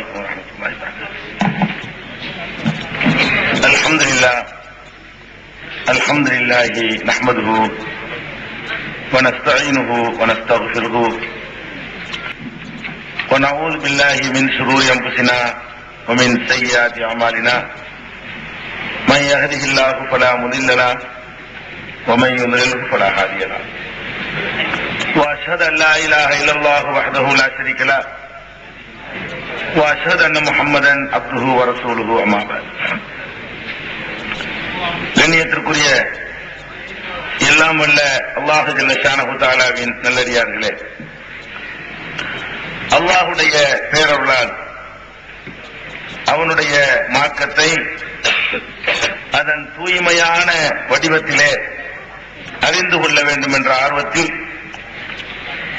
عليكم ورحمة الله وبركاته. الحمد لله نحمده ونستعينه ونستغفره ونعوذ بالله من شرور أنفسنا ومن سيئات أعمالنا من يهده الله فلا مضل له ومن يضلل فلا هادي له وأشهد أن لا إله إلا الله وحده لا شريك له وأشهد أن محمدا عبده ورسوله أما بعد. கண்ணியத்திற்குரிய எல்லாம் வல்ல அல்லாஹ் ஜல்ல ஷானஹு தஆலாவின் நல்லடியார்களே, அல்லாஹுடைய பேரருளால் அவனுடைய மார்க்கத்தை அதன் தூய்மையான வடிவத்திலே அறிந்து கொள்ள வேண்டும் என்ற ஆர்வத்தில்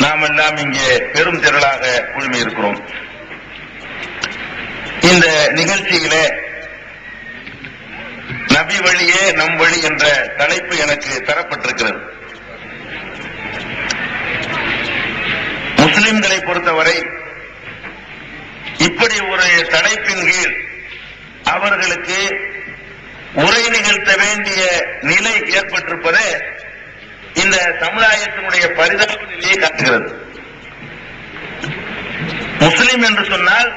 நாம் எல்லாம் இங்கே பெரும் திரளாக குழுமி இருக்கிறோம். இந்த நிகழ்ச்சியிலே நபி வழியே நம் வழி என்ற தலைப்பு எனக்கு தரப்பட்டிருக்கிறது. முஸ்லிம்களை பொறுத்தவரை இப்படி ஒரு தலைப்பின் கீழ் அவர்களுக்கு உரை நிகழ்த்த வேண்டிய நிலை ஏற்பட்டிருப்பதே இந்த சமுதாயத்தினுடைய பரிதாப நிலையை காட்டுகிறது. முஸ்லிம் என்று சொன்னால்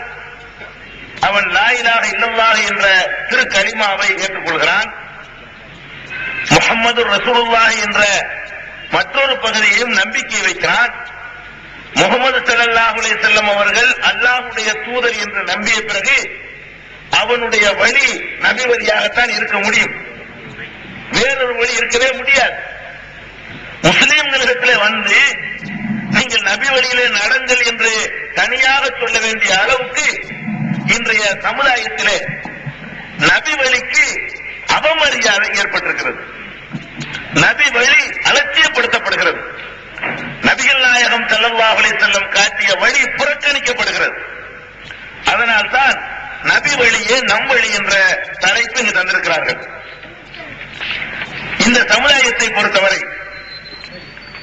அவன் லா இலாஹ இல்லல்லாஹ் என்ற திரு கலிமாவை ஏற்றுக்கொள்கிறான். முஹம்மது ரசூலுல்லாஹ் என்ற மற்றொரு பகுதியையும் நம்பிக்கை வைக்கிறான். முஹம்மது ஸல்லல்லாஹு அலைஹி வஸல்லம் அவர்கள் அல்லாஹ்வுடைய தூதர் என்று நம்பிய பிறகு அவனுடைய வழி நபி வழியாகத்தான் இருக்க முடியும், வேறொரு வழி இருக்கவே முடியாது. முஸ்லிம்களிடத்திலே வந்து நீங்கள் நபி வழியிலே நடங்கள் என்று தனியாக சொல்ல வேண்டிய அளவுக்கு இன்றைய சமுதாயத்திலே நபி வழிக்கு அவமரியாதை ஏற்பட்டிருக்கிறது. நபி வழி அலட்சியப்படுத்தப்படுகிறது. நபிகள் நாயகம் ஸல்லல்லாஹு அலைஹி வஸல்லம் காட்டிய வழி புறக்கணிக்கப்படுகிறது. அதனால்தான் நபி வழியே நம் வழி என்ற தலைப்பு இங்கு தந்திருக்கிறார்கள். இந்த சமுதாயத்தை பொறுத்தவரை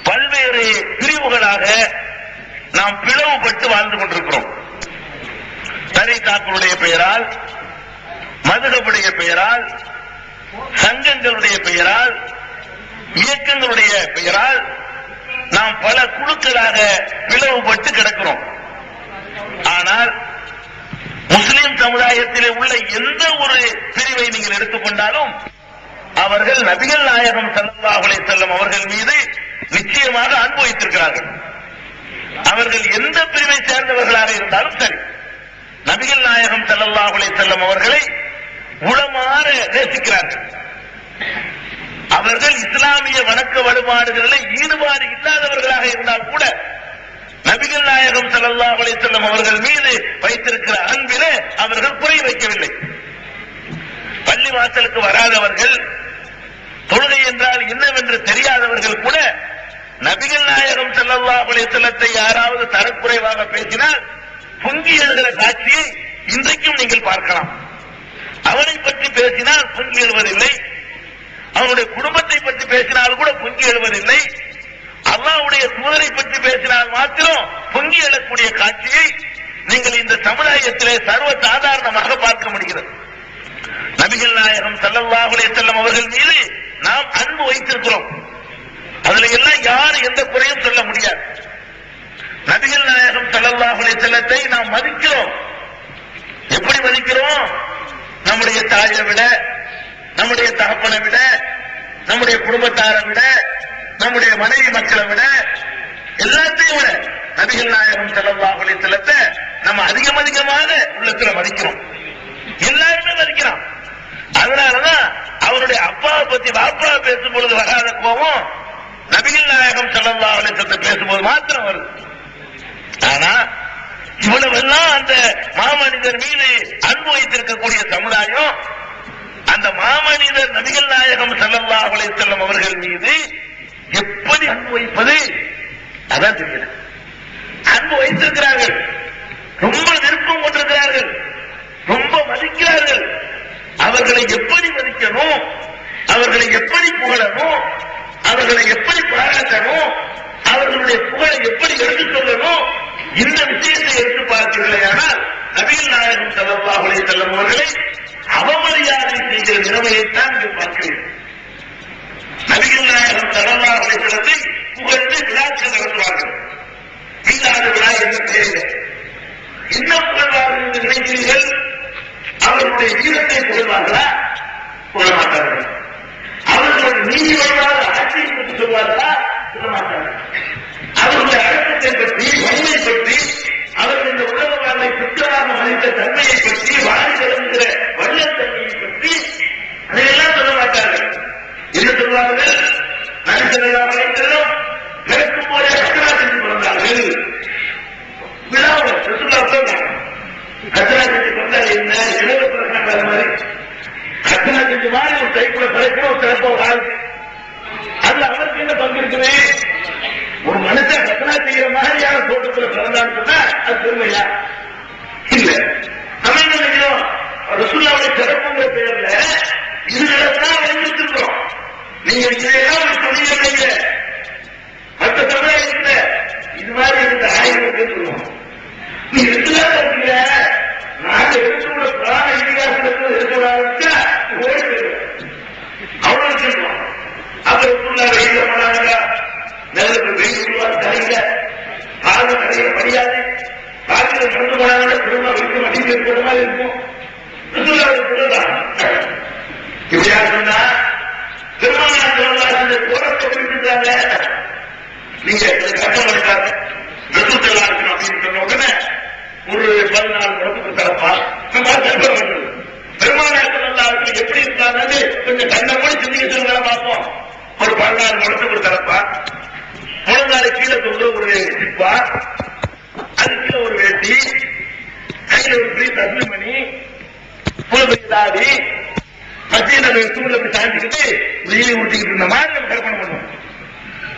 பல்வேறு பிரிவுகளாக நாம் பிளவுபட்டு வாழ்ந்து கொண்டிருக்கிறோம். தரீகாக்களுடைய பெயரால், மதுஹபுடைய பெயரால், சங்கங்களுடைய பெயரால், இயக்கங்களுடைய பெயரால் நாம் பல குழுக்களாக பிளவுபட்டு கிடக்கிறோம். ஆனால் முஸ்லிம் சமுதாயத்திலே உள்ள எந்த ஒரு பிரிவை நீங்கள் எடுத்துக்கொண்டாலும் அவர்கள் நபிகள் நாயகம் ஸல்லல்லாஹு அலைஹி வஸல்லம் அவர்கள் மீது நிச்சயமாக அன்பு வைத்திருக்கிறார்கள். அவர்கள் எந்த பிரிவை சேர்ந்தவர்களாக இருந்தாலும் சரி, நபிகள் நாயகம் ஸல்லல்லாஹு அலைஹி வஸல்லம் அவர்களை உளமாற நேசிக்கிறார்கள். அவர்கள் இஸ்லாமிய வணக்க வழிபாடுகளில் ஈடுபாடு இல்லாதவர்களாக இருந்தால் கூட நபிகள் நாயகம் ஸல்லல்லாஹு அலைஹி வஸல்லம் அவர்கள் மீது வைத்திருக்கிற அன்பிலே அவர்கள் குறை வைக்கவில்லை. பள்ளி வாசலுக்கு வராதவர்கள், தொழுகை என்றால் என்னவென்று தெரியாதவர்கள் கூட நபிகள் நாயகம் ஸல்லல்லாஹு அலைஹி வஸல்லத்தை யாராவது தரக்குறைவாக பேசினால் பொங்கி எழுகிற காட்சியை இன்றைக்கும் நீங்கள் பார்க்கலாம். அவனை பற்றி பேசினால் பொங்கி எழுவதில்லை, அவனுடைய குடும்பத்தை பற்றி பேசினால் கூட பொங்கி எழுவதில்லை. அல்லாஹ்வுடைய தூதரை பற்றி பேசினால் மாத்திரம் பொங்கி எழக்கூடிய காட்சியை நீங்கள் இந்த சமுதாயத்திலே சர்வ சாதாரணமாக பார்க்க முடிகிறது. நபிகள் நாயகம் ஸல்லல்லாஹு அலைஹி வஸல்லம் அவர்கள் மீது நாம் அன்பு வைத்திருக்கிறோம். அதுல எல்லாம் யாரும் எந்த குறையும் சொல்ல முடியாது. நபிகள் நாயகம் ஸல்லல்லாஹு அலைஹி வஸல்லத்தை நாம் மதிக்கிறோம். எப்படி மதிக்கிறோம்? நம்முடைய தாயை விட, நம்முடைய தகப்பனை விட, நம்முடைய குடும்பத்தாரை விட, நம்முடைய மனைவி மக்களை விட, எல்லாத்தையும் விட நபிகள் நாயகம் ஸல்லல்லாஹு அலைஹி வஸல்லத்தை நம்ம அதிகமாக உள்ளத்துல மதிக்கிறோம். எல்லாருமே மதிக்கிறோம். அதனாலதான் அவருடைய அப்பாவை பத்தி பாப்பா பேசும்பொழுது வராத கோபம் நபிகள் நாயகம் ஸல்லல்லாஹு அலைஹி வஸல்லம் பேசும்போது மாத்திரம் வருது. ஆனா இவ்வளவெல்லாம் அந்த மாமனிதர் மீது அன்பு வைத்திருக்கக்கூடிய சமுதாயம் அந்த மாமனிதர் நபிகள் நாயகம் ஸல்லல்லாஹு அலைஹி வஸல்லம் அவர்கள் மீது எப்படி அன்பு வைப்பது அதான் தெரியல. அன்பு வைத்திருக்கிறார்கள், ரொம்ப விருப்பம் கொண்டிருக்கிறார்கள், ரொம்ப மதிக்கிறார்கள். அவர்களை எப்படி மதிக்கணும், அவர்களை எப்படி புகழணும், அவர்களை எப்படி பாராட்டணும், அவர்களுடைய புகழை எப்படி எடுத்துச் சொல்லணும், இந்த விஷயத்தை எடுத்து பார்த்தீர்களேயானால் நபிகள் செல்லம் அவர்களை அவமரியாதை செய்கிற நிலைமையைத்தான் இங்கு பார்க்கிறேன். நபிகள் நாயகம் ஸல்லல்லாஹு அலைஹி வஸல்லத்தை புகழ்ந்து விழாக்கள் நடத்துவார்கள். மீதான விழா என்ன தெரியல, என்ன புகழ்வார்கள் என்று நினைக்கிறீர்கள்? அவர்களுடைய வீரத்தை புகழ்வார்களா? புகழ மாட்டார்கள். அவர்களுடைய நீதி வழிபாடு ஆட்சியை பற்றி சொல்வார்களா? சொல்ல மாட்டார்கள். அவர்களுடைய அடக்கத்தை பற்றி, வலிமை பற்றி, அவர்கள் இந்த உலக வாழ்வை குற்றமாக மதித்த தன்மையை பற்றி, வாழ்ந்து என்கிற வல்லத்தன்மையை பற்றி அதையெல்லாம் சொல்ல மாட்டார்கள். என்ன சொல்வார்கள்? நடித்தெல்லாம் பிறக்கும் போதே கத்தரா செஞ்சு பிறந்தார்கள். விழாவில் ரசூலுல்லாஹ் சொல்றாங்க, கத்தரா செஞ்சு பிறந்தால் என்ன இளவு பிறக்காத மாதிரி கத்தரா செஞ்சு மாதிரி ஒரு டைப்புல பிறக்கிற ஒரு சிறப்ப ஒரு ஆள். அதுல அவருக்கு என்ன பங்கு இருக்குது? ஒரு மனுஷன் கத்தனா செய்யற மாதிரியான தோட்டத்துல பிறந்தான்னு சொன்னா அது பெருமையா இல்ல. நம்ம என்ன நினைக்கிறோம்? ரசூலுல்லாஹ்வுடைய சிறப்புங்கிற பெயர்ல இதுதான் வளர்ந்துருக்கிறோம். நீங்க இதெல்லாம் சொல்லிடுறீங்க, மற்ற சமுதாயத்துல இது மாதிரி இருந்த ஆயிரம் பேர் சொல்லுவோம். நீ ரெண்டுதான் இருக்கீங்க, நாங்க எடுத்துள்ள பிராண இதிகாசத்துல இருக்க ஆரம்பிச்சா ஓடி போயிடுவோம். அவ்வளவு சொல்லுவோம். அப்புறம் வெயில போனாங்க, நெருப்பு வெயில் சொல்லுவாங்க, கடையில கால கடையில படியாது, காலையில நடந்து போனாங்க, திரும்ப வீட்டு அடிக்க இருக்கிற மாதிரி இருக்கும். இப்படியா சொன்னா திருமண கோரத்தை குறிப்பிட்டாங்க. நீங்க கட்டம் எடுக்காது ரசூலுல்லாஹ் இருக்கணும் அப்படின்னு சொன்ன உடனே ஒரு 14 முடத்துக்கு தரப்பா பெருமானாருக்கு எப்படி இருக்காங்க கொஞ்சம் கண்ணை மூடி சிந்திக்க சொல்லுங்க பார்ப்போம். ஒரு 14 முடத்துக்கு தரப்பா, முழங்கால கீழே கொண்டு ஒரு சிப்பா, அது கீழே ஒரு வேட்டி, கையில ஒரு பெரிய தஸ்மணி, புலபெய்தாடி மத்திய தூண்ல போய் சாஞ்சிக்கிட்டு வெயிலை ஊட்டிக்கிட்டு இருந்த மாதிரி நம்ம கற்பனை பண்ணுவோம்.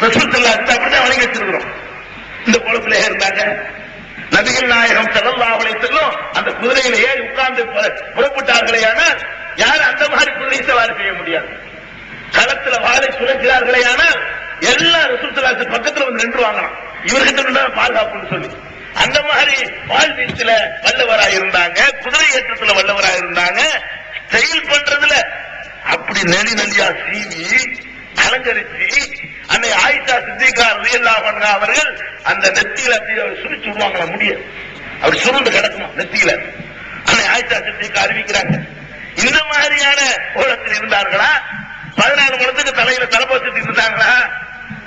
ரசூலுல்லாஹ் அப்படிதான் வழங்கி வச்சிருக்கிறோம். இந்த குளத்துல இருந்தாங்க. நபிகள் நாயகம் ஸல்லல்லாஹு அலைஹி வஸல்லம் அந்த குதிரையில ஏறி உட்கார்ந்து புறப்பட்டார்களே, ஆனால் யாரும் அந்த மாதிரி குதிரை சவாரி செய்ய முடியாது. களத்துல வாழை சுழற்கிறார்களே, ஆனால் எல்லா ரசூலுல்லாஹ் பக்கத்துல வந்து நின்று வாங்கலாம், இவர்கிட்ட பாதுகாப்புன்னு சொல்லி. அந்த மாதிரி வாழ்வீச்சுல வல்லவராக இருந்தாங்க, குதிரை ஏற்றத்துல வல்லவராக இருந்தாங்க. ஸ்டைல் பண்றதுல அப்படி நெளி நெளியா சீவி அலங்கரிச்சு அன்னை ஆயிஷா சித்திகா ரலியல்லாஹு அன்ஹா அவர்கள் அந்த நெத்தியில சுரிச்சு விடுவாங்களா, முடியாது அப்படி சுருண்டு கிடக்குமா நெத்தியில. அன்னை ஆயிஷா சித்திகா அறிவிக்கிறாங்க, இந்த மாதிரியான கோலத்தில் இருந்தார்களா? 14 முழத்துக்கு தலையில தலைப்பட்டு இருந்தாங்களா?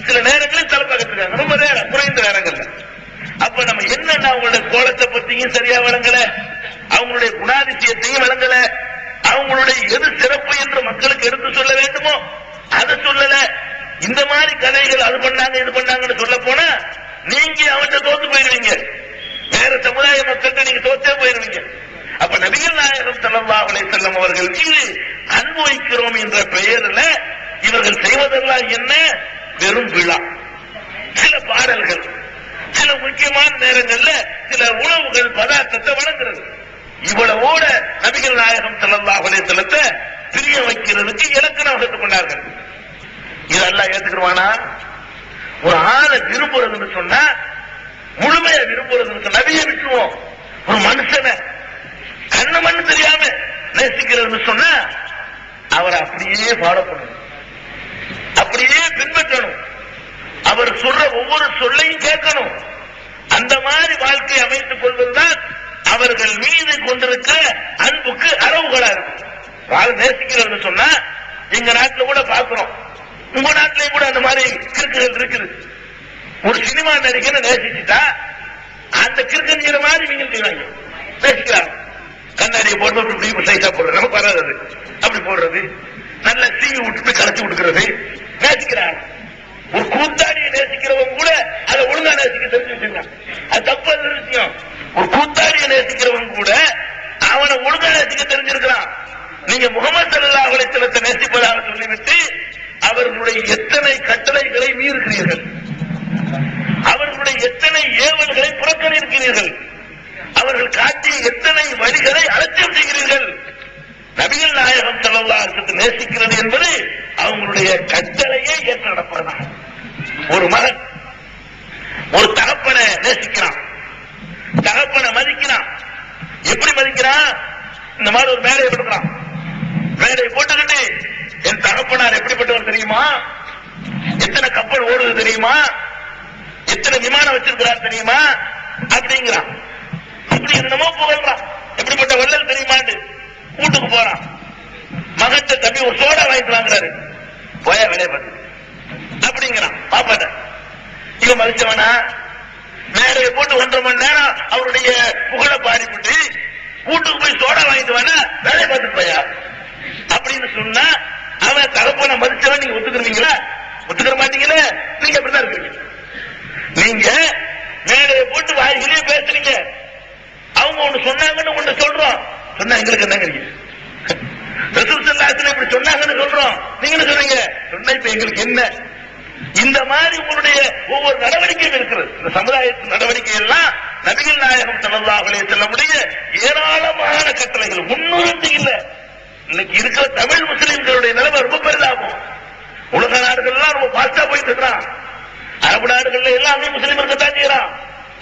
சில நேரங்களில் தலைப்பட்டு இருக்காங்க, ரொம்ப நேரம் குறைந்த நேரங்கள்ல. அப்ப நம்ம என்னன்னா அவங்களுடைய கோலத்தை பத்தியும் சரியா வழங்கல, அவங்களுடைய குணாதிசயத்தையும் வழங்கல, அவங்களுடைய எது சிறப்பு என்று மக்களுக்கு எடுத்து சொல்ல வேண்டுமோ அதை சொல்லல. இந்த மாதிரி கதைகள் அது பண்ணாங்க இது பண்ணாங்கன்னு சொல்ல போனா நீங்க அவன்கிட்ட தோத்து போயிருவீங்க, வேற சமுதாய மக்கள்கிட்ட நீங்க தோத்தே போயிருவீங்க. அப்ப நபிகள் நாயகம் ஸல்லல்லாஹு அலைஹி வஸல்லம் அவர்கள் மீது அன்பு வைக்கிறோம் என்ற பெயரில் இவர்கள் செய்வதெல்லாம் என்ன? வெறும் விழா, சில பாடல்கள், சில முக்கியமான நேரங்கள்ல சில உணவுகள் பதார்த்தத்தை வழங்குறது. இவ்வளவோட நபிகள் நாயகம் ஸல்லல்லாஹு அலைஹி வஸல்லத்தை பிரிய வைக்கிறதுக்கு இலக்கணம் வகுத்துக் கொண்டார்கள். இதெல்லாம் ஏத்துக்குவானா? ஒரு ஆளை விரும்புறதுன்னு சொன்னா முழுமையா விரும்புறதுன்னு நபியை விட்டுருவோம். ஒரு மனுஷனை கண்ணு மண்ணு தெரியாம நேசிக்கிறதுன்னு சொன்னா அவரை அப்படியே ஃபாலோ பண்ணணும், அப்படியே பின்பற்றணும், அவர் சொல்ற ஒவ்வொரு சொல்லையும் கேட்கணும். அந்த மாதிரி வாழ்க்கையை அமைத்துக் கொள்வதுதான் அவர்கள் மீது கொண்டிருக்கிற அன்புக்கு அளவுகளா இருக்கும். நேசிக்கிறது சொன்னா எங்க நாட்டுல கூட பாக்குறோம், உங்க நாட்டிலேயும் கூட அந்த மாதிரி கிறுக்குகள் இருக்குது. ஒரு சினிமா நடிகனை நேசிச்சுட்டா அந்த கிறுக்குங்கிற மாதிரி நீங்க செய்வாங்க, நேசிக்கிறாங்க. கண்ணாடியை போட்டு சைஸா போடுறது நமக்கு வராது, அப்படி போடுறது, நல்ல தீவி விட்டு கலைச்சு விட்டுக்கிறது, நேசிக்கிறாங்க. ஒரு கூத்தாடியை நேசிக்கிறவங்க கூட அதை ஒழுங்கா நேசிக்க தெரிஞ்சு வச்சிருக்காங்க, அது தப்பு விஷயம். ஒரு கூத்தாடியை நேசிக்கிறவங்க கூட அவனை ஒழுங்கா நேசிக்க தெரிஞ்சிருக்கிறான். நீங்க முகமது ஸல்லல்லாஹு அலைஹி வஸல்லத்தை நேசிப்பதாக சொல்லிவிட்டு அவர்களுடைய எத்தனை கட்டளைகளை மீறுகிறீர்கள், அவர்களுடைய எத்தனை ஏவல்களை புறக்கணிக்கிறீர்கள், அவர்கள் காட்டிய எத்தனை வழிகளை அலட்சியம் செய்கிறீர்கள். நபிகள் நாயகம் ஸல்லல்லாஹு அலைஹி வஸல்லத்தை நேசிக்கிறது என்பது அவங்களுடைய கட்டளையை ஏற்று நடப்பதுதான். ஒரு மகன் ஒரு தகப்பனை நேசிக்கிறான், தகப்பனை மதிக்கிறான். எப்படி மதிக்கிறான்? இந்த மாதிரி ஒரு மேடையை போட்டுக்கிறான். மேடையை போட்டுக்கிட்டு என் தகப்பனார் எப்படிப்பட்டவர் தெரியுமா, எத்தனை கப்பல் ஓடுது தெரியுமா, எத்தனை விமானம் வச்சிருக்கிறார் தெரியுமா அப்படிங்கிறான். அப்படி என்னமோ புகழ்றான். எப்படிப்பட்ட வள்ளல் தெரியுமாண்டு வீட்டுக்கு போறான். மகத்த தம்பி ஒரு சோடா வாங்கிட்டு வாங்குறாரு. போய வேலையை பார்த்து அப்படிங்கிறான் பாப்பாட்ட. இவன் மதிச்சவனா மேடையை போட்டு 1.5 மணி நேரம் அவருடைய புகழை பாடிவிட்டு வீட்டுக்கு போய் சோடா வாங்கிட்டு வானா வேலையை பார்த்துட்டு போயா அப்படின்னு சொன்னா அவன் தகப்பன மதிச்சவன் நீங்க ஒத்துக்கிறீங்களா? ஒத்துக்கிற மாட்டீங்களே. நீங்க அப்படிதான் இருக்கீங்க. நீங்க மேடையை போட்டு வாய்களே பேசுறீங்க. அவங்க ஒண்ணு சொன்னாங்கன்னு ஒண்ணு சொல்றோம். சொன்னா எங்களுக்கு என்னங்கிறீங்க? ரசூல் ஸல்லல்லாஹு அலைஹி வஸல்லம் இப்படி சொன்னாங்கன்னு சொல்றோம், நீங்க என்ன சொல்றீங்க? சொன்னா இப்ப எங்களுக்கு என்ன? இந்த மாதிரி உங்களுடைய ஒவ்வொரு நடவடிக்கையும் இருக்கிறது. இந்த சமுதாயத்தின் நடவடிக்கை எல்லாம் நபிகள் நாயகம் ஸல்லல்லாஹு அலைஹி வஸல்லமுடைய ஏராளமான கட்டளைகள். முன்னுரிமை இல்ல. இன்னைக்கு இருக்கிற தமிழ் முஸ்லிம்களுடைய நிலைமை ரொம்ப பெரிதாகும். உலக நாடுகள் எல்லாம் ரொம்ப பாஸ்டா போயிட்டு இருக்கிறான். அரபு நாடுகள்ல எல்லாமே முஸ்லீம் இருக்கத்தான் செய்யறான்.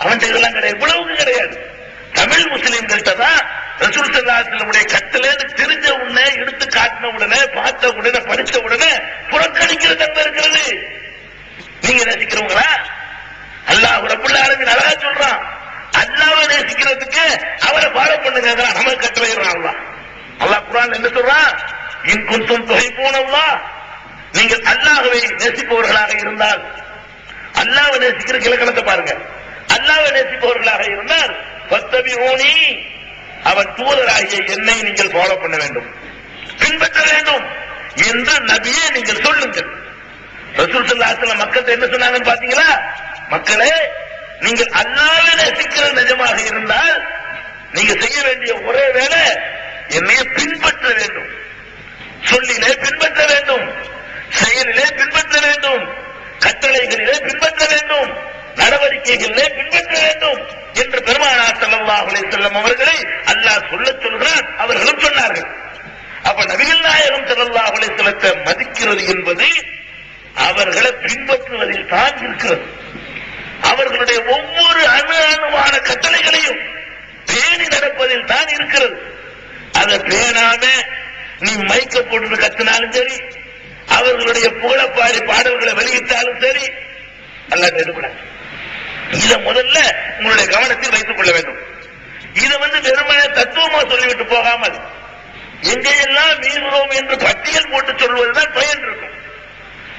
அவன் இதெல்லாம் கிடையாது, இவ்வளவுக்கு கிடையாது. தமிழ் முஸ்லிம்கள்ட்ட தான் ரசூல் ஸல்லல்லாஹு அலைஹி வஸல்லம் கட்டளை தெரிஞ்ச உடனே, எடுத்து காட்டின உடனே, பார்த்த உடனே, படித்த உடனே புறக்கணிக்கிற தன்மை இருக்கிறது. நீங்க நேசிக்கிறவங்களா? அல்லாஹ் ரப்பல் ஆலமீன் அழகா சொல்றான். அல்லாஹ்வை நேசிக்கிறதுக்கு அவரை ஃபாலோ பண்ணுங்க. நம்ம கட்டளை அல்லாஹ். அல்லாஹ் குர்ஆன்ல என்ன சொல்றான்? இன் குன்தும் துஹிப்பூனல்லாஹ், நீங்கள் அல்லாஹ்வை நேசிப்பவர்களாக இருந்தால், அல்லாஹ்வை நேசிக்கிற இலக்கணத்தை பாருங்க. அல்லாஹ்வை நேசிப்பவர்களாக இருந்தால் ஃபத்தபிஊனி, அவன் தூதராகிய என்னை நீங்கள் ஃபாலோ பண்ண வேண்டும், பின்பற்ற வேண்டும் என்று நபியே நீங்கள் சொல்லுங்கள். ரசூல் ஸல்லல்லாஹு அலைஹி வஸல்லம் மக்கள்கிட்ட என்ன சொன்னாங்கன்னு பாத்தீங்களா? மக்களே, நீங்கள் அல்லாஹ்வை நேசிக்கிற நிஜமாக இருந்தால் நீங்க செய்ய வேண்டிய ஒரே வேலை என்னை பின்பற்ற வேண்டும். சொல்லிலே பின்பற்ற வேண்டும், செயலிலே பின்பற்ற வேண்டும், கட்டளைகளிலே பின்பற்ற வேண்டும், நடவடிக்கைகளிலே பின்பற்ற வேண்டும் என்று பெருமானார் ஸல்லல்லாஹு அலைஹி வஸல்லம் அவர்களை அல்லாஹ் சொல்லச் சொல்கிறான். அவர்களும் சொன்னார்கள். அப்ப நபிகள் நாயகம் ஸல்லல்லாஹு அலைஹி வஸல்லத்தை மதிக்கிறது என்பது அவர்களை பின்பற்றுவதில் தான் இருக்கிறது. அவர்களுடைய ஒவ்வொரு அணுவான கட்டளைகளையும் பேணி நடப்பதில் தான் இருக்கிறது. அதை பேணாம நீ மைக்க போட்டு கத்தினாலும் சரி, அவர்களுடைய புகழப்பாடி பாடல்களை வெளியிட்டாலும் சரி, அல்லாஹ் எடுப்பட. இத முதல்ல உங்களுடைய கவனத்தில் வைத்துக் கொள்ள வேண்டும். இதை வெறுமனே தத்துவமா சொல்லிவிட்டு போகாமல் எங்கெல்லாம் மீறுகிறோம் என்று பட்டியல் போட்டு சொல்வதுதான் பயன் இருக்கும்.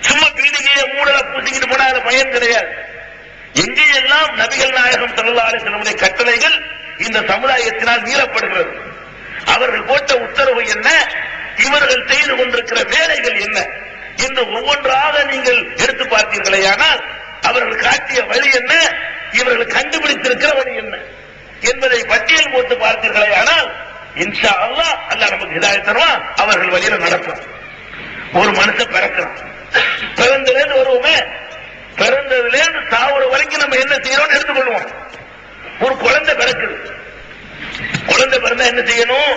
சும்மா பீடிகையை மூடல பூசிக்கிட்டு போனாத பயன் கிடையாது. எங்கெல்லாம் நபிகள் நாயகம் ஸல்லல்லாஹு அலைஹி வஸல்லம் கட்டளைகள் இந்த சமுதாயத்தினால் மீறப்படுகிறது, அவர்கள் போட்ட உத்தரவு என்ன, இவர்கள் செய்து கொண்டிருக்கிற வேலைகள் என்ன என்று ஒவ்வொன்றாக நீங்கள் எடுத்து பார்த்தீர்களேயானால் அவர்கள் காட்டிய வழி என்ன, இவர்கள் கண்டுபிடித்திருக்கிற வழி என்ன என்பதை பட்டியல் போட்டு பார்த்தீர்களேயானால் இன்ஷா அல்லாஹ் அல்லாஹ் நமக்கு ஹிதாயத் தருவான். அவர்கள் வழியில நடக்கும். ஒரு மனுஷன் பிறக்கிறான், பிறந்ததுலேருந்து வருவோமே, பிறந்ததுலேருந்து சாவுற வரைக்கும் நம்ம என்ன செய்யறோம்னு எடுத்துக்கொள்வோம். ஒரு குழந்தை பிறக்குது, குழந்தை பிறந்தா என்ன செய்யணும்?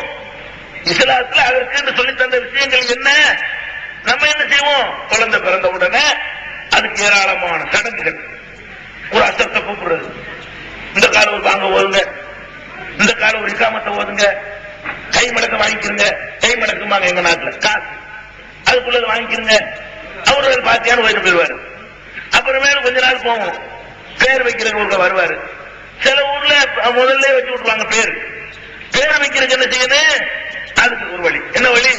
இஸ்லாத்துல அதற்கு சொல்லி தந்த விஷயங்கள் என்ன? நம்ம என்ன செய்வோம்? குழந்தை பிறந்த உடனே அதுக்கு ஏராளமான சடங்குகள். ஒரு அசத்தை கூப்பிடுறது, இந்த காலம் ஒரு வாங்க ஓதுங்க, இந்த காலம் ஒரு இக்காமத்தை ஓதுங்க, கை மடக்க வாங்கிக்கிறங்க, கை மடக்குமாங்க எங்க நாட்டுல காசு, அதுக்குள்ள வாங்கிக்கிறங்க. அவர்கள் பாத்தியான்னு போயிட்டு போயிடுவாரு. அப்புறமேல கொஞ்ச நாள் போவோம், பேர் வைக்கிறவங்க வருவாரு. சில ஊர்ல முதல்ல வச்சு விட்டுருவாங்க பேர். பேர் வைக்கிறதுக்கு என்ன செய்யணும்? அதுக்கு ஒரு வழி. என்ன வழி?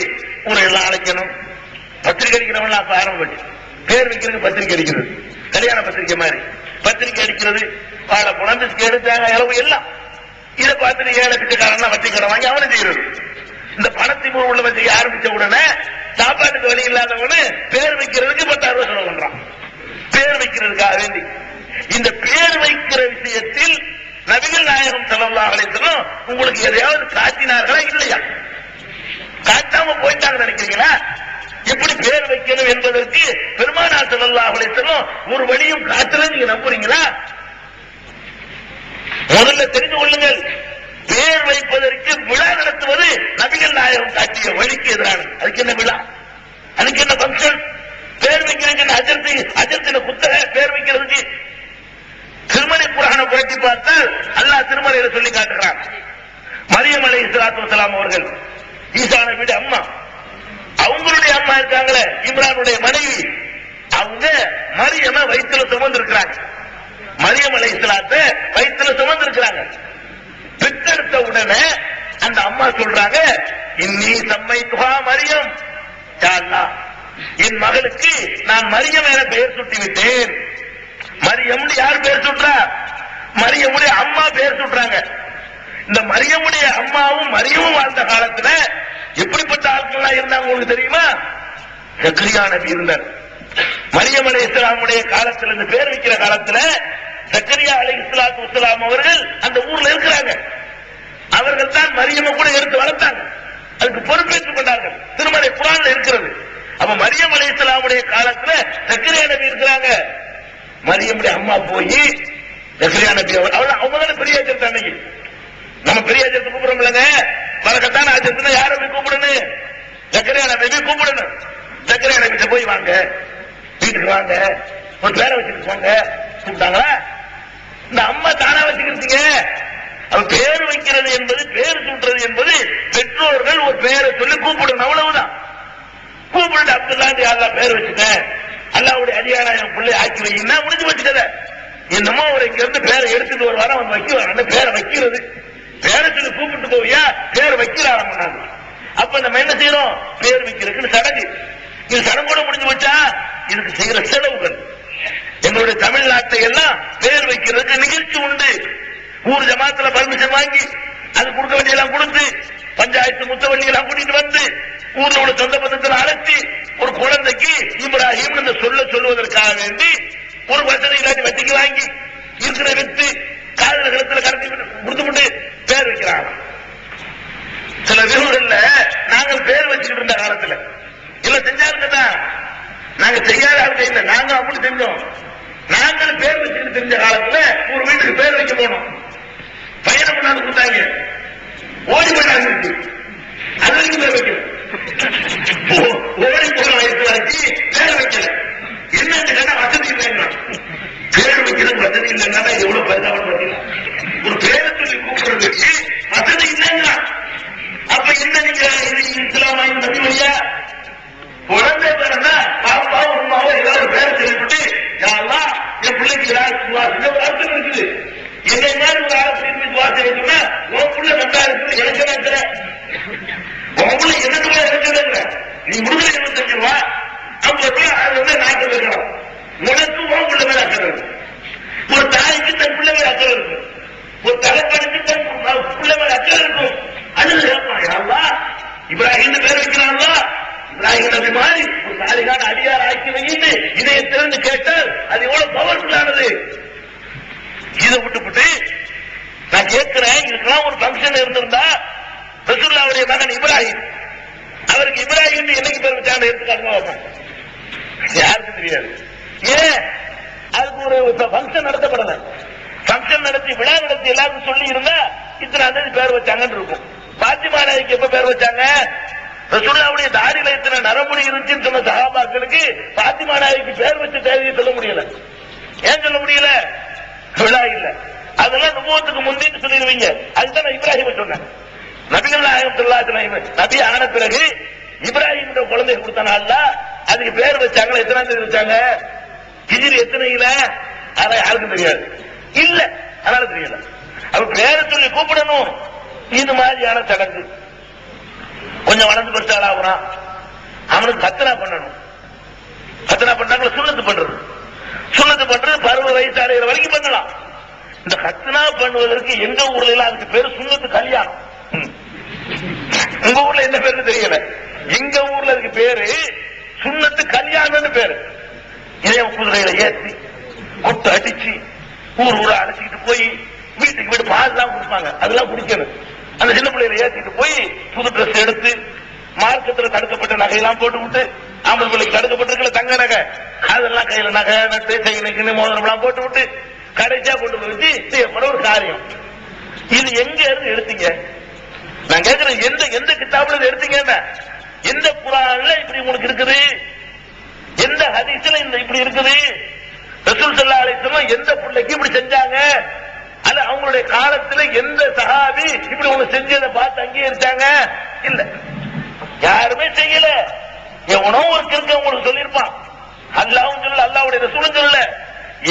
ஊரெல்லாம் அழைக்கணும், பத்திரிகை அடிக்கிறவங்க அப்ப ஆரம்பிச்சு பேர் வைக்கிறதுக்கு பத்திரிகை அடிக்கிறது, கல்யாண பத்திரிகை மாதிரி பத்திரிகை அடிக்கிறது, வாழை பணம் பிஸ்கெட் தேங்காய் அளவு எல்லாம். இதை பார்த்துட்டு ஏழை பிச்சைக்காரன் வட்டி கடை வாங்கி அவனும் செய்யறது. இந்த பணத்தின் உள்ளவன் செய்ய ஆரம்பிச்ச உடனே சாப்பாட்டுக்கு வழி இல்லாதவனு பேர் வைக்கிறதுக்கு 10,000 ரூபாய் செலவு பண்றான். பேர் வைக்கிறதுக்காக வேண்டி இந்த பேர் வைக்கிற விஷயத்தில் நபிகள் நாயகம் ஸல்லல்லாஹு அலைஹி வஸல்லம் உங்களுக்கு எதையாவது காட்டினார்களா இல்லையா? காட்டாம போயிட்டாங்க நினைக்கிறீங்களா? எப்படி பேர் வைக்கணும் என்பதற்கு பெருமானார் ஸல்லல்லாஹு அலைஹி வஸல்லம் ஒரு வழியும் காட்டல நீங்க நம்புறீங்களா? முதல்ல தெரிந்து கொள்ளுங்கள், பேர் வைப்பதற்கு விழா நடத்துவது நபிகள் நாயகம் காட்டிய வழிக்கு எதிரானது. அதுக்கு என்ன விழா? அதுக்கு என்ன பங்கன்? பேர் வைக்கிறதுக்கு அஜர்த்தின புத்தக பேர் வைக்கிறதுக்கு திருமலை புராணம் புரட்டி பார்த்தால் அல்லாஹ் திருமலையில சொல்லி காட்டுகிறான். மரியம் அலைஹிஸ்ஸலாம் அலைஹிஸ்ஸலாத்து வஸலாம் அவர்கள், ஈசா நபியுடைய அம்மா, அவங்களுடைய அம்மா இருக்காங்களே இம்ரானுடைய மனைவி, அவங்க மரியம வயிற்றுல சுமந்து இருக்கிறாங்க. மரியம் அலைஹிஸ்ஸலாத்தை வயிற்றுல சுமந்து இருக்கிறாங்க. பெற்றெடுத்த உடனே அந்த அம்மா சொல்றாங்க, இன்னி சம்மைத்துஹா மரியம், யா அல்லாஹ், என் மகளுக்கு நான் மரியம் என பெயர் சுட்டி விட்டேன். மரியம் யார் பெயர் சுற்றா? மரியமுடைய அம்மா பெயர் சுட்டுறாங்க. இந்த மரியமுடைய அம்மாவும் மரியமும் வாழ்ந்த காலத்துல எப்படிப்பட்ட ஆட்கள் இருந்தாங்க உங்களுக்கு தெரியுமா? ஜக்கரியா நபி இருந்தார். மரியம் அலைஹிஸ்ஸலாமுடைய காலத்துல, இந்த பேர் வைக்கிற காலத்துல ஜக்கரியா அலைஹிஸ்ஸலாத்து வஸ்ஸலாம் அவர்கள் அந்த ஊர்ல இருக்கிறாங்க. அவர்கள் தான் மரியமை கூட எடுத்து வளர்த்தாங்க. அதுக்கு பொறுப்பேற்றுக் கொண்டார்கள். திருமலை குர்ஆன்ல இருக்கிறது. அப்ப மரியம் அலைஹிஸ்ஸலாமுடைய காலத்துல ஜக்கரியா நபி இருக்கிறாங்க. மரியமுடைய அம்மா போய் ஜக்கரியா நபி அவங்க தானே பெரிய ஆச்சரியம். அன்னைக்கு நம்ம பெரிய ஆச்சரியத்தை கூப்பிடுறோம்லங்க, வரக்கத்தான ஆச்சரியத்தை யாரை போய் கூப்பிடணும்? ஜக்கரியா நபி கூப்பிடணும். ஜக்கரியா நபி போய் வாங்க, வீட்டுக்கு வாங்க, ஒரு பேரை வச்சுட்டு போங்க கூப்பிட்டாங்களா? இந்த அம்மா தானா வச்சுக்கிறீங்க. அவன் பேர் வைக்கிறது என்பது, பேர் சுட்டுறது என்பது பெற்றோர்கள் ஒரு பேரை சொல்லி கூப்பிடணும், அவ்வளவுதான். கூப்பிட்டு அப்துல்லாஹ் யாரெல்லாம் பேர் வச்சுட்டேன், அல்லாஹ்வுடைய அடியானா என் பிள்ளை ஆக்கி வைங்கன்னா முடிஞ்சு வச்சுட்டத. என்னமோ ஒரு இங்க இருந்து பேரை எடுத்துட்டு ஒரு வாரம் அவன் வைக்க பேரை வைக்கிறது, பேரை சொல்லி கூப்பிட்டு போவியா பேர் வைக்கிற ஆரம்பினாங்க. அப்ப நம்ம என்ன செய்யறோம்? பேர் வைக்கிறதுக்கு சடங்கு. இது சடங்கோட முடிஞ்சு வச்சா இதுக்கு செய்யற செலவுகள். எங்களுடைய தமிழ்நாட்டை எல்லாம் பேர் வைக்கிறதுக்கு நிகழ்ச்சி உண்டு. ஊர் ஜமாத்துல பர்மிஷன் வாங்கி அது கொடுக்க வேண்டியெல்லாம் கொடுத்து, பஞ்சாயத்து முத்தவள்ளி எல்லாம் கூட்டிட்டு வந்து ஊர்ல உள்ள சொந்த பந்தத்தில் அழைச்சி ஒரு குழந்தைக்கு இப்ராஹிம் இந்த சொல்லுவதற்காக வேண்டி ஒரு வசதி இல்லாட்டி வட்டிக்கு வாங்கி இருக்கிற வித்து காதல கழுத்துல கடத்தி கொடுத்துட்டு பேர் வைக்கிறாங்க. சில வீடுகள்ல நாங்கள் பேர் வச்சுக்கிட்டு இருந்த காலத்துல இல்ல செஞ்சாருங்கதான், நாங்க செய்யாத ஆளுங்க இல்ல, நாங்க அப்படி செஞ்சோம். நாங்கள் பேர் வச்சுக்கிட்டு தெரிஞ்ச காலத்துல ஒரு வீட்டுக்கு பேர் வைக்க போனோம். பயணம் பண்ணாந்து கொடுத்தாங்க, ஓடி பண்ணாங்க, அது வரைக்கும் பேர் வைக்கல. ஓடி போன வயசு வச்சு பேர் வைக்கல. என்னன்னு கேட்டா வசதி இல்லைன்னா பேர் வைக்கிறது வசதி இல்லைன்னா எவ்வளவு பரிதாபம் பார்த்தீங்கன்னா, ஒரு பேரை சொல்லி கூப்பிடுறதுக்கு வசதி இல்லைன்னா அப்ப என்ன நீங்க இஸ்லாமா நபி வழியா குழந்தை பேரனா பாப்பா உமாவோ ஏதாவது பேரை சொல்லிவிட்டு யாரெல்லாம் என் பிள்ளைக்கு ஒரு அர்த்தம் இருக்குது. என்னை மாதிரி ஒரு ஆசிரியர் வார்த்தை சொன்னா உன் பிள்ளை நல்லா இருக்குது, எனக்கு என்ன இருக்கிற உன் பிள்ளை எனக்கு இருக்கிற நீ முடிஞ்ச 25 ரூபா 50 ரூபாய் அது வந்து நாட்டில் இருக்கணும். உனக்கு உன் பிள்ளை மேல அக்கறை இருக்கு. ஒரு தாய்க்கு தன் பிள்ளை மேல அக்கறை இருக்கும், ஒரு தலைப்படிக்கு தன் பிள்ளை மேல அக்கறை இருக்கும். அது கேட்பான், இப்ராஹிம் பேர் வைக்கிறாங்களா? இப்ராஹிம் நபி மாதிரி ஒரு சாலிகான அடியார் ஆக்கி வைத்து இதைய திறந்து கேட்டால் அது எவ்வளவு பவர்ஃபுல்லானது. இதை விட்டுவிட்டு நான் கேட்கிறேன், இதுக்கெல்லாம் ஒரு பங்கன் இருந்திருந்தா ரசூலுல்லாஹ்வுடைய மகன் இப்ராஹிம், அவருக்கு இப்ராஹிம் என்னைக்கு பேர் வச்சாங்க எடுத்துக்காட்டுங்க, யாருக்கும் தெரியாது. ஏன் அதுக்கு ஒரு பங்கன் நடத்தப்படல. பங்கன் நடத்தி விழா நடத்தி எல்லாருக்கும் சொல்லி இருந்தா இத்தனை தேதி பேர் வச்சாங்கன்னு இருக்கும். பாத்திமா நாய்க்கு எப்ப பேர் வச்சாங்க? ரசூலுல்லாஹ்வுடைய தாடியில இத்தனை நரம்புலி இருந்துச்சுன்னு சொன்ன சஹாபாக்களுக்கு பாத்திமா நாய்க்கு பேர் வச்ச தேதியை சொல்ல முடியல. ஏன் சொல்ல முடியல? விழா இல்ல. அதெல்லாம் நுபுவத்துக்கு முந்தின்னு சொல்லிடுவீங்க. அதுதான் நான் இப்ராஹிம் சொன்னேன். நபிகள் நாயகம் ஸல்லல்லாஹு அலைஹி வஸல்லம் நபி ஆன பிறகு இப்ராஹிம் குழந்தை கொடுத்தனால அதுக்கு பேர் வச்சாங்க. எத்தனாம் தேதி வச்சாங்க? ஹிஜ்ரி எத்தனையில? அதை யாருக்கும் தெரியாது இல்ல, அதனால தெரியல. அவ பேரை சொல்லி கூப்பிடணும். இது மாதிரியான சடங்கு. கொஞ்சம் வளர்ந்து பெருசாள் ஆகுறான், அவனுக்கு கத்தனா பண்ணணும். கத்தனா பண்ணாங்கள சுண்ணத்து பண்றது. சுண்ணத்து பண்றது 60 வயசு அடைகிற வரைக்கும் பண்ணலாம். இந்த கத்தனா பண்ணுவதற்கு எங்க ஊர்ல எல்லாம் அதுக்கு பேரு சுண்ணத்து கல்யாணம். உங்க ஊர்ல என்ன பேரு தெரியல, எங்க ஊர்ல அதுக்கு பேரு சுண்ணத்து கல்யாணம்னு பேரு. இதே குதிரையில ஏற்றி கொட்டு அடிச்சு ஊர் ஊரா அழைச்சிக்கிட்டு போய் வீட்டுக்கு வீட்டு பால் தான் கொடுப்பாங்க, அதெல்லாம் குடிக்கணும். அந்த சின்ன பிள்ளைகளை ஏற்றிட்டு போய் புது டிரெஸ் எடுத்து மார்க்கத்தில் தடுக்கப்பட்ட நகையெல்லாம் போட்டு விட்டு, ஆம்பளை பிள்ளைக்கு தடுக்கப்பட்டிருக்கல தங்க நகை அதெல்லாம் கையில நகை நட்டு செய்யணும் மோதிரம் எல்லாம் போட்டு விட்டு கடைசியா கொண்டு போய் வச்சு செய்யப்பட ஒரு காரியம். இது எங்க இருந்து எடுத்தீங்க? நான் கேட்கிறேன், எந்த எந்த கிதாபுல எடுத்தீங்க? எந்த குர்ஆன்ல இப்படி உங்களுக்கு இருக்குது? எந்த ஹதீஸ்ல இந்த இப்படி இருக்குது? ரசூல் ஸல்லல்லாஹு அலைஹி வஸல்லம் எந்த பிள்ளைக்கு இப்படி செஞ்சாங்க? அது அவங்களுடைய காலத்துல எந்த சஹாபி இப்படி ஒண்ணு செஞ்சதை பார்த்து அங்கீகரிச்சாங்க? இல்ல, யாருமே செய்யல. எவனோ ஒரு கிறுக்க உங்களுக்கு சொல்லியிருப்பான். அல்லாஹ்வும் சொல்ல, அல்லாஹ்வுடைய ரசூலும் சொல்ல.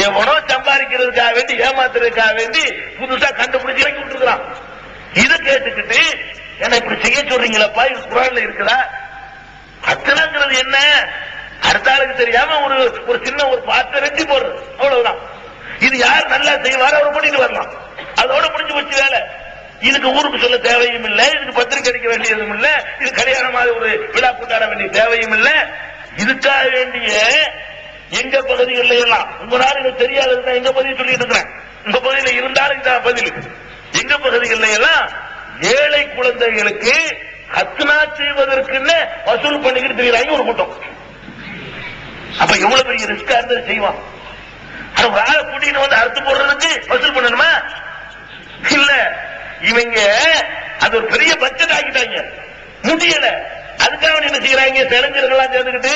எவனோ சம்பாதிக்கிறதுக்காக வேண்டி, ஏமாத்துறதுக்காக வேண்டி புதுசா கண்டுபிடிச்சு இறக்கி விட்டுருக்கான். இதை கேட்டுக்கிட்டு என்ன இப்படி செய்ய சொல்றீங்களப்பா, இது குர்ஆன்ல இருக்குதா? அத்தனைங்கிறது என்ன? அடுத்த ஆளுக்கு தெரியாம ஒரு சின்ன ஒரு பாத்திர ரெட்டி போடுறது, அவ்வளவுதான். இது யார் நல்லா செய்வாரோ அவர் பண்ணிட்டு வரலாம், அதோட முடிஞ்சு வச்சு வேலை. இதுக்கு ஊருக்கு சொல்ல தேவையும் இல்லை, இதுக்கு பத்திரிக்கை அடிக்க வேண்டியதும் இல்லை, இது கல்யாணமாக ஒரு விழா கொண்டாட வேண்டிய தேவையும் இல்லை. இதுக்காக வேண்டிய எங்க பகுதிகளில் எல்லாம் உங்க நாள் இது தெரியாதுன்னா எங்க பகுதியில் சொல்லிட்டு இருக்கிறேன். உங்க பகுதியில் இருந்தாலும் இந்த பதில். எங்க பகுதிகளில் எல்லாம் ஏழை குழந்தைகளுக்கு ஹத்னா செய்வதற்குன்னு வசூல் பண்ணிக்கிட்டு தெரியுறாங்க ஒரு கூட்டம். அப்ப எவ்வளவு பெரிய ரிஸ்கா இருந்தது செய்வான். ஒரு ஆளை கூட்டிட்டு வந்து அறுத்து போடுறதுக்கு வசூல் பண்ணணுமா? இல்ல, இவங்க அது ஒரு பெரிய பட்ஜெட் ஆகிட்டாங்க, முடியல. அதுக்காக என்ன செய்யறாங்க, இளைஞர்கள்லாம் சேர்ந்துக்கிட்டு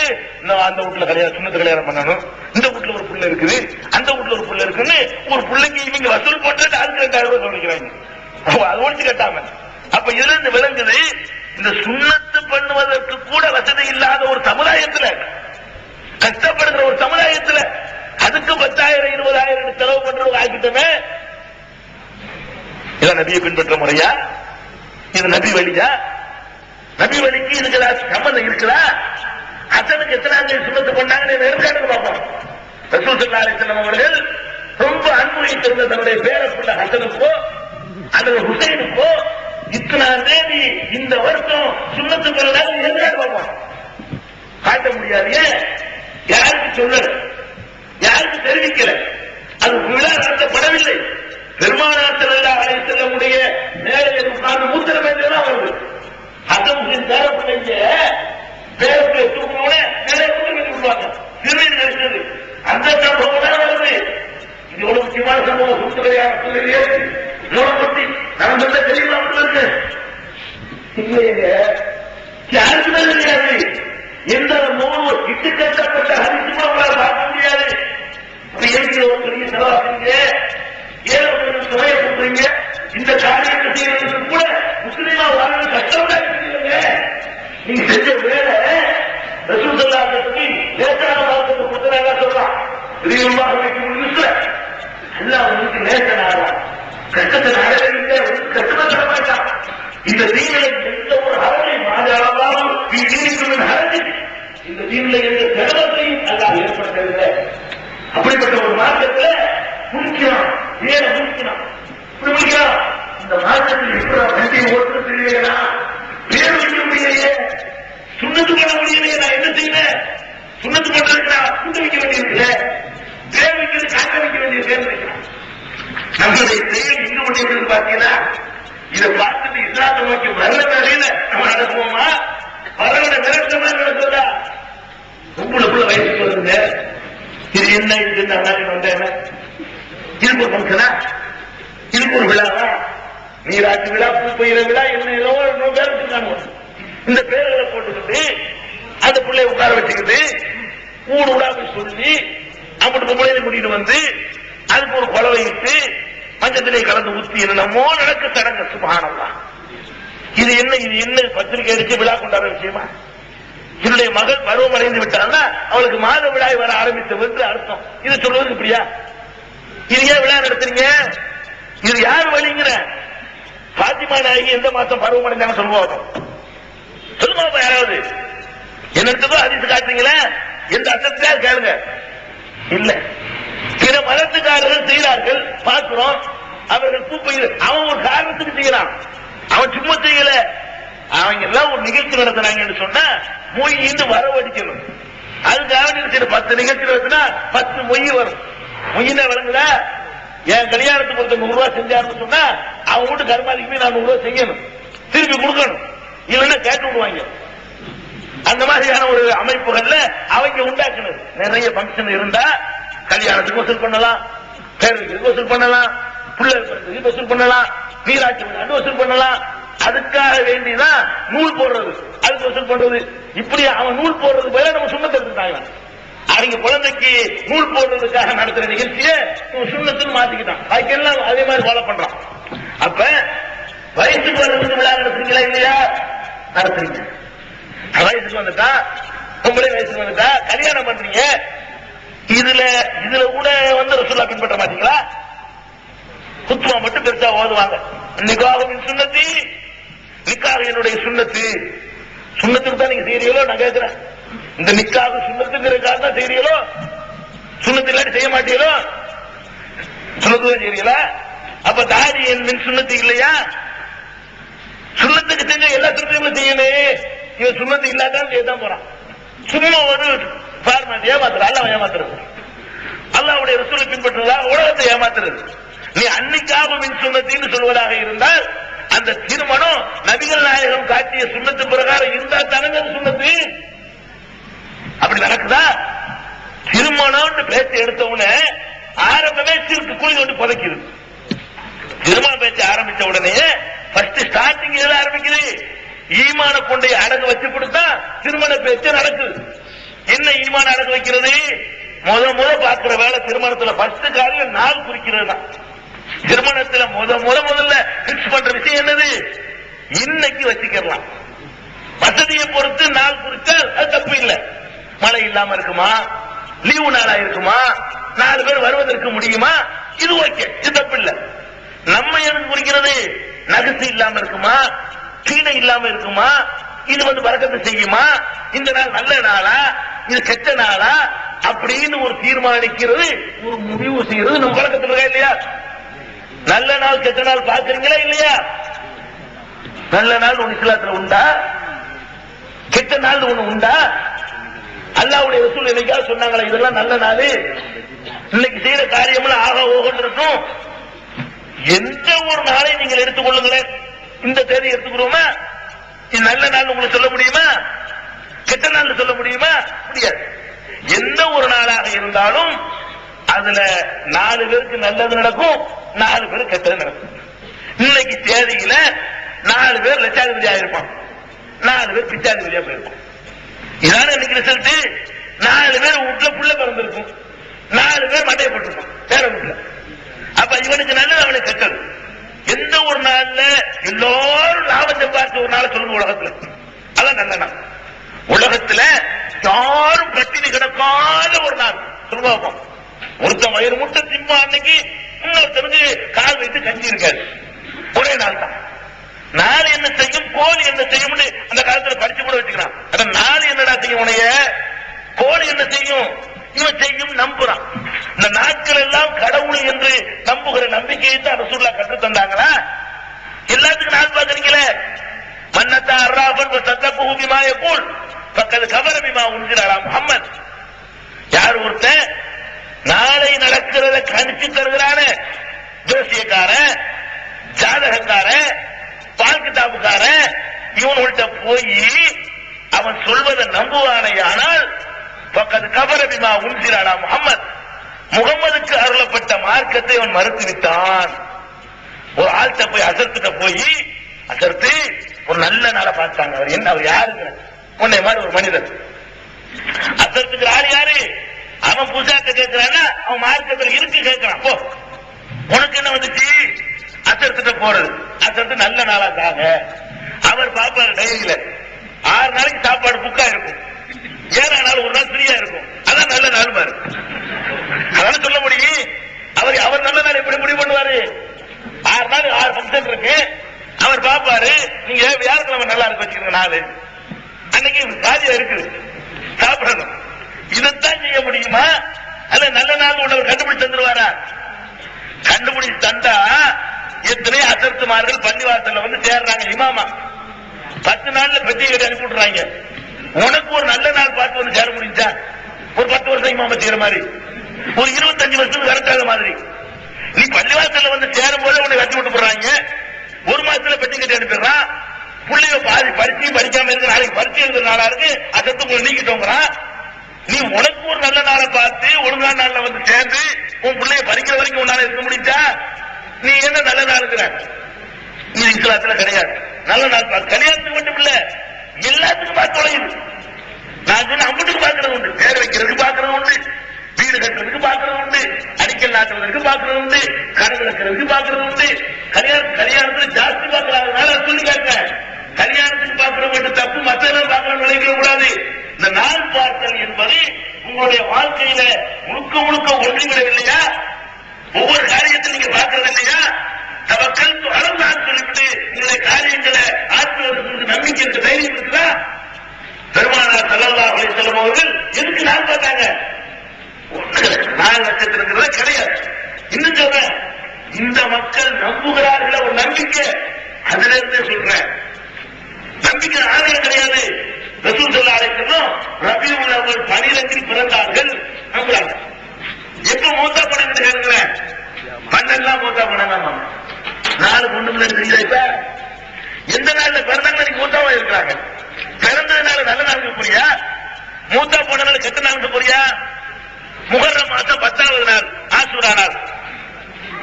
அந்த வீட்டுல கல்யாணம், சுண்ணத்து கல்யாணம் பண்ணணும், இந்த வீட்டுல ஒரு புள்ள இருக்குது, அந்த வீட்டுல ஒரு புள்ள இருக்குன்னு ஒரு பிள்ளைக்கு இவங்க வசூல் போட்டு அதுக்கு 2000 ரூபாய் சொல்லிக்கிறாங்க. அது ஒழிச்சு கட்டாம. அப்ப இதுல இருந்து விளங்குது, இந்த சுண்ணத்து பண்ணுவதற்கு கூட வசதி இல்லாத ஒரு சமுதாயத்துல, கஷ்டப்படுகிற ஒரு சமுதாயத்துல அதுக்கு 10,000 20,000 செலவு பண்றவங்க ஆக்கிட்டோமே. இதான் நபியை பின்பற்ற முறையா? இது நபி வழியா? நபி வழிக்கு இதுக்கு சம்பந்தம் இருக்குதா? ஹசனுக்கு எத்தனை சுண்ணத்து பண்ணாங்கன்னு எடுத்து பார்ப்போம். ரசூல் ஸல்லல்லாஹு அலைஹி வஸல்லம் அவர்கள் ரொம்ப அன்பு வைத்திருந்த தன்னுடைய பேரப்புள்ள ஹசனுக்கோ அல்லது ஹுசைனுக்கோ இத்தனாம் தேதி இந்த வருஷம் சுண்ணத்து பண்ணாங்க எடுத்து பார்ப்போம். காட்ட முடியாது. ஏன்? யாருக்கு சொல்லல, யாருக்கு தெரிவிக்கல, அது விழா நடத்தப்படவில்லை. பெருமானார் ஸல்லல்லாஹு அலைஹி வஸல்லமுடைய மேலே உட்கார்ந்து மூத்திர வேண்டியதான் வருது. ஹசன் பேரப்பிள்ளைங்க பேரப்பிள்ளை தூக்கினோட மேலே மூத்திர வேண்டி விடுவாங்க, சிறுநீர் கழிச்சது. அந்த சம்பவம் தான் வருது. இது எவ்வளவு முக்கியமான சம்பவம். சூழ்நிலையே மூலப்பட்டி நடந்தத தெரியுமா இருக்கு? இல்லைங்க, யாருக்குமே தெரியாது. எந்த மூணு இட்டு கட்டப்பட்ட ஹரிசு உங்களால் பார்க்க முடியாது. இருக்கிற ஒரு பெரிய செலவாக்குறீங்க, ஏழை சுமைய பண்றீங்க. இந்த காரியத்தை செய்யறதுக்கு கூட முஸ்லீமா வாழ்க்கை கஷ்டம் தான் இருக்குங்க. நீங்க செஞ்ச வேலை ரசூல் ஸல்லல்லாஹு அலைஹி வஸல்லம் லேசான வாழ்க்கை கொடுத்தா சொல்றான். எல்லாம் உங்களுக்கு லேசனாக கஷ்டத்தை நாடவே இல்லை, கஷ்டப்பட மாட்டான். இந்த தீனிலை எந்த ஒரு அறவை மாதாவும் அரசு இந்த தீனிலை எந்த சிரமத்தையும் அல்லாஹ் ஏற்படுத்தவில்லை. அப்படிப்பட்ட ஒரு மார்க்கத்துல முடிக்கலாம், ஏன் முடிக்கலாம், இப்படி முடிக்கலாம். இந்த மார்க்கத்தில் இருக்கிற வண்டியை ஓட்டு தெரியலையா, பேர் வைக்க முடியலையே, சுண்ணத்து பண்ண முடியலையே, நான் என்ன செய்வேன்? சுண்ணத்து பண்றதுக்கு நான் கூட்டு வைக்க வேண்டியிருக்கல, பேர் வைக்கிறது காக்க வைக்க வேண்டிய பேர் வைக்கலாம். நம்மளுடைய செயல் இன்னும் பண்ணி பாத்தீங்கன்னா, இதை பார்த்துட்டு இஸ்லாத்தை நோக்கி வரல வேலையில நம்ம நடக்குவோமா? வரவிட விரட்டமா நடக்குதா? உங்களுக்குள்ள வயசுக்கு வருங்க, இது என்ன, இது வந்தேன், இதுக்கு ஒரு ஃபங்க்ஷனா, இதுக்கு ஒரு விழாவா, நீராட்டு விழா, பூ பெய்கிற விழா, என்ன ஏதோ பேர் வச்சிருக்காங்க. இந்த பேர்களை போட்டுக்கிட்டு அந்த பிள்ளைய உட்கார வச்சுக்கிட்டு ஊடு விடாம சொல்லி அப்படி பிள்ளைகளை கூட்டிட்டு வந்து அதுக்கு ஒரு கொலவை இட்டு மஞ்சத்திலே கலந்து ஊத்தி என்னமோ நடக்க தடங்க. சுப்ஹானல்லாஹ். இது என்ன, இது என்ன பத்திரிகை அடிச்சு விழா கொண்டாடுற விஷயமா? என்னுடைய மகள் பருவம் அடைந்து விட்டான்னா அவளுக்கு மாத விழாய் வர ஆரம்பித்தது அர்த்தம். இது சொல்றது இப்படியா? இது ஏன் விழா நடத்துறீங்க? இது யார் வழிங்கிற? பாத்திமா நாயகி எந்த மாசம் பருவம் அடைஞ்சாங்க சொல்லுவோம், சொல்லுங்க யாராவது. என்னத்தோ அதிர்ச்சி காட்டுறீங்களா? எந்த அர்த்தத்தையா கேளுங்க. இல்ல, பிற மதத்துக்காரர்கள் செய்கிறார்கள், பார்க்கிறோம். அவர்கள் கூப்பிடு, அவன் ஒரு காரணத்துக்கு செய்யறான், அவன் சும்மா செய்யல. அவங்க எல்லாம் ஒரு நிகழ்ச்சி நடத்துறாங்கன்னு சொன்னா மொய் வரவடிக்கணும். அதுக்காக 10 நிகழ்ச்சி நடத்தினா 10 மொய் வரும். மொய்னா வழங்குதா? என் கல்யாணத்துக்கு ஒருத்தர் 100 ரூபாய் செஞ்சாருன்னு சொன்னா அவன் வீட்டு கர்மாதிக்கு போய் நான் 100 ரூபாய் செய்யணும், திருப்பி கொடுக்கணும், இல்லைன்னா கேட்டு விடுவாங்க. அந்த மாதிரியான ஒரு அமைப்புகள்ல அவங்க உண்டாக்குனது. நிறைய பங்கன் இருந்தா கல்யாணத்துக்கு வசூல் பண்ணலாம், பேருக்கு வசூல் பண்ணலாம், பிள்ளைகளுக்கு வசூல் பண்ணலாம், நீராட்சி வசூல் பண்ணலாம். அதுக்காக வேண்டிதான் நூல் போடுறது, அதுக்கு வசூல் பண்றது. இப்படி அவன் நூல் போடுறது போல நம்ம சுண்ணத்தை எடுத்துட்டாங்க. அவங்க குழந்தைக்கு நூல் போடுறதுக்காக நடத்துற நிகழ்ச்சியை சுண்ணத்துன்னு மாத்திக்கிட்டான். அதுக்கெல்லாம் அதே மாதிரி ஃபாலோ பண்றான். அப்ப வயசுக்கு வர்றதுக்கு விழா நடத்துறீங்களா இல்லையா? நடத்துறீங்க. வயசுக்கு வந்துட்டா, பொம்பளை வயசுக்கு வந்துட்டா கல்யாணம் பண்றீங்க. இதுல கூட வந்து ரசூலுல்லாஹ் பின்பற்ற மாட்டீங்களா? குத்துவா மட்டும் பெருசா ஓதுவாங்க. நிக்காஹின் சுன்னத்தி, நிக்காஹ் என்னுடைய சுன்னத்து. சுன்னத்துக்கு தான் நீங்க செய்றீங்களோ? நான் கேட்கிறேன். இந்த நிக்காஹ் சுன்னத்துங்கிறதுக்காக தான் செய்றீங்களோ? சுன்னத்து இல்லாட்டி செய்ய மாட்டீங்களோ? சுன்னத்து தான் செய்றீங்களா? அப்ப தாடி என் சுன்னத்து இல்லையா? சுன்னத்துக்கு செஞ்ச எல்லா சுன்னத்தையும் செய்யணும். இவன் சுன்னத்து இல்லாதான் செய்யதான் போறான். சும்மா ஒரு ஃபார்மாலிட்டி ஏமாத்துற. அல்லாஹ் ஏமாத்துறது, அல்லாஹ்வுடைய ரசூலை பின்பற்றுறதா உலகத்தை ஏமாத்துறது. நீ அன்னிக்காக மின் சுன்னத்தின்னு சொல்வதாக இருந்தால் அந்த திருமணம் நபிகள் நாயகம் காட்டிய சுன்னத்து பிரகாரம் இருந்தா தானே சுன்னத்து. அப்படி நடக்குதா? திருமணம் பேச்சு எடுத்தவுடனே ஆரம்பமே சிறுக்கு குழி கொண்டு புதைக்குது. திருமண பேச்சு ஆரம்பிச்ச உடனே ஃபர்ஸ்ட் ஸ்டார்டிங் எது ஆரம்பிக்குது? ஈமான கொண்டை அடகு வச்சு கொடுத்தா திருமண பேச்சு நடக்குது. என்ன ஈமான அடகு வைக்கிறது? முத பாக்குற வேலை திருமணத்துல ஃபர்ஸ்ட் காரியம் நாள் குறிக்கிறது தான். திருமணத்துல முதல்ல பிக்ஸ் பண்ற விஷயம் என்னது? இன்னைக்கு வச்சுக்கலாம். வசதியை பொறுத்து நாள் குறித்தால் அது தப்பு இல்லை. மழை இல்லாம இருக்குமா, லீவு நாளா இருக்குமா, 4 பேர் வருவதற்கு முடியுமா, இது ஓகே, இது தப்பு இல்லை. நம்ம எதுக்கு குறிக்கிறது? நகசு இல்லாம இருக்குமா, கீழே இல்லாம இருக்குமா, இது வந்து பறக்கத்தை செய்யுமா, இந்த நாள் நல்ல நாளா, இது கெட்ட நாளா அப்படின்னு ஒரு தீர்மானிக்கிறது, ஒரு முடிவு செய்யறது நம்ம பழக்கத்தில் இருக்கா இல்லையா? நல்ல நாள் கெட்ட நாள் பாக்குறீங்களா இல்லையா? நல்ல நாள் ஒண்ணு இஸ்லாத்துல உண்டா? கெட்ட நாள் ஒண்ணு உண்டா? அல்லாஹ்வுடைய ரசூல் என்னைக்காவது சொன்னாங்களா இதெல்லாம் நல்ல நாள், இன்னைக்கு செய்யற காரியம்லாம் ஆக ஓகன்னு இருக்கும்? எந்த ஒரு நாளை நீங்கள் எடுத்துக்கொள்ளுங்களேன். இந்த தேதி எடுத்துக்கிறோமா? இது நல்ல நாள் உங்களுக்கு சொல்ல முடியுமா? கெட்ட நாள் சொல்ல முடியுமா? முடியாது. எந்த ஒரு நாளாக இருந்தாலும் அதுல 4 பேருக்கு நல்லது நடக்கும், 4 பேருக்கு கெட்டது நடக்கும். இன்னைக்கு தேதியில 4 பேர் லட்சாதிபதி ஆயிருப்பான், 4 பேர் பிச்சாதிபதியா போயிருப்பான். இதான இன்னைக்கு ரிசல்ட். 4 பேர் வீட்டுல புள்ள பிறந்திருக்கும், 4 பேர் மண்டையை போட்டிருப்பான் வேற வீட்டுல. அப்ப இவனுக்கு நல்லது, அவனுக்கு கெட்டது. எந்த ஒரு நாள்ல எல்லாரும் லாபத்தை பார்த்து ஒரு நாள் சொல்லுங்க உலகத்துல, அதான் நல்ல நாள். உலகத்துல யாரும் பட்டினி கிடக்காத ஒரு நாள் சொல்லுவாங்க. ஒருத்தன் வயிறு முட்டை திம்பா அன்னைக்கு இன்னொருத்தனுக்கு கால் வைத்து கஞ்சி இருக்காது. ஒரே நாள் தான். நாலு என்ன செய்யும், கோழி என்ன செய்யும் அந்த காலத்துல படிச்சு கூட வச்சுக்கிறான். அதான் நாலு என்னடா செய்யும் உனைய, கோழி என்ன செய்யும், இவன் செய்யும் நம்புறான். இந்த நாட்கள் எல்லாம் கடவுள் என்று நம்புகிற நம்பிக்கையை தான் ரசூலுல்லாஹ் கற்று தந்தாங்களா? எல்லாத்துக்கும் நாள் பாக்குறீங்களே. மன்னத்தா அர்ராஃபன் சத்தகுஹு பிமா யகூல் ஃபக்கத் கஃபர பிமா உன்ஸில அலா முஹம்மத். யார் ஒருத்தன் நாளை நடக்கிறத கணிச்சு தருகிறான ஜோசியக்காரன், ஜாதகக்காரன், பால் கிதாபுக்காரன், இவன்கிட்ட போய் அவன் சொல்வதை நம்புவானே ஆனால் ஃபக்கத் கஃபர பிமா உன்ஸில அலா முஹம்மத், முகம்மதுக்கு அருளப்பட்ட மார்க்கத்தை அவன் மறுத்து விட்டான். ஒரு ஆள்கிட்ட போய் அசர்த்திட்ட போய், அசர்த்து ஒரு நல்ல நாளை பார்த்தாங்க. அவர் என்ன, அவர் யாருங்க, உன்னை மாதிரி ஒரு மனிதர். அசர்த்துக்கு ஆள் யாரு? அவன் பூசாட்ட கேட்கிறான்னா அவன் மார்க்கத்தில் இருக்கு கேட்கிறான். போ, உனக்கு என்ன வந்துச்சு? அசர்த்திட்ட போறது. அசர்த்து நல்ல நாளாக்காக அவர் பாப்பாரு. டைரியில 6 நாளைக்கு சாப்பாடு புக்கா இருக்கும், 7 நாள் ஒரு நாள் ஃப்ரீயா இருக்கும். அதான் நல்ல நாள் பாரு. அதான் சொல்ல முடியும். அவர் நல்ல நாள் எப்படி முடிவு பண்ணுவாரு? 6 நாள் 6 ஃபங்க்ஷன் இருக்கு. அவர் பாப்பாரு, நீங்க வியாழக்கிழமை நல்லா இருக்கு வச்சுக்கோங்க, நாள் அன்னைக்கு காரியம் இருக்குது, சாப்பிடணும். இதைத்தான் செய்ய முடியுமா? அல்ல நல்ல நாள் உள்ளவர் கண்டுபிடிச்சு தந்துருவாரா? கண்டுபிடிச்சு தந்தா எத்தனை அசர்த்துமார்கள் பள்ளிவாசல்ல வந்து சேர்றாங்க இமாமா. 10 நாள்ல பெட்டியை கட்டி அனுப்பி விட்டுறாங்க. உனக்கு ஒரு நல்ல நாள் பார்த்து வந்து சேர முடிஞ்சா? ஒரு 10 வருஷம் இமாம செய்யற மாதிரி, ஒரு 25 வருஷத்துக்கு கரெக்டாத மாதிரி. நீ பள்ளிவாசல்ல வந்து சேரும் போது உன்னை கட்டி விட்டு போடுறாங்க. 1 மாசத்துல பெட்டி கட்டி அனுப்பிடுறான். பிள்ளைய பாதி பரிச்சு படிக்காம இருக்கு, நாளைக்கு பரிச்சு எழுதுற நாளா இருக்கு, அசத்து உங்களை நீக்கிட்டோங்கிறான். நீ உனக்கு ஒரு நல்ல நாளை பார்த்து ஒழுங்கான நாள்ல வந்து சேர்ந்து உன் பிள்ளைய பறிக்கிற வரைக்கும் உன்னால இருக்க முடிஞ்சா? நீ என்ன நல்ல நாளுங்கிற? இது இஸ்லாத்துல கிடையாது. நல்ல நாள் பார்த்து கல்யாணத்துக்கு மட்டும் இல்ல, எல்லாத்துக்கும் பார்த்து தொலையுது. நான் சொன்ன அம்புட்டுக்கு பாக்குறது உண்டு, பேர் வைக்கிறதுக்கு பாக்குறது உண்டு, வீடு கட்டுறதுக்கு பாக்குறது உண்டு, அடிக்கல் நாட்டுவதற்கு பாக்குறது உண்டு, கடை வைக்கிறதுக்கு பாக்குறது உண்டு. கல்யாணத்துல ஜாஸ்தி பாக்குறாங்க. சொல்லி கேட்கிறேன், கல்யாணத்துக்கு பாக்குற மட்டும் தப்பு, மற்றவர்கள் பாக்குற நிலைக்க கூடாது. இந்த நாள் பார்த்தல் என்பது உங்களுடைய வாழ்க்கையில முழுக்க முழுக்க ஒன்றிவிடவில்லையா? ஒவ்வொரு காரியத்தை நீங்க பார்க்கறது இல்லையா? தவக்கல் அளவுதான் சொல்லிவிட்டு உங்களுடைய காரியங்களை ஆற்றுவதற்கு நம்பிக்கை இருக்க தைரியம் இருக்குதா? பெருமானார் ஸல்லல்லாஹு அலைஹி வஸல்லம் அவர்கள் எதுக்கு நாள் பார்த்தாங்க? நாள் நட்சத்திரங்கிறத கிடையாது. இன்னும் சொல்றேன், இந்த மக்கள் நம்புகிறார்கள், ஒரு நம்பிக்கை. அதுல இருந்தே சொல்றேன், நம்பிக்கை ஆதாரம் கிடையாது. ரசூல் ஸல்லல்லாஹு அலைஹி வஸல்லம் ரபியுல் அவ்வல் 12 பிறந்தார்கள் நம்புறாங்க. எப்ப மூத்தா படம் கேட்கிறேன், 12 மூத்தா படம் நாலு பொண்ணுல தெரியுதா? இப்ப எந்த நாள்ல பிறந்தாங்க நீங்க மூத்தாவா இருக்கிறாங்க? பிறந்ததுனால நல்ல நாளுக்கு போறியா? மூத்தா போனால கெட்ட நாளுக்கு போறியா? முஹர்ரம் மாசம் 10வது நாள் ஆஷூரா நாள்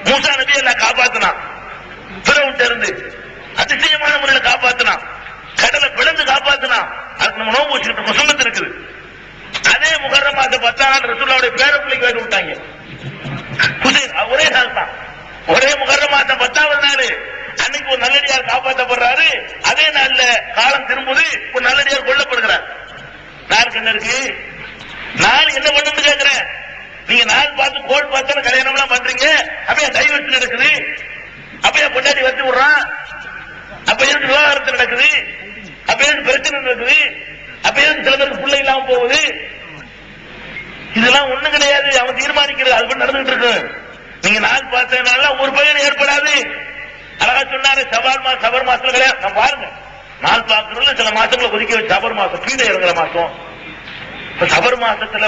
மூசா நபி எல்லாம் காப்பாத்தினான். பிறவுட்ட இருந்து அதிசயமான முறையில் காப்பாத்தினான். கடலை பிளந்து காப்பாத்தினான். அதுக்கு நம்ம நோம்பு வச்சுக்கிட்டு சுண்ணத்து இருக்குது. அதே முஹர்ரம் மாசம் 10ஆம் நாள் ரசூலுல்லாஹ்வுடைய பேர பிள்ளைக்கு வேண்டி விட்டாங்க. ஒரே நாள் தான், ஒரே முஹர்ரம் மாசம் 10வது நாள். அன்னைக்கு ஒரு நல்லடியார் காப்பாற்றப்படுறாரு. அதே நாள்ல காலம் திரும்புது, ஒரு நல்லடியார் கொல்லப்படுகிறார். நாளுக்கு என்ன இருக்கு? நாள் என்ன பண்ணு கேட்கிறேன். நீங்க நாள் பார்த்து கோல் பார்த்து கல்யாணம் எல்லாம் பண்றீங்க. அப்ப டைவர்ஸ் நடக்குது, அப்ப பொண்டாட்டி வச்சு விடுறான், அப்ப எதுக்கு விவாகரத்து நடக்குது, அப்ப எதுக்கு பிரச்சனை நடக்குது, அப்ப எதுக்கு சில பேருக்கு பிள்ளை இல்லாம போகுது. இதெல்லாம் ஒண்ணும் கிடையாது, அவன் தீர்மானிக்கிறது. அது நடந்துட்டு இருக்கு. நீங்க நாள் பார்த்ததுனால ஒரு பையன் ஏற்படாது. அழகா சொன்னாரு, சபர் மாசத்துல கிடையாது. நான் பாருங்க, நாள் பார்க்கறதுல சில மாசங்களை ஒதுக்கி வச்சு சபர் மாசம் கீழே இறங்குற மாசம். இப்ப சபர் மாசத்துல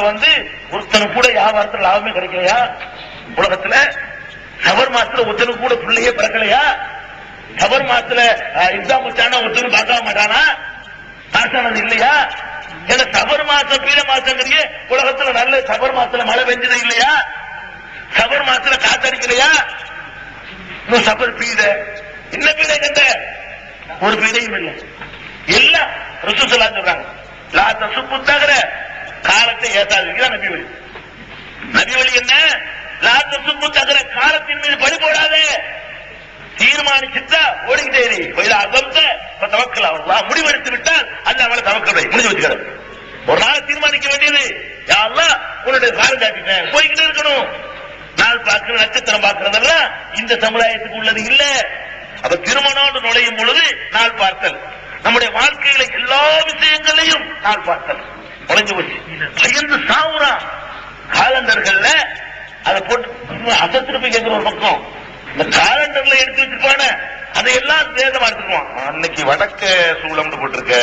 ஒருத்தனு கூட வியாபாரத்துல லாபமே கிடைக்கலையா? உலகத்துல சபர் மாசத்துல ஒருத்தனு கூட பிள்ளையே பிறக்கலையா? சபர் மாசத்துல எக்ஸாம் வச்சானா ஒருத்தனு பார்க்க மாட்டானா? பாசானது இல்லையா? ஏன்னா சபர் மாசம் பீட மாசங்கிறீங்க. உலகத்துல நல்ல சபர் மாசத்துல மழை பெஞ்சது இல்லையா? சபர் மாசத்துல காத்தடிக்கலையா? சபர் பீட என்ன பீட கண்ட? ஒரு பீடையும் இல்லை. எல்லாம் ரசூல் ஸல்லல்லாஹு சொல்றாங்க, லா தசுப்பு தகர காலத்தை ஏத்தாதீங்க. நபி வழி. நபி வழி என்ன? லா தசுப்பு தகர காலத்தின் மீது படி போடாதே. தீர்மானிச்சுட்டா ஓடிக்கிட்டே தவக்கல் முடிவெடுத்து விட்டால் அல்ல அவளை தவக்கல் முடிஞ்சு வச்சுக்கிறது. ஒரு நாள் தீர்மானிக்க வேண்டியது, யா அல்லாஹ் உன்னுடைய காலம் காட்டிட்டேன், போய்கிட்டே இருக்கணும். நாள் பார்க்கிற நட்சத்திரம் பார்க்கிறதெல்லாம் இந்த சமுதாயத்துக்கு உள்ளது இல்ல. அப்ப திருமணம் நுழையும் பொழுது நாள் பார்த்தல், நம்முடைய வாழ்க்கையில எல்லா விஷயங்களையும் நாள் பார்த்தல் நுழைஞ்சு போச்சு. பயந்து சாவுறா காலண்டர்கள்ல அதை போட்டு அசத்துட்டு போய் கேட்கிற ஒரு பக்கம். இந்த காலண்டர்ல எடுத்து வச்சிருப்பான அதையெல்லாம் சேதமா எடுத்துக்குவான். அன்னைக்கு வடக்க சூளம்னு போட்டிருக்க,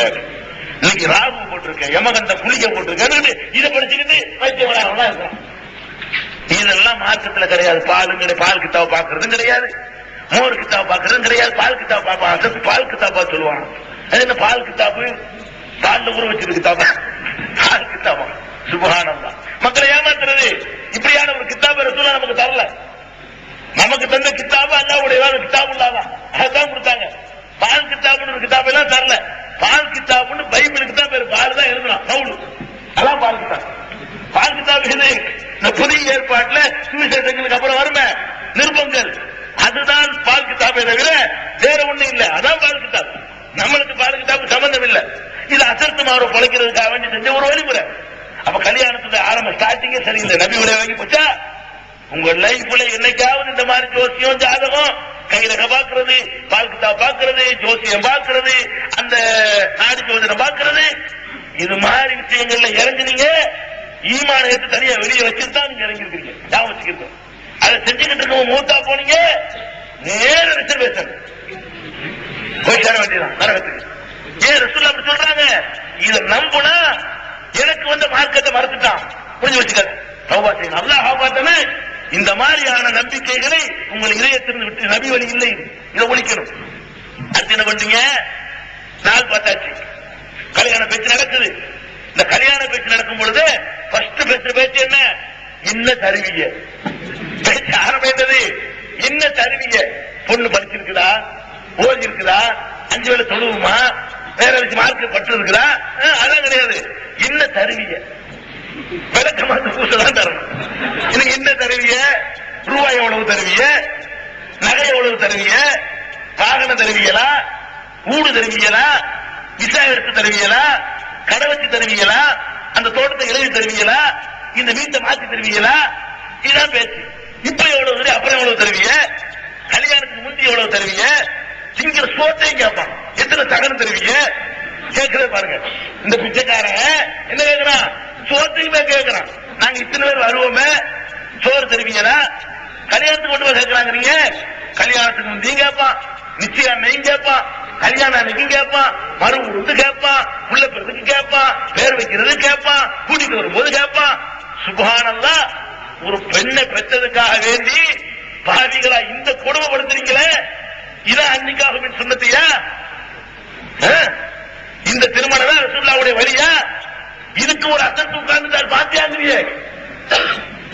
இன்னைக்கு ராகு போட்டிருக்க, யமகண்ட புளிய போட்டிருக்க, இதை படிச்சுக்கிட்டு வைத்தியம் இருக்கான். இதெல்லாம் மார்க்கத்துல கிடையாது. பால் கித்தாவை பாக்குறதும் கிடையாது, மோர் கித்தாவை பாக்குறதும் கிடையாது. பால் கித்தாவை பாப்பா, பால் கித்தாப்பா சொல்லுவாங்க. அது என்ன பால் கித்தாப்பு? பால்ல ஊற வச்சிருக்கு கித்தாபா, பால் கித்தாபா. சுப்ஹானல்லாஹ். மக்களை ஏமாத்துறது. இப்படியான ஒரு கித்தாபை ரசூலுல்லாஹ் நமக்கு தரல. நமக்கு தந்த கித்தாபு அல்லாஹ்வுடைய கித்தாபு இல்லாதான் அதான் கொடுத்தாங்க. பால் கித்தாபுன்னு ஒரு கித்தாபு எல்லாம் தரல. பால் கித்தாபுன்னு பைபிளுக்கு தான் பேரு, பால் தான் எழுதலாம், பவுல். அதான் பால் கித்தாபு. பால் கித்தாபு இது இந்த புதிய ஏற்பாட்டுல சுவிசேஷங்களுக்கு அப்புறம் வருமே நிருபங்கள், அதுதான் பால் கித்தாபை தவிர வேற ஒண்ணு இல்ல. அதான் பால் கித்தாபு. நம்மளுக்கு பால் கித்தாபு சம்பந்தம் இல்ல. இது அசர்த்து மாற பழைக்கிறதுக்காக வேண்டி செஞ்ச ஒரு வழிமுறை. அப்ப கல்யாணத்துல ஆரம்ப ஸ்டார்டிங்கே சரியில்லை. நபி உடைய வாங்கி போச்சா? உங்க லைஃப்ல என்னைக்காவது இந்த மாதிரி ஜோசியம் ஜாதகம் கைரக பாக்குறது, பால் கித்தாப் பாக்குறது, ஜோசியம் பாக்குறது, அந்த நாடி ஜோதிடம் பாக்குறது, இது மாதிரி விஷயங்கள்ல இறங்குனீங்க, ஈமான எடுத்து தனியா வெளியே வச்சுதான் நீங்க இறங்கி இருக்கீங்க. ஞாபகம் வச்சுக்கிறது. அதை செஞ்சுக்கிட்டு இருக்க மூத்தா போனீங்க, நேர ரிசர்வேஷன் போய் சேர வேண்டியதான் நரகத்துக்கு. ஏன் ரசூல் அப்படி சொல்றாங்க? இதை நம்புனா எனக்கு வந்த மார்க்கத்தை மறந்துட்டான், புரிஞ்சு வச்சுக்காது. அல்லாஹ் காப்பாத்தன இந்த மாதிரியான நம்பிக்கைகளை உங்கள் இதயத்திலிருந்து விட்டு நபி வழி இல்லை, இதை ஒழிக்கணும். அடுத்து என்ன பண்றீங்க? நாள் பார்த்தாச்சு, கல்யாண பேச்சு நடக்குது. இந்த கல்யாண பேச்சு நடக்கும் பொழுது ஃபர்ஸ்ட் பேசுற பேச்சு என்ன? என்ன தருவீங்க? பேச்சு ஆரம்பித்தது என்ன தருவீங்க? பொண்ணு படிச்சிருக்குதா, ஓதி இருக்குதா, 5 வேளை தொழுவுமா, வேற வச்சு மார்க் பட்டு இருக்குதா? அதான் கிடையாது. என்ன தருவிய விளக்கமாத்து பூசதான் தரணும். இது என்ன தருவிய? ரூபாய் எவ்வளவு தருவிய? நகை எவ்வளவு தருவிய? வாகனம் தருவியலா? ஊடு தருவியலா? விசா எடுத்து தருவியலா? கடை வச்சு தருவியலா? அந்த தோட்டத்தை இழவி தருவியலா? இந்த வீட்டை மாத்தி தருவியலா? இதுதான் பேச்சு. இப்ப எவ்வளவு தருவி, அப்புறம் எவ்வளவு தருவிய? கல்யாணத்துக்கு முந்தி எவ்வளவு தருவிய? திங்கிற சோத்தையும் கேட்பான். எத்தனை தகனம் தருவிய? கேட்கறத பாருங்க. இந்த பிச்சைக்காரன் என்ன கேட்கிறான்? சோத்தையுமே கேட்கிறான். நாங்க இத்தனை பேர் வருவோமே, சோறு தருவீங்களா? கல்யாணத்துக்கு கொண்டு போய் கேட்கிறாங்க. கல்யாணத்துக்கு முந்தையும் கேட்பான், நிச்சயம் அன்னையும் கேட்பான், கல்யாணம் அன்னைக்கும் கேட்பான், மறு உருந்து கேட்பான், புள்ள பிறதுக்கு கேட்பான், பேர் வைக்கிறது கேட்பான், கூட்டிட்டு வரும்போது கேட்பான். சுப்ஹானல்லாஹ். ஒரு பெண்ணை பெற்றதுக்காக வேண்டி பாவிகளா இந்த கொடுமைப்படுத்துறீங்களே, இதான் அன்னிக்காக சொன்னதையா? இந்த திருமணம் தான் ரசூலுல்லாஹ்வுடைய வழியா? இதுக்கு ஒரு அசத்து உட்கார்ந்து பாத்தியாங்கிறியே.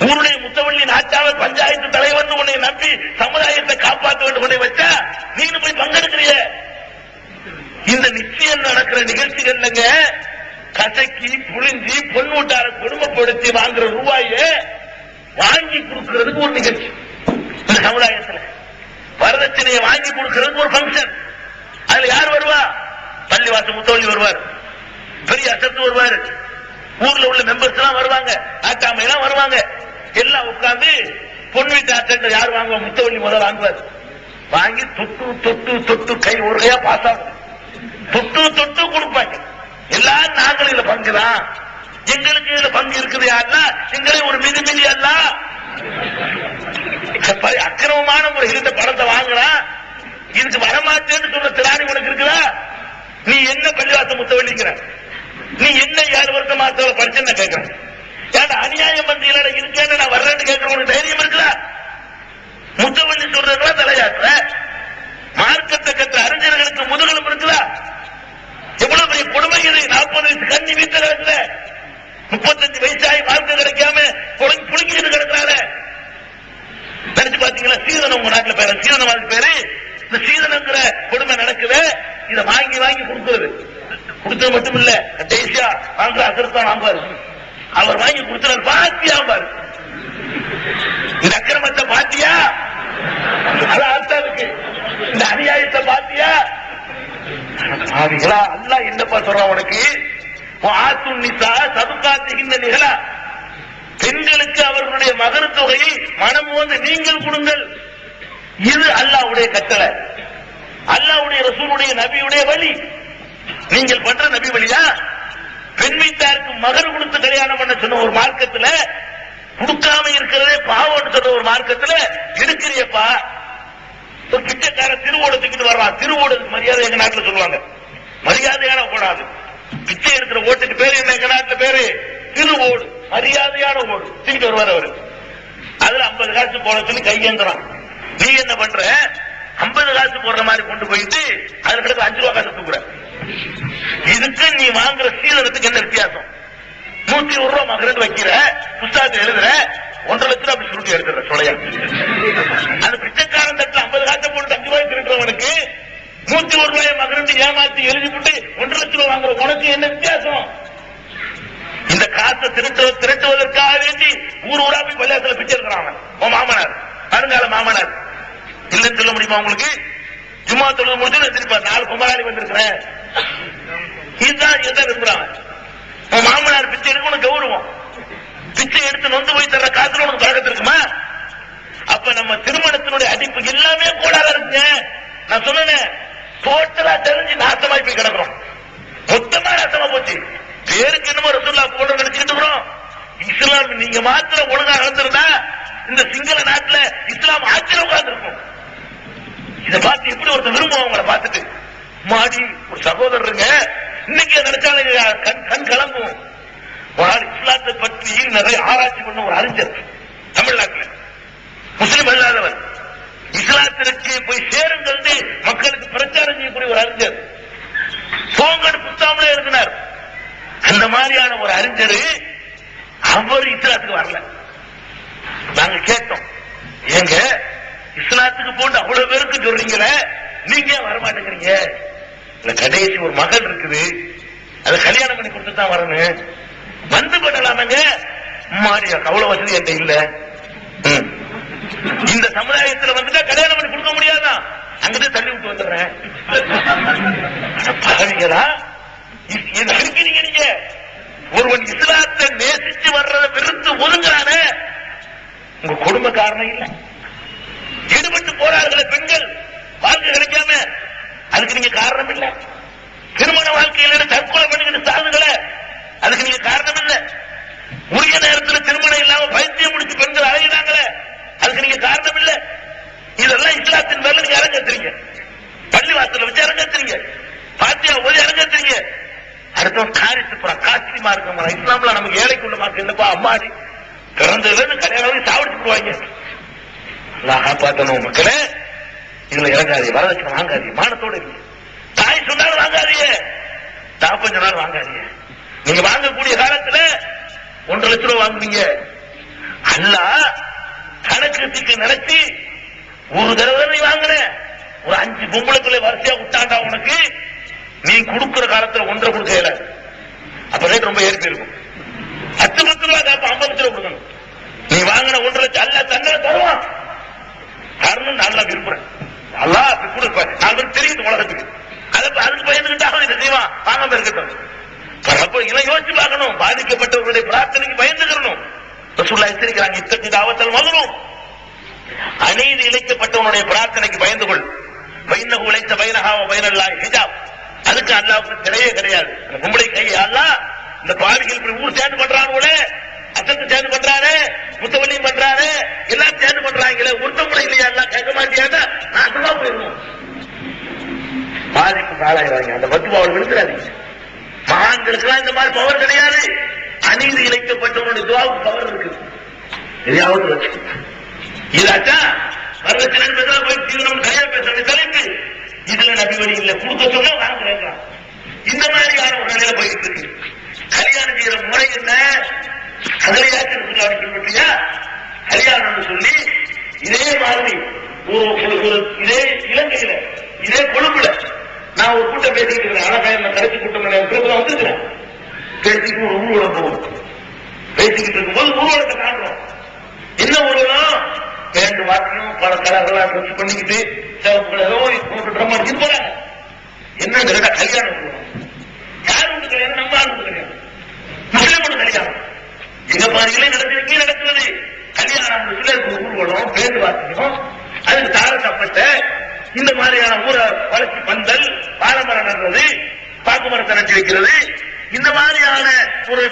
ஊருடைய முத்தவள்ளி நாட்டாளர் பஞ்சாயத்து தலைவர் உன்னை நம்பி சமுதாயத்தை காப்பாற்ற வேண்டும் உன்னை வச்சா நீங்க போய் பங்கெடுக்கிறிய. இந்த நிச்சயம் நடக்கிற நிகழ்ச்சிகள்லங்க கசக்கி புழிஞ்சி பொன்மூட்டார கொடுமைப்படுத்தி வாங்குற ரூபாயை வாங்கி கொடுக்கிறதுக்கு ஒரு நிகழ்ச்சி. இந்த சமுதாயத்தில் வரதட்சணையை வாங்கி கொடுக்கிறதுக்கு ஒரு பங்கன். அதுல யார் வருவா? பள்ளிவாசல் முத்தவள்ளி வருவார், பெரிய அசத்து வருவார், ஊர்ல உள்ள மெம்பர்ஸ் எல்லாம் வருவாங்க, ஆட்டாமை எல்லாம் வருவாங்க. எல்லாம் உட்கார்ந்து பொன் வீட்டு அட்டை யார் வாங்குவா? முத்தவள்ளி முதல் வாங்குவார். வாங்கி தொட்டு தொட்டு தொட்டு கை ஒரு கையா பாஸ் ஆகும், தொட்டு தொட்டு கொடுப்பாங்க. எல்லாரும் நாங்களும் இதுல பங்குதான், எங்களுக்கு இதுல பங்கு இருக்குது. யாருன்னா எங்களே ஒரு மிதி மிதி அல்ல அக்கிரமமான முறையில் இந்த பணத்தை வாங்கினா இதுக்கு வரமாட்டேன்னு சொல்ற திராணி உனக்கு இருக்குதா? நீ என்ன பள்ளிவாச முத்தவள்ளிங்கிற? நீ என்ன 7 வருஷம் மாசத்துல படிச்சுன்னு கேட்கிறேன். ஏன்னா அநியாயம் பண்றீங்க இருக்கேன்னு நான் வர்றேன்னு கேட்கிறவனுக்கு தைரியம் இருக்குதா? முத்தவள்ளி சொல்றதுல தலையாட்டுற மார்க்கத்தை கற்ற அறிஞர்களுக்கு முதுகலும் இருக்குதா? எவ்வளவு பெரிய கொடுமை இது! 40 வயசு கண்ணி வீட்டுல கிடக்குல, 35 வயசாகி மார்க்கம் கிடைக்காம புளிக்கிட்டு கிடக்குறாரு. நினைச்சு பாத்தீங்களா? சீதனம் உங்க நாட்டுல பேரு சீதனம் பேரு. இந்த சீதனங்கிற கொடுமை நடக்குது. இதை வாங்கி வாங்கி கொடுக்கிறது. கொடுத்தது மட்டும் இல்ல, கடைசியா வாங்குற அசரத்தான் வாங்குவாரு. அவர் வாங்கி கொடுத்தாரு பாத்தியா பாரு. இந்த அக்கிரமத்தை பாத்தியா? அது அர்த்தம். இந்த அநியாயத்தை பாத்தியா? அல்லாஹ் என்னப்பா சொல்றான் உனக்கு? ஆத்து நிசா சதுகாத்துகின்ற நிகழா, பெண்களுக்கு அவர்களுடைய மகர் தொகையை மனம் வந்து நீங்கள் கொடுங்கள். இது அல்லாஹ்வுடைய கட்டளை, அல்லாஹ்வுடைய ரசூலுடைய நபியுடைய வழி. நீங்கள் பண்ற நபி வழியா? பெண் வீட்டாருக்கு மகர் கொடுத்து கல்யாணம் பண்ண சொன்ன ஒரு மார்க்கத்துல, கொடுக்காம இருக்கிறதே பாவம்னு சொன்ன ஒரு மார்க்கத்துல எடுக்கிறியப்பா. ஒரு பிச்சைக்கார திருவோடு தூக்கிட்டு வர்றான். திருவோடு மரியாதை எங்க நாட்டுல சொல்லுவாங்க, மரியாதையான ஓடாது. பிச்சை எடுக்கிற ஓட்டுக்கு பேரு என்ன எங்க நாட்டுல பேரு? திருவோடு, மரியாதையான ஓடு. தூக்கிட்டு வருவார் அவரு. அதுல 50 காசு போட சொல்லி கையேந்துறான். நீ என்ன பண்ற? 50 காசு போடுற மாதிரி கொண்டு போயிட்டு அதுல கிடக்கு 5 ரூபா காசு தூக்குற. இதுக்கு நீ வாங்குற சீதனத்துக்கு என்ன வித்தியாசம்? 101 ரூபா மகரண்டு வைக்கிற, புஸ்தகத்தை எழுதுற, 1.5 லட்சம் அப்படி சுருட்டி எடுத்துற சொலையா. அந்த பிச்சைக்காரன் தட்டுல 50 காசை போட்டு 5 ரூபாய் திருடுறவனுக்கு 101 ரூபாய் மகரண்டு ஏமாத்தி எழுதி போட்டு 1.5 லட்சம் ரூபாய் வாங்குற உனக்கு என்ன வித்தியாசம்? இந்த காசை திரட்டுவதற்காக வேண்டி ஊர் ஊரா போய் பள்ளியாசல பிச்சை இருக்கிறான் உன் மாமனார், வருங்கால மாமனார். இல்லன்னு சொல்ல முடியுமா உங்களுக்கு? சும்மா தொழுது முடிச்சு திருப்பா 4 கும்பலாளி வந்திருக்கிறேன். இதுதான் இருக்கிறான். உன் மாமனார் பிச்சை எடுக்க உனக்கு கௌரவம். பிச்சை எடுத்து நொந்து போய் தர காத்துல உனக்கு பழக்கத்து இருக்குமா? அப்ப நம்ம திருமணத்தினுடைய அடிப்பு எல்லாமே கோளாறு இருக்குங்க. நான் சொன்னேன், டோட்டலா தெரிஞ்சு நாசமாய் போய் கிடக்கிறோம். மொத்தமா நாசமா போச்சு. பேருக்கு என்னமோ ரசூலுல்லாஹ் போன்ற நினைச்சுக்கிட்டு இருக்கிறோம். இஸ்லாம் நீங்க மாத்திரம் ஒழுங்கா நடந்திருந்தா இந்த சிங்கள நாட்டுல இஸ்லாம் ஆட்சியில் உட்கார்ந்து இருக்கும். இதை பார்த்து எப்படி ஒருத்தர் விரும்புவோம் அவங்களை பார்த்துட்டு மாடி ஒரு சகோதரருங்க இன்னைக்கு நினைச்சாலும் கண் கலங்கும். ஒரு ஆள் இஸ்லாத்தை பற்றி நிறைய ஆராய்ச்சி பண்ண ஒரு அறிஞர், தமிழ்நாட்டில் முஸ்லிம் அல்லாதவர், இஸ்லாத்திற்கு போய் சேருங்கள் மக்களுக்கு பிரச்சாரம் செய்யக்கூடிய ஒரு அறிஞர், போங்கன்னு புத்தாமலே இருக்கிறார். அந்த மாதிரியான ஒரு அறிஞர் அவர் இஸ்லாத்துக்கு வரல. நாங்க கேட்டோம், ஏங்க இஸ்லாத்துக்கு போட்டு அவ்வளவு பேருக்கு சொல்றீங்களே, நீங்க வரமாட்டேங்கிறீங்க? கடைசி ஒரு மகள் இருக்குது, அதை கல்யாணம் பண்ணி கொடுத்து தான் வரணும். வந்து பண்ணலாமங்க. மாரியா அவ்வளவு வசதி என்கிட்ட இல்ல. இந்த சமுதாயத்தில் வந்துட்டா கல்யாணம் பண்ணி கொடுக்க முடியாதான், அங்கிட்டு தள்ளி விட்டு வந்துடுறேன். பாருங்களா இருக்கிறீங்க நீங்க. ஒருவன் இஸ்லாத்தை நேசிச்சு வர்றதை வெறுத்து ஒதுங்குறானே, உங்க குடும்ப காரணம் இல்ல. ஈடுபட்டு போறார்கள பெண்கள் வாழ்க்கை கிடைக்காம, அதுக்கு நீங்க காரணம் இல்ல. திருமண வாழ்க்கையில தற்கொலை பண்ணிக்கிட்டு சாகுங்கள, அதுக்கு நீங்க காரணம் இல்ல. உரிய நேரத்தில் திருமணம் இல்லாம பைத்தியம் முடிச்சு பெண்கள் அழைகிறாங்களே, அதுக்கு நீங்க காரணம் இல்ல. இதெல்லாம் இஸ்லாத்தின் மேல நீங்க அரங்கத்துறீங்க. பள்ளிவாசல வச்சு அரங்கத்துறீங்க, பாத்தியா ஓதி அரங்கத்துறீங்க. அடுத்தவன் காரித்து போறான், காஸ்ட்லிமா இருக்க இஸ்லாம்ல நமக்கு ஏழைக்குள்ள மார்க்க இல்லப்பா. அம்மாடி பிறந்ததுல இருந்து கல்யாணம் சாப்பிட்டு போடுவாங்க. காப்பாற்றணும் மக்களே. இதுல இறங்காதீங்க, வரதட்சணை வாங்காதீங்க, மானத்தோட இருக்கு. தாய் சொன்னாலும் வாங்காதீங்க, தாப்பன் சொன்னாலும் வாங்காதீங்க. நீங்க வாங்கக்கூடிய காலத்துல 1.5 லட்சம் ரூபாய் வாங்குவீங்க. அல்லாஹ் கணக்கு நினைச்சு ஒரு தடவை நீ வாங்குற, ஒரு 5 பொம்பளைக்குள்ள வரிசையா விட்டாண்டா உனக்கு, நீ கொடுக்கிற காலத்துல 1.5 கொடுக்கல. அப்ப ரேட் ரொம்ப ஏறி போயிருக்கும். 10 லட்சம் ரூபாய் காப்ப 50 லட்சம் ரூபாய் கொடுக்கணும். நீ வாங்கின 1.5 லட்சம் அல்ல தண்டனை தருவான். காரணம் நல்லா விரும்புறேன், நல்லா கொடுப்பேன், 4 பேருக்கு தெரியுது உலகத்துக்கு. அதுக்கு பயந்துகிட்டாக இதை செய்வான், வாங்காம இருக்கட்டும். இதெல்லாம் யோசிச்சு பார்க்கணும். பாதிக்கப்பட்டவர்களுடைய பிரார்த்தனைக்கு பயந்துக்கணும். ரசூலுல்லாஹ் எச்சரிக்கிறாங்க, இத்தகைய தாவத்தல் மதுரும், அநீதி இழைக்கப்பட்டவனுடைய பிரார்த்தனைக்கு பயந்து கொள். பைனஹு லைஸ பைனஹா வ பைனல்லாஹி ஹிஜாப். அதுக்கு அல்லாஹ்வுக்கு கிடையவே கிடையாது. அந்த பொம்பளை கை அல்லாஹ் இந்த பாவிகள் இப்படி ஊர் சேர்ந்து பண்றானே, அசத்து சேர்ந்து பண்றானே, முத்தவல்லியும் பண்றானே, எல்லாம் சேர்ந்து பண்றாங்களே, ஒருத்தவங்களை இல்லையா எல்லாம் கேட்க மாட்டியாங்க, நான் சொல்ல போயிருவோம். பாதிப்பு ஆளாகிறாங்க. அந்த பத்துவாவில் விழுந்துடாதீங்க. மகான்களுக்கெல்லாம் இந்த மாதிரி பவர் கிடையாது. அநீதி இழைக்கப்பட்டவனுடைய துவாவுக்கு பவர் இருக்கு. எதையாவது வச்சு இதாச்சா வரதட்சணை போய் தீவிரம் கையா பேசுற தலைப்பு. இதுல நபி வழி இல்ல, கொடுக்க சொன்னா வாங்குறாங்க. இந்த மாதிரியான ஒரு நிலையில போயிட்டு இருக்கு. கல்யாணம் செய்யற முறை என்ன, அதிலையாச்சும் பின்பற்றியா கல்யாணம் சொல்லி இதே மாதிரி இதே இலங்கையில இதே கொழும்புல நான் ஒரு கூட்டம் பேசிட்டு இருக்கிறேன். அழகாய கடைசி கூட்டம் வந்துருக்கிறேன். பேசிட்டு ஒரு ஊர்வலம் போகும். பேசிக்கிட்டு இருக்கும்போது ஊர்வலத்தை காண்றோம். என்ன ஊர்வலம், பேண்டு வாக்கியம் பல கலர்களாக ட்ரெஸ் பண்ணிக்கிட்டு ட்ரம் அடிச்சுட்டு போறாங்க. என்ன கல்யாணம் ஊர்வலம். யார் வீட்டு கல்யாணம், நம்ம ஆள் வீட்டு கல்யாணம், முஸ்லிம் கல்யாணம். எங்க பாதிகளே நடந்திருக்கு, நடக்கிறது கல்யாணம் ஊர்வலம், பேண்டு வாக்கியம், அதுக்கு தாரக்கப்பட்ட இந்த மாதிரியான ஊரை வளர்ச்சி பந்தல், பாலமரம் நடுறது, பாக்கு மரத்தை நட்டு வைக்கிறது, இந்த மாதிரியான ஒரு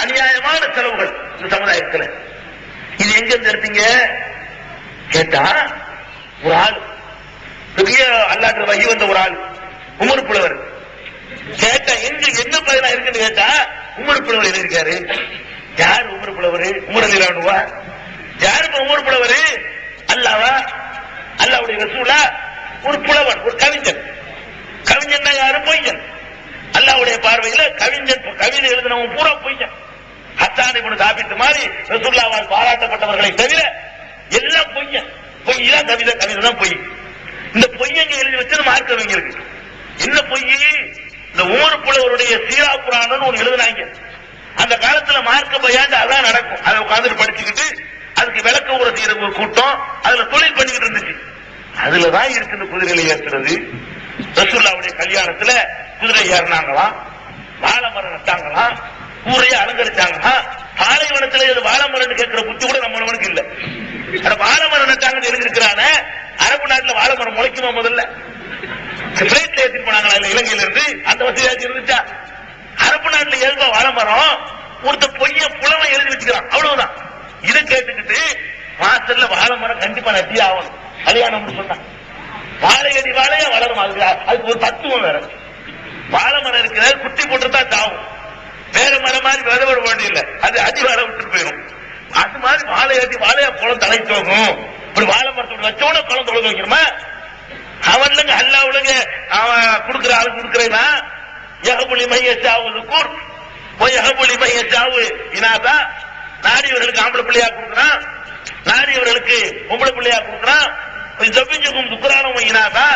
அநியாயமான செலவுகள் இந்த சமுதாயத்தில். இது எங்க இருந்து எடுத்தீங்க கேட்டா, ஒரு ஆள் பெரிய அல்லாற்ற வகி வந்த ஒரு ஆள் உமர் புலவர் கேட்டா, எங்க என்ன பதிலா இருக்குன்னு கேட்டா, உமர் புலவர் எழுதியிருக்காரு. யார் உமர் புலவர்? உமர் அலிலானுவா? யாரு உமர் புலவர்? அல்லாவா? அல்லாவுடைய ரசூலா? ஒரு புலவன், ஒரு கவிஞன். கவிஞன் யாரு? பொய்யன். அல்லாவுடைய பார்வையில கவிஞன், கவிதை எழுதினவன் பூரா பொய்யன். ஹஸ்ஸான் இப்னு சாபித் மாதிரி ரசூலுல்லாஹ்வால் பாராட்டப்பட்டவர்களை தவிர எல்லாம் பொய்யன். பொய் தான் கவிதை, கவிதை தான் பொய். இந்த பொய்யங்க எழுதி வச்சு மார்க்கவங்களுக்கு என்ன பொய்? இந்த உமர் புலவருடைய சீரா புராணம்னு ஒன்று எழுதினாங்க. அந்த காலத்துல மார்க்க பையாண்டு அதான் நடக்கும். அதை உட்கார்ந்து படிச்சுக்கிட்டு அதுக்கு விளக்க உரை செய்யற ஒரு கூட்டம் அதுல தொழில் பண்ணிக்கிட்டு இருந்துச்சு. அதுலதான் இருக்கு குதிரையில ஏற்றுறது. ரசூலுல்லாஹ்வுடைய கல்யாணத்துல குதிரை ஏறினாங்களாம், வாழை மரம் நட்டாங்களாம், ஊரையே அலங்கரிச்சாங்களாம். பாலைவனத்துல இது வாழை மரம் கேட்கிற புத்தி கூட நம்மளுக்கு இல்ல. வாழை மரம் நட்டாங்கன்னு எழுதிருக்கிறான. அரபு நாட்டுல வாழை மரம் முளைக்குமா? முதல்ல பிளைட்ல ஏற்றிட்டு போனாங்களா இல்ல இலங்கையில இருந்து? அந்த வசதியாச்சு இருந்துச்சா? அரபு நாட்டுல எழுத வாழை மரம் ஒருத்த பொய்ய புலமை எழுதி வச்சுக்கிறான், அவ்வளவுதான். இதை கேட்டுக்கிட்டு மாசத்துல வாழை மரம் கண்டிப்பா நட்டி ஆகணும் கல்யாணம் சொன்னான். வாழையடி வாழையா வளரும். அதுக்கு ஒரு தத்துவம் வேற. வாழை மரம் இருக்கிற குட்டி போட்டுதான் தாவும். வேற மரம் மாதிரி விதவர வேண்டிய இல்ல, அது அடி வாழை விட்டு போயிடும். அது மாதிரி வாழையடி வாழையா குளம் தலை தோகும். இப்படி வாழை மரத்தோட வச்சோட குளம் தொலை வைக்கிறோமா? அவன்லங்க அல்லாவுலங்க அவன் கொடுக்குற ஆளு கொடுக்குறேன்னா எகபுலி மையச்சாவு கூர் போய் எகபுலி மையச்சாவு இனாதா நாடியவர்களுக்கு ஆம்பளை பிள்ளையா கொடுக்குறான், நாடியவர்களுக்கு பொம்பளை பிள்ளையா கொடுக்குறான். ஜபிஞ்சுக்கும் துக்குறானும் இனாதா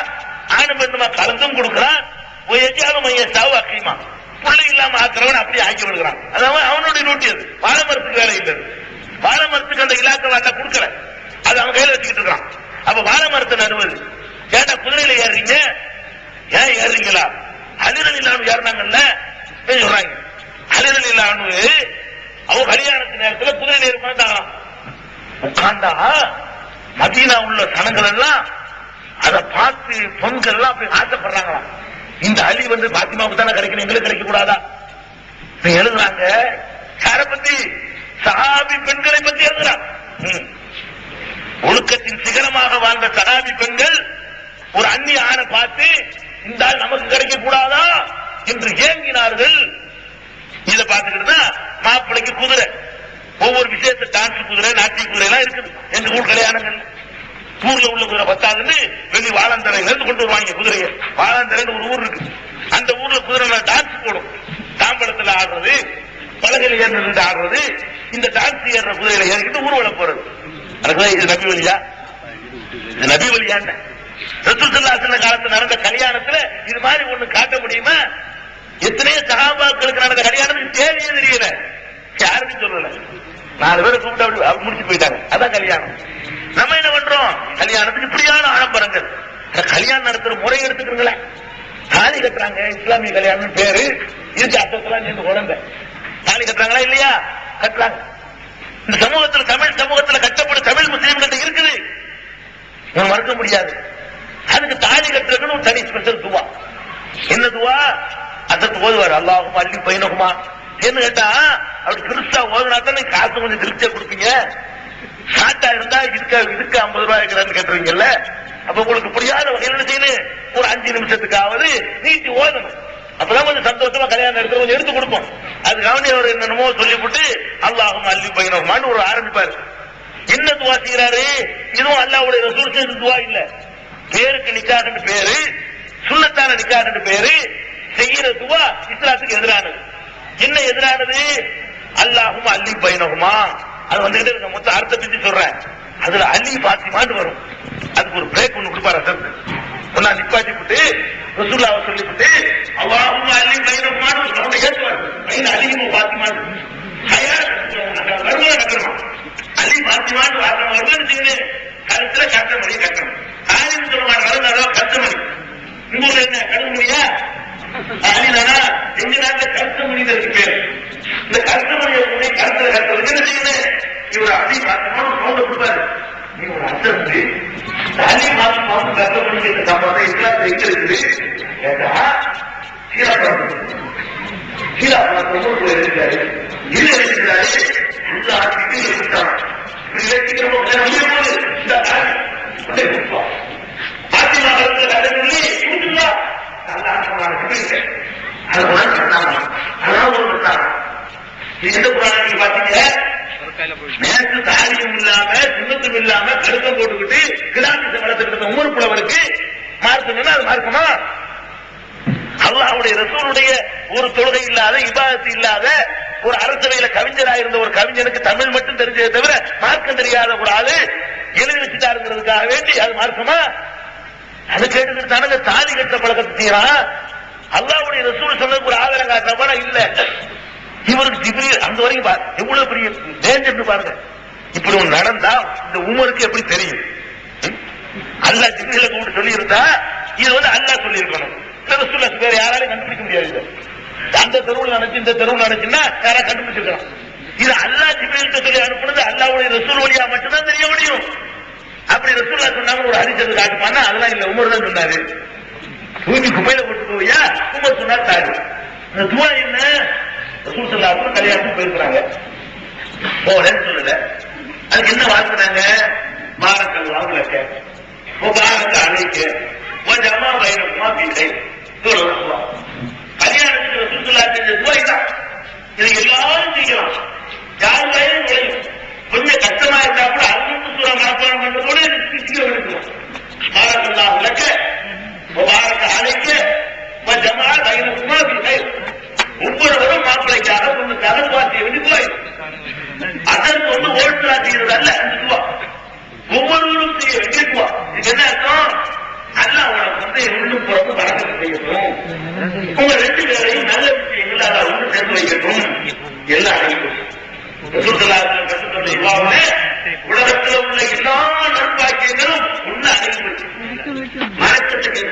ஆணு பெண்ணுமா கலந்தும் கொடுக்குறான். எஜாலும் மையச்சாவு அக்கியமா பிள்ளை இல்லாம பாக்குறவன் அப்படியே ஆக்கி விடுகிறான். அதாவது அவனுடைய டியூட்டி. அது வாழை மரத்துக்கு வேலை இல்லை. வாழை மரத்துக்கு அந்த இலாக்க வாட்டா கொடுக்கல, அது அவன் கையில வச்சுக்கிட்டு இருக்கான். அப்ப வாழை மரத்தை நடுவது கேட்டா குதிரையில ஏறீங்க, ஏன் ஏறீங்களா? அலிரல் இல்லாம ஏறினாங்கல்ல சொல்றாங்க. அலிரல் இல்லாம அவங்க கல்யாணத்து நேரத்தில் குதிரையில ஏறிப்பாண்டாங்களாம். உட்கார்ந்தா மதீனா உள்ள சனங்கள் எல்லாம் அதை பார்த்து பொண்கள் எல்லாம் அப்படி ஆசைப்படுறாங்களாம். இந்த அலி வந்து பாத்திமாவுக்கு தானே கிடைக்கணும், எங்களுக்கு கிடைக்க கூடாதா? எழுதுறாங்க. யாரை பத்தி? சஹாபி பெண்களை பத்தி எழுதுறாங்க. ஒழுக்கத்தின் சிகரமாக வாழ்ந்த சஹாபி பெண்கள் ஒரு அந்நிய ஆணை பார்த்து இந்த ஆள் நமக்கு கிடைக்க கூடாதா என்று ஏங்கினார்கள். இதை பார்த்துக்கிட்டு மாப்பிள்ளைக்கு குதிரை, ஒவ்வொரு விசேஷ டான்ஸ் குதிரை, நாட்டிய குதிரை எல்லாம் இருக்குது. எங்க ஊர் கல்யாணங்கள் ஊர்ல உள்ள குதிரை பத்தாதுன்னு வெளி வாழந்தரையில இருந்து கொண்டு வருவாங்க குதிரையை. வாழந்தரைன்னு ஒரு ஊர் இருக்கு, அந்த ஊர்ல குதிரை டான்ஸ் போடும். தாம்பலத்துல ஆடுறது, பலகையில் ஏறிட்டு ஆடுறது, இந்த டான்ஸ் ஏறுற குதிரையில ஏறிக்கிட்டு ஊர்வலம் போறது. இது நபி வழியா? நபி வழியா? ரசூல் ஸல்லல்லாஹு அலைஹி காலத்துல நடந்த கல்யாணத்துல இது மாதிரி ஒண்ணு காட்ட முடியுமா? எத்தனையோ சஹாபாக்களுக்கு நடந்த கல்யாணத்துக்கு தேவையே தெரியல, யாருக்கும் சொல்லல. 4 பேரை கூப்பிட்டு அப்படி முடிச்சு போயிட்டாங்க. அதான் கல்யாணம். நம்ம என்ன பண்றோம்? கல்யாணத்துக்கு இப்படியான ஆடம்பரங்கள். கல்யாணம் நடத்துற முறை எடுத்துக்கிறீங்களேன். தாலி கட்டுறாங்க, இஸ்லாமிய கல்யாணம் பேரு இருக்கு. அத்தெல்லாம் சேர்ந்து குழந்தை தாலி கட்டுறாங்களா இல்லையா? கட்டுறாங்க. இந்த சமூகத்தில், தமிழ் சமூகத்தில் கட்டப்படும் தமிழ் முஸ்லீம்கள் இருக்குது, மறுக்க முடியாது. அதுக்கு தாலி கட்டுறதுன்னு ஒரு தனி ஸ்பெஷல் துவா. என்ன துவா? அதற்கு ஓதுவார், அல்லாஹும் அள்ளி பைனகுமா என்ன கேட்டா, அப்படி பெருசா ஓதுனா தான் காசு கொஞ்சம் திருப்தியா கொடுப்பீங்க. ஷார்ட்டா இருந்தா இதுக்கு 50 ரூபாய் இருக்கிறான்னு கேட்டுருவீங்கல்ல. அப்ப உங்களுக்கு புரியாத வகையில் என்ன செய்யணும்? ஒரு 5 நிமிஷத்துக்காவது நீட்டி ஓதணும். அப்பதான் கொஞ்சம் சந்தோஷமா கல்யாணம் எடுத்து கொஞ்சம் எடுத்து கொடுப்போம். அதுக்காக அவர் என்னென்னமோ சொல்லிவிட்டு அல்லாஹும் அள்ளி பைனகுமான்னு ஒரு ஆரம்பிப்பாரு. என்ன துவா செய்யறாரு? இதுவும் அல்லாஹ்வுடைய ரசூல் செய்த துவா இல்ல. பேருக்கு நிக்காஹ்னு பேரு, சுன்னத்தான நிக்காஹ்னு பேரு. செய்யற துவா இஸ்லாத்துக்கு எதிரானது. என்ன எதிரானது? அல்லாஹும் அள்ளி பைனகுமா. அது வந்துகிட்டே இருக்க மொத்த அர்த்தத்தை பத்தி சொல்றேன். அதுல அள்ளி பாத்திமான்னு வரும். அதுக்கு ஒரு பிரேக் ஒண்ணு கொடுப்பாரு. அசர்த்து ஒன்னா நிப்பாட்டி விட்டு ரசூலுல்லாஹ் சொல்லிவிட்டு அல்லாஹும் அள்ளி பைனகுமான்னு சவுண்ட் ஏற்றுவார். பைன அலியும் பாத்திமான்னு அள்ளி பாத்திமான்னு வார்த்தை வருதுன்னு கருத்துல கட்டமணி கட்டணும். ஆலிம் சொல்லுவாங்க வரணும் கட்டமணி. உங்க என்ன கடுமொழியா? அலிதானா? எங்க நாட்டில் கருத்த மனிதருக்கு பேர். இந்த கருத்த மனிதர்களுடைய கருத்துல கட்டுறது என்ன செய்யணும்? இவர் அலி பாத்திமான்னு சவுண்ட் கொடுப்பாரு. நீ ஒரு அர்த்தம் அலி பாத்திமான்னு கருத்த மனித சம்பந்தம் இஸ்லாத்துல எங்க இருக்குது கேட்டா சீராபுரத்துல இருக்காரு. இல்ல இருக்கிறாரு இந்த ஆட்சிக்கு இருக்காங்க. நேற்று தாலியும் இல்லாம சின்னத்தும் இல்லாம கருத்தம் போட்டுக்கிட்டு கிடாத்து வளர்த்துக்கிட்ட உமர் புலவருக்கு மார்க்கம்னா அது மார்க்கமா? அல்லாஹ்வுடைய ரசூலுடைய ஒரு தொழுகை இல்லாத, இபாதத்து இல்லாத, ஒரு அரசவையில கவிஞராக இருந்த ஒரு கவிஞனுக்கு தமிழ் மட்டும் தெரிஞ்சதை தவிர மார்க்கம் தெரியாத ஒரு ஆளு எழுதி வச்சுட்டாருங்கிறதுக்காக வேண்டி அது மார்க்கமா? அது கேட்டுக்கிட்டு தானங்க தாலி கட்ட பழக்கத்தை செய்யறான். அல்லாஹ்வுடைய ரசூல் சொன்னதுக்கு ஒரு ஆதாரம் காட்டுறப்ப இல்ல. இவருக்கு ஜிப்ரீல் அந்த வரைக்கும் எவ்வளவு பெரிய டேஞ்சர் பாருங்க. இப்படி ஒண்ணு நடந்தா இந்த உமருக்கு எப்படி தெரியும்? அல்லாஹ் ஜிப்ரீல கூப்பிட்டு சொல்லி இருந்தா இது வந்து அல்லாஹ் சொல்லி இருக்கணும். வேற யாராலையும் கண்டுபிடிக்க முடியாது. அந்த தெருவில் நினைச்சு இந்த தெருவில் நினைச்சுன்னா யாரா கண்டுபிடிச்சிருக்கலாம். இது அல்லாஹ் ஜிப்ரீல்கிட்ட சொல்லி அனுப்புனது அல்லாஹ்வுடைய ரசூல் வழியா மட்டும்தான் தெரிய முடியும். அப்படி ரசூலுல்லாஹ் சொன்னாங்க ஒரு ஹதீஸ் காட்டுப்பானா? அதெல்லாம் இல்ல, உமர் தான் சொன்னாரு. தூக்கி குப்பையில போட்டு போவியா? உமர் சொன்னார் தாரு. இந்த துவா என்ன? ரசூல் ஸல்லல்லாஹு அலைஹி வஸல்லம் கல்யாணத்துக்கு போயிருக்கிறாங்க, போறேன்னு சொல்லல. அதுக்கு என்ன வாழ்த்துறாங்க? பாரக்கல்லாஹு லக்க வ பாரக அலைக்க வ ஜமா பைனகுமா ஃபீ கைர். கல்யாணத்துக்கு ரசூல் ஸல்லல்லாஹு அலைஹி வஸல்லம் துவா இதான். இது எல்லாரும் செய்யலாம், யாருக்கையும் நுழையும். கொஞ்சம் கஷ்டமா இருந்தா கூட அறுநூறு சூறா மனப்பாடம் பண்றதோட சீக்கிரம் எடுக்கணும். பாரக்கல்லாஹு லக்க வ பாரக அலைக்க வ ஜமா பைனகுமா ஃபீ கைர். ஒவ்வொருவரும் மாப்பிள்ளைக்காக பொண்ணுக்காக துவா செய்ய வேண்டிய துவா. அதற்கு வந்து ஓட்டுலா செய்யறது அல்ல அந்த துவா, ஒவ்வொருவரும் செய்ய வேண்டிய துவா. இது என்ன அர்த்தம்? அல்லாஹ் உனக்கு வந்து உள்ளும் புறமும் வரக்கத்தை செய்யணும். உங்க 2 பேரையும் நல்ல விஷயங்கள் அதை ஒன்று சேர்ந்து வைக்கட்டும் எல்லாம் உலகத்தில் உள்ள எல்லா நற்பாக்கியங்களும் உள்ள அடைந்து மறக்கத்தை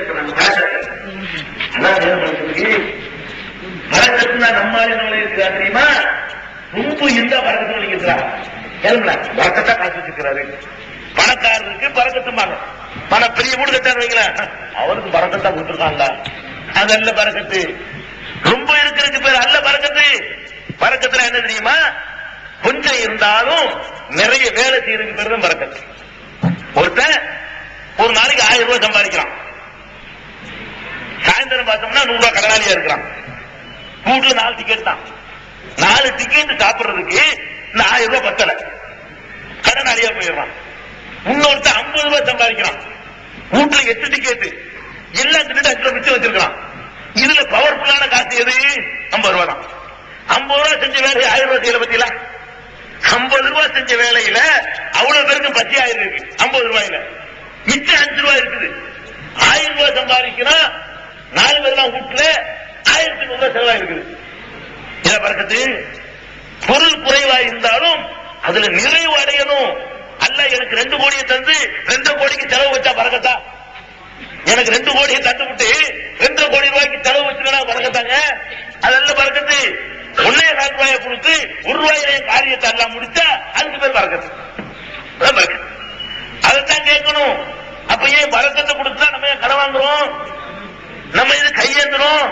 மறக்கத்துனா நம்மாலே இருக்கிறா தெரியுமா? ரொம்ப இந்த பறக்கத்தை இருக்கிறார் பறக்கத்தா காசு வச்சிருக்கிறாரு. பணக்காரருக்கு பறக்கத்துமாங்க. பெரிய வீடு கட்டாரு வைங்களேன், அவருக்கு பறக்கத்தா கொடுத்துருக்காங்க. அது அல்ல பறக்கத்து. ரொம்ப இருக்கிறதுக்கு பேர் அல்ல பறக்கத்து. பறக்கத்துல என்ன தெரியுமா? கொஞ்சம் இருந்தாலும் நிறைய வேலை செய்யறதுக்கு பேர் தான் பறக்கத்து. ஒருத்தன் ஒரு நாளைக்கு 1000 ரூபாய் சம்பாதிக்கிறான். சாயந்தரம் பார்த்தோம்னா 100 ரூபாய் கடனாளியா இருக்கிறான். வீட்டுல 4 டிக்கெட் தான். 4 டிக்கெட் சாப்பிடுறதுக்கு இந்த 1000 ரூபாய் பத்தல, கடனாளியா போயிடுறான். இன்னொருத்தன் 50 ரூபாய் சம்பாதிக்கிறான். வீட்டுல 8 டிக்கெட், எல்லாம் திட்டு 5 ரூபாய் மிச்சம் வச்சிருக்கான். இதுல பவர்ஃபுல்லான காசு எது? 50 ரூபாய் தான். 50 ரூபாய் செஞ்ச வேலை 1000 ரூபாய் செய்யல பத்தியில. 50 ரூபாய் செஞ்ச வேலையில அவ்வளவு பேருக்கு பத்தி ஆயிருக்கு. 50 ரூபாயில மிச்சம் 5 ரூபாய் இருக்குது. 1000 ரூபாய் சம்பாதிக்கிறான். 4 பேர்லாம் வீட்டுல 1000 ரூபாய் செலவா இருக்குது. இதை பறக்கத்து. பொருள் குறைவா இருந்தாலும் அதுல நிறைவு அடையணும். அல்ல எனக்கு 2 கோடியை தந்து 2 கோடிக்கு செலவு வச்சா பறக்கத்தா? எனக்கு 2 கோடியை தந்து விட்டு 2 கோடி ரூபாய்க்கு செலவு வச்சுக்கா பறக்கத்தாங்க? அதெல்லாம் பறக்கத்து. 1.25 ரூபாயை கொடுத்து 1 ரூபாயிலே காரியத்தை எல்லாம் முடிச்சா அதுக்கு பேர் பறக்கத்து. அதைத்தான் கேட்கணும். அப்ப ஏன் பறக்கத்தை கொடுத்தா நம்ம கடன் வாங்குறோம்? நம்ம இது கையேந்தணும்.